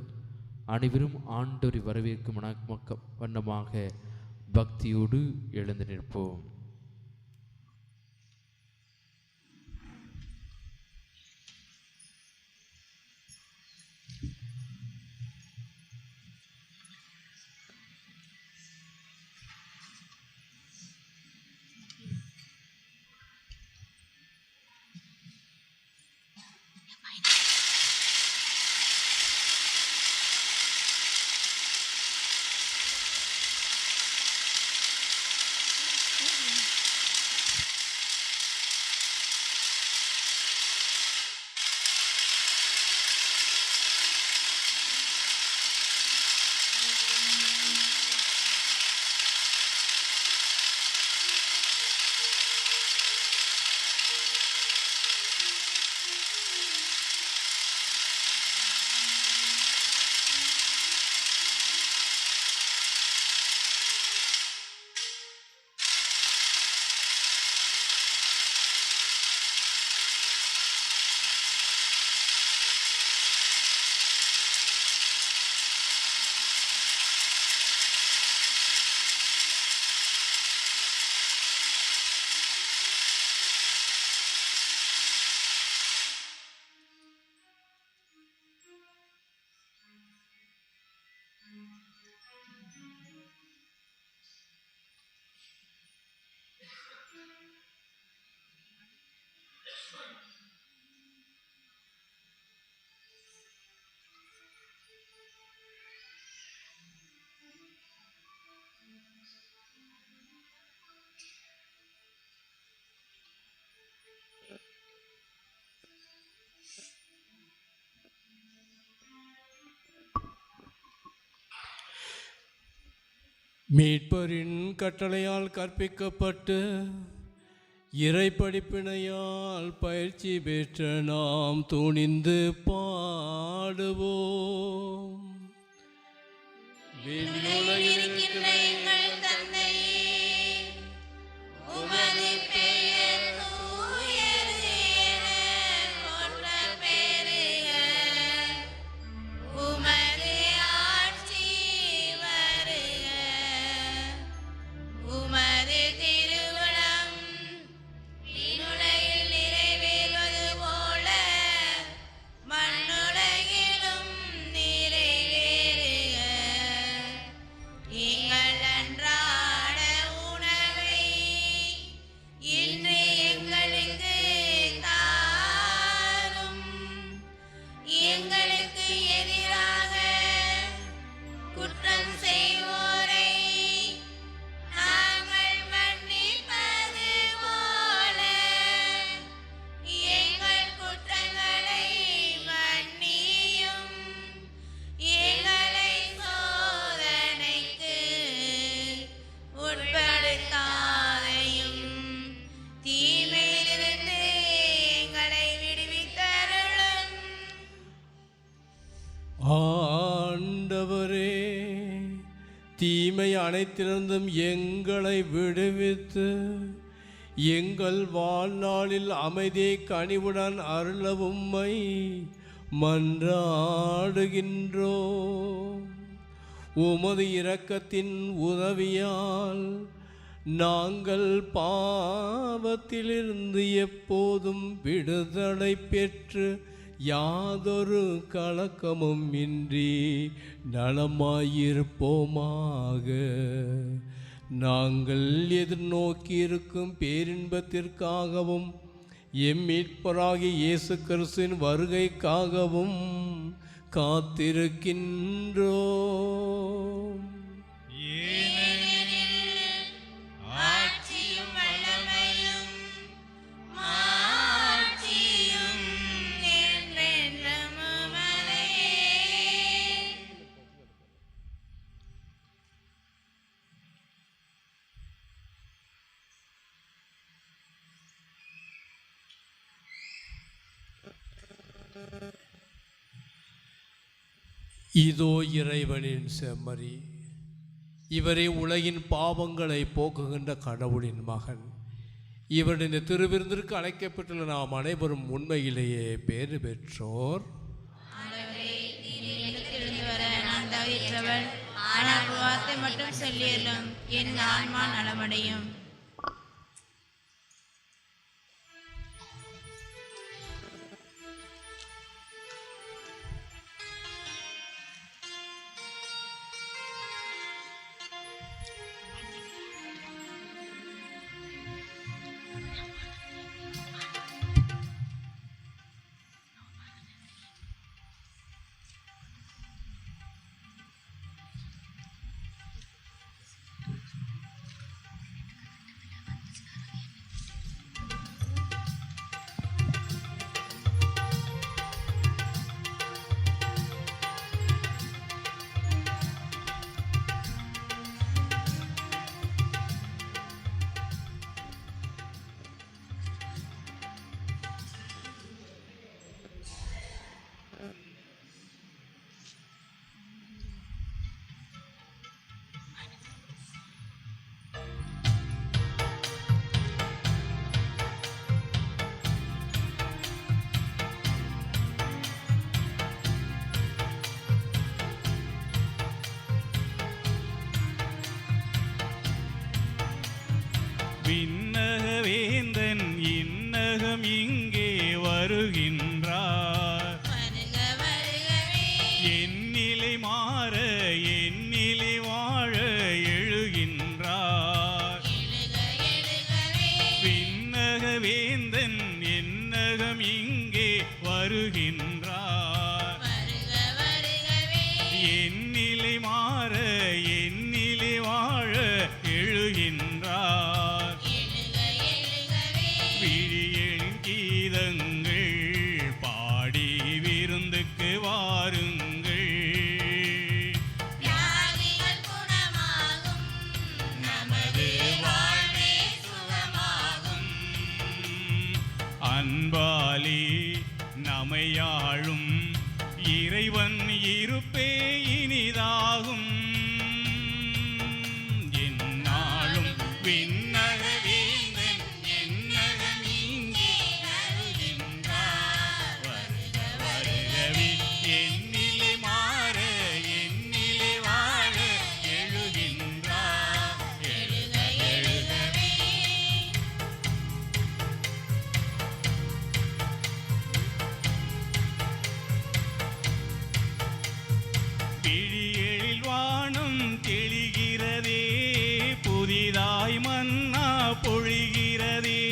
அனைவரும் ஆண்டவரை வரவேற்கும் வண்ணமாக பக்தியோடு எழுந்து நிற்போம். மீட்பரின் கட்டளையால் கற்பிக்கப்பட்டு இறை படிப்பினையால் பயிற்சி பெற்ற நாம் துணிந்து பாடுவோம். விண்ணுலகில் இருக்கின்ற எங்கள் தந்தையே, உமது பெயர் தூயது என போற்றப் பெறுக. உமது ஆட்சி வருக. உமது திருவுளம் விண்ணுலகில் நிறைவேறுவது போல மண்ணுலகிலும் நிறைவேறுக. எங்கள் அன்றாட உணவை இன்று எங்களுக்கு தாரும். எங்களுக்கு எதிராக குற்றம் செய்வோரை நாங்கள் மன்னிப்பது போல எங்கள் குற்றங்களை மன்னியும். எங்களை சோதனைக்கு உட்படுத்தாதையும் தீமையிலிருந்து எங்களை விடுவித்தருளும். ஆண்டவரே, தீமை அனைத்திலிருந்தும் எங்களை விடுவித்து எங்கள் வாழ்நாளில் அமைதியை கனிவுடன் அருள உம்மை மன்றாடுகின்றோம். உமது இரக்கத்தின் உதவியால் நாங்கள் பாவத்திலிருந்து எப்போதும் விடுதலை பெற்று யாதொரு கலக்கமும் இன்றி நலமாயிருப்போமாக. நாங்கள் எதிர்நோக்கி இருக்கும் பேரின்பத்திற்காகவும் எம் மீட்பராகிய இயேசு கிறிஸ்துவின் வருகைக்காகவும் காத்திருக்கின்றோம். ஆட்சியும் வல்லமையும் மாட்சியும் என்றென்றும் உமதே. இதோ இறைவனின் செம்மறி, இவரே உலகின் பாவங்களை போக்குகின்ற கடவுளின் மகன். இவருடைய திருவிருந்திற்கு அழைக்கப்பட்டுள்ள நாம் அனைவரும் உண்மையிலேயே பேறு பெற்றோர். எழுந்து வர நான் தவிர்த்தவள், ஆனால் ஒரு வார்த்தை மட்டும் சொல்லியலும் என் ஆன்மா நலமடையும். விண்ணகவேந்தன் இன்னகம் இங்கே வருகின்றார். வருக வருகவே. என்னிலை மாற என்னிலை வாழ எழுகின்றார். எழுக எழுகவே. விண்ணகவேந்தன் என்னகம் இங்கே வருகின்றார். வருக வருகவே. என்னிலை மாற என்னிலை வாழ எழுகின்றார். எழுக எழுகவே. விழியலின் கீதங்கள் பாடி விருந்துக்கு வாருங்கள். இறைவன் இருப்பே இனிதாகும். என்னாலும் விண்ணக வேந்தன் என்னகம் இங்கே அருகின்றார். வருக வருகவே என்னிலை மாற என்னிலை வாழ எழுகின்றார். எழுக எழுகவே. விழியெழில் வானம் தெளிகிறதே, புதிதாய் மன்னா பொழிகிறதே,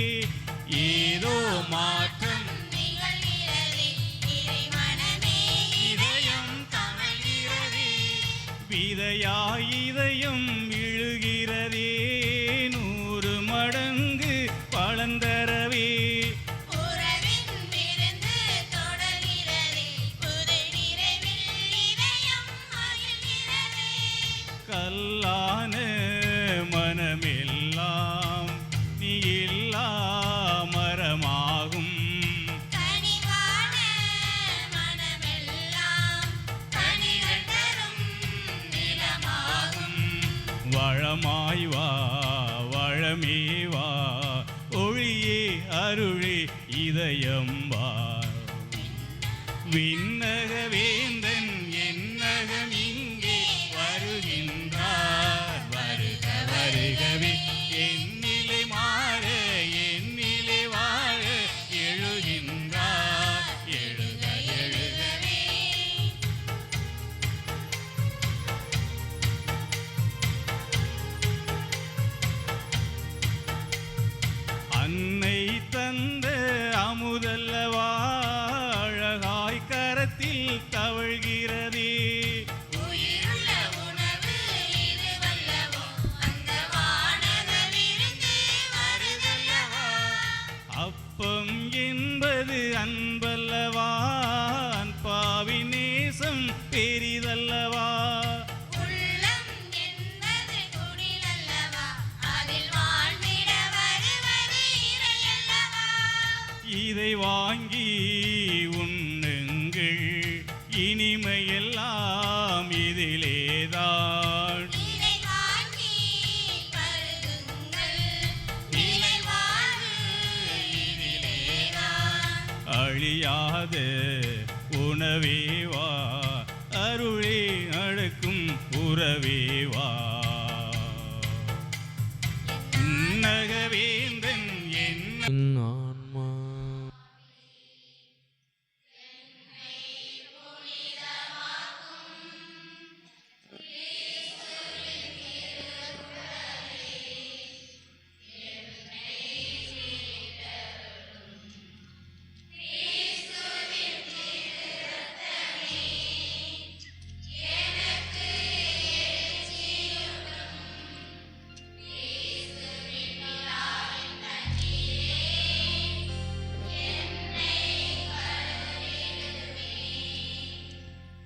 ஏதோ மாற்றம் நிகழ்கிறதே, இறைமனமே இதயம் தமழ்கிறதே, விதையாய் இதயம் விழுகிறதே, 100 மடங்கு பலந்தரவே. உறவின் விருந்து தொடர்கிறதே, புது நிறைவில் இதயம் மகிழ்கிறதே. கல்லான மனமெல்லாம் நீ இல்லா மரமாகும். கனிவான மனமெல்லாம் கனிகள் தரும் நிலமாகும். வளமாய் வா வளமே வா, ஒளியே அருளே இதயம் வா. விண்ணக வேந்தன் என்னகம் இங்கே வருகின்றார். வருக வருகவே என்னிலை மாற என்னிலை வாழ எழுகின்றார். எழுக எழுகவே. அன்னை தந்த அமுதல்லவா, அழகாய் கரத்தில் தவழ்கிறதே. உயிருள்ள உணவு இதுவல்லவோ, அந்த வானக விருந்து வருதல்லவா. அப்பம் என்பது அன்பல்லவா, அன்பாவி நேசம் பெரிதல்லவா. உள்ளம் என்பது குடிலல்லவா, அதில் வாழ்ந்திட வருவது இறையல்லவா. இதை வாங்கி உண்ணுங்கள், இனிமையெல்லாம் இதிலேதான். இதை வாங்கி பருகுங்கள், நிலை வாழ்வு இதிலேதான். அழியாத உணவே வா, அருளே அழைக்கும் உறவே வா. நகவேந்தன் என்ன ஆன்மா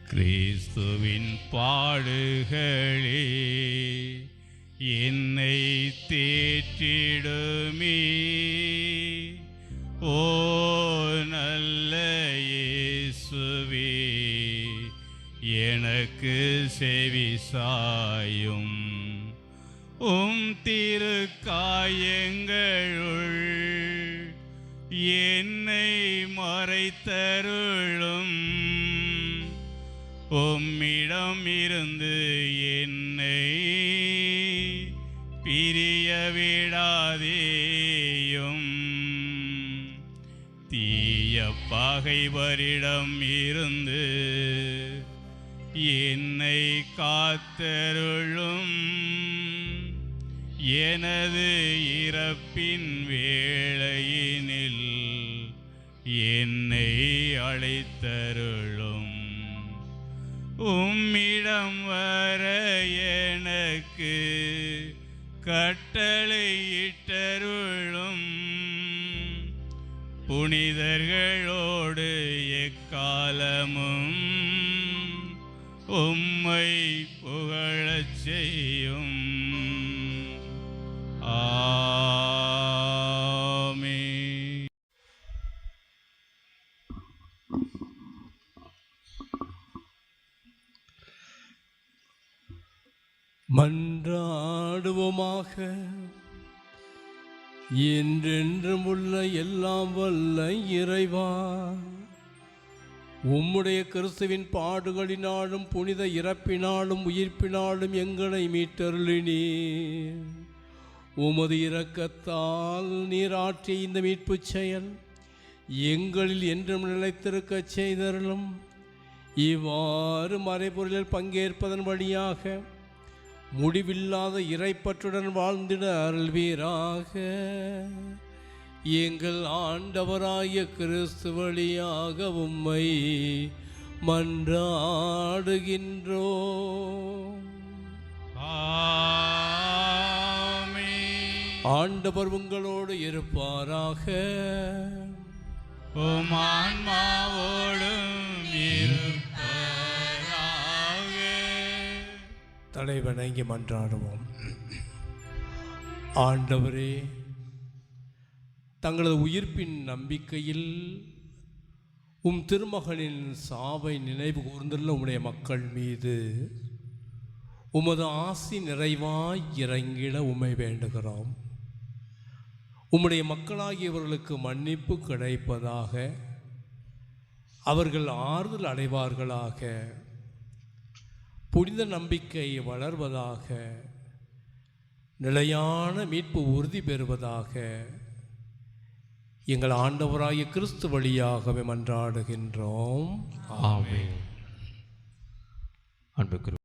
கிறிஸ்துவின் பாடுகளே என்னை தேற்றிடுமே. ஓ நல்ல இயேசுவே, எனக்கு செவி சாயும். திருக்காயங்களுள் என்னை மறைத்தருளும். உம்மிடம் இருந்து என்னை பிரிய விடாதேயும். தீய பகைவரிடம் இருந்து என்னை காத்தருளும். எனது இறப்பின் வேளையினில் என்னை அழைத்தருளும். உம்மிடம் வர எனக்கு கட்டளையிட்டருளும். புனிதர்களோடு எக்காலமும் உம்மை புகழச் செய்யும். ஆமென். மன்றாடுவோமாக. என்றென்றும் உள்ள எல்லாம் வல்ல இறைவா, உம்முடைய கிறிஸ்துவின் பாடுகளினாலும் புனித இறப்பினாலும் உயிர்ப்பினாலும் எங்களை மீட்டருளினீர். உமது இரக்கத்தால் நீர் ஆற்றிய இந்த மீட்புச் செயல் எங்களில் என்றும் நிலைத்திருக்கச் செய்தருளும். இவ்வாறு மறைபொருளில் பங்கேற்பதன் வழியாக முடிவில்லாத இறைப்பற்றுடன் வாழ்ந்திட அருள்வீராக. எங்கள் ஆண்டவராகிய கிறிஸ்து வழியாக உம்மை மன்றாடுகின்றோம். ஆண்டவர் உங்களோடு இருப்பாராக. உம் ஆன்மாவோடும் இருப்பாராக. தலைவணங்கி மன்றாடுவோம். ஆண்டவரே, தங்களது உயிர்ப்பின் நம்பிக்கையில் உம் திருமகனின் சாவை நினைவு கூர்ந்துள்ள உம்முடைய மக்கள் மீது உமது ஆசி நிறைவாய் இறங்கிட உம்மை வேண்டுகிறோம். உம்முடைய மக்களாகியவர்களுக்கு மன்னிப்பு கிடைப்பதாக, அவர்கள் ஆறுதல் அடைவார்களாக, புனித நம்பிக்கை வளர்வதாக, நிலையான மீட்பு உறுதி பெறுவதாக எங்கள் ஆண்டவராகிய கிறிஸ்து வழியாகவே மன்றாடுகின்றோம். ஆமென். அன்புக்குரிய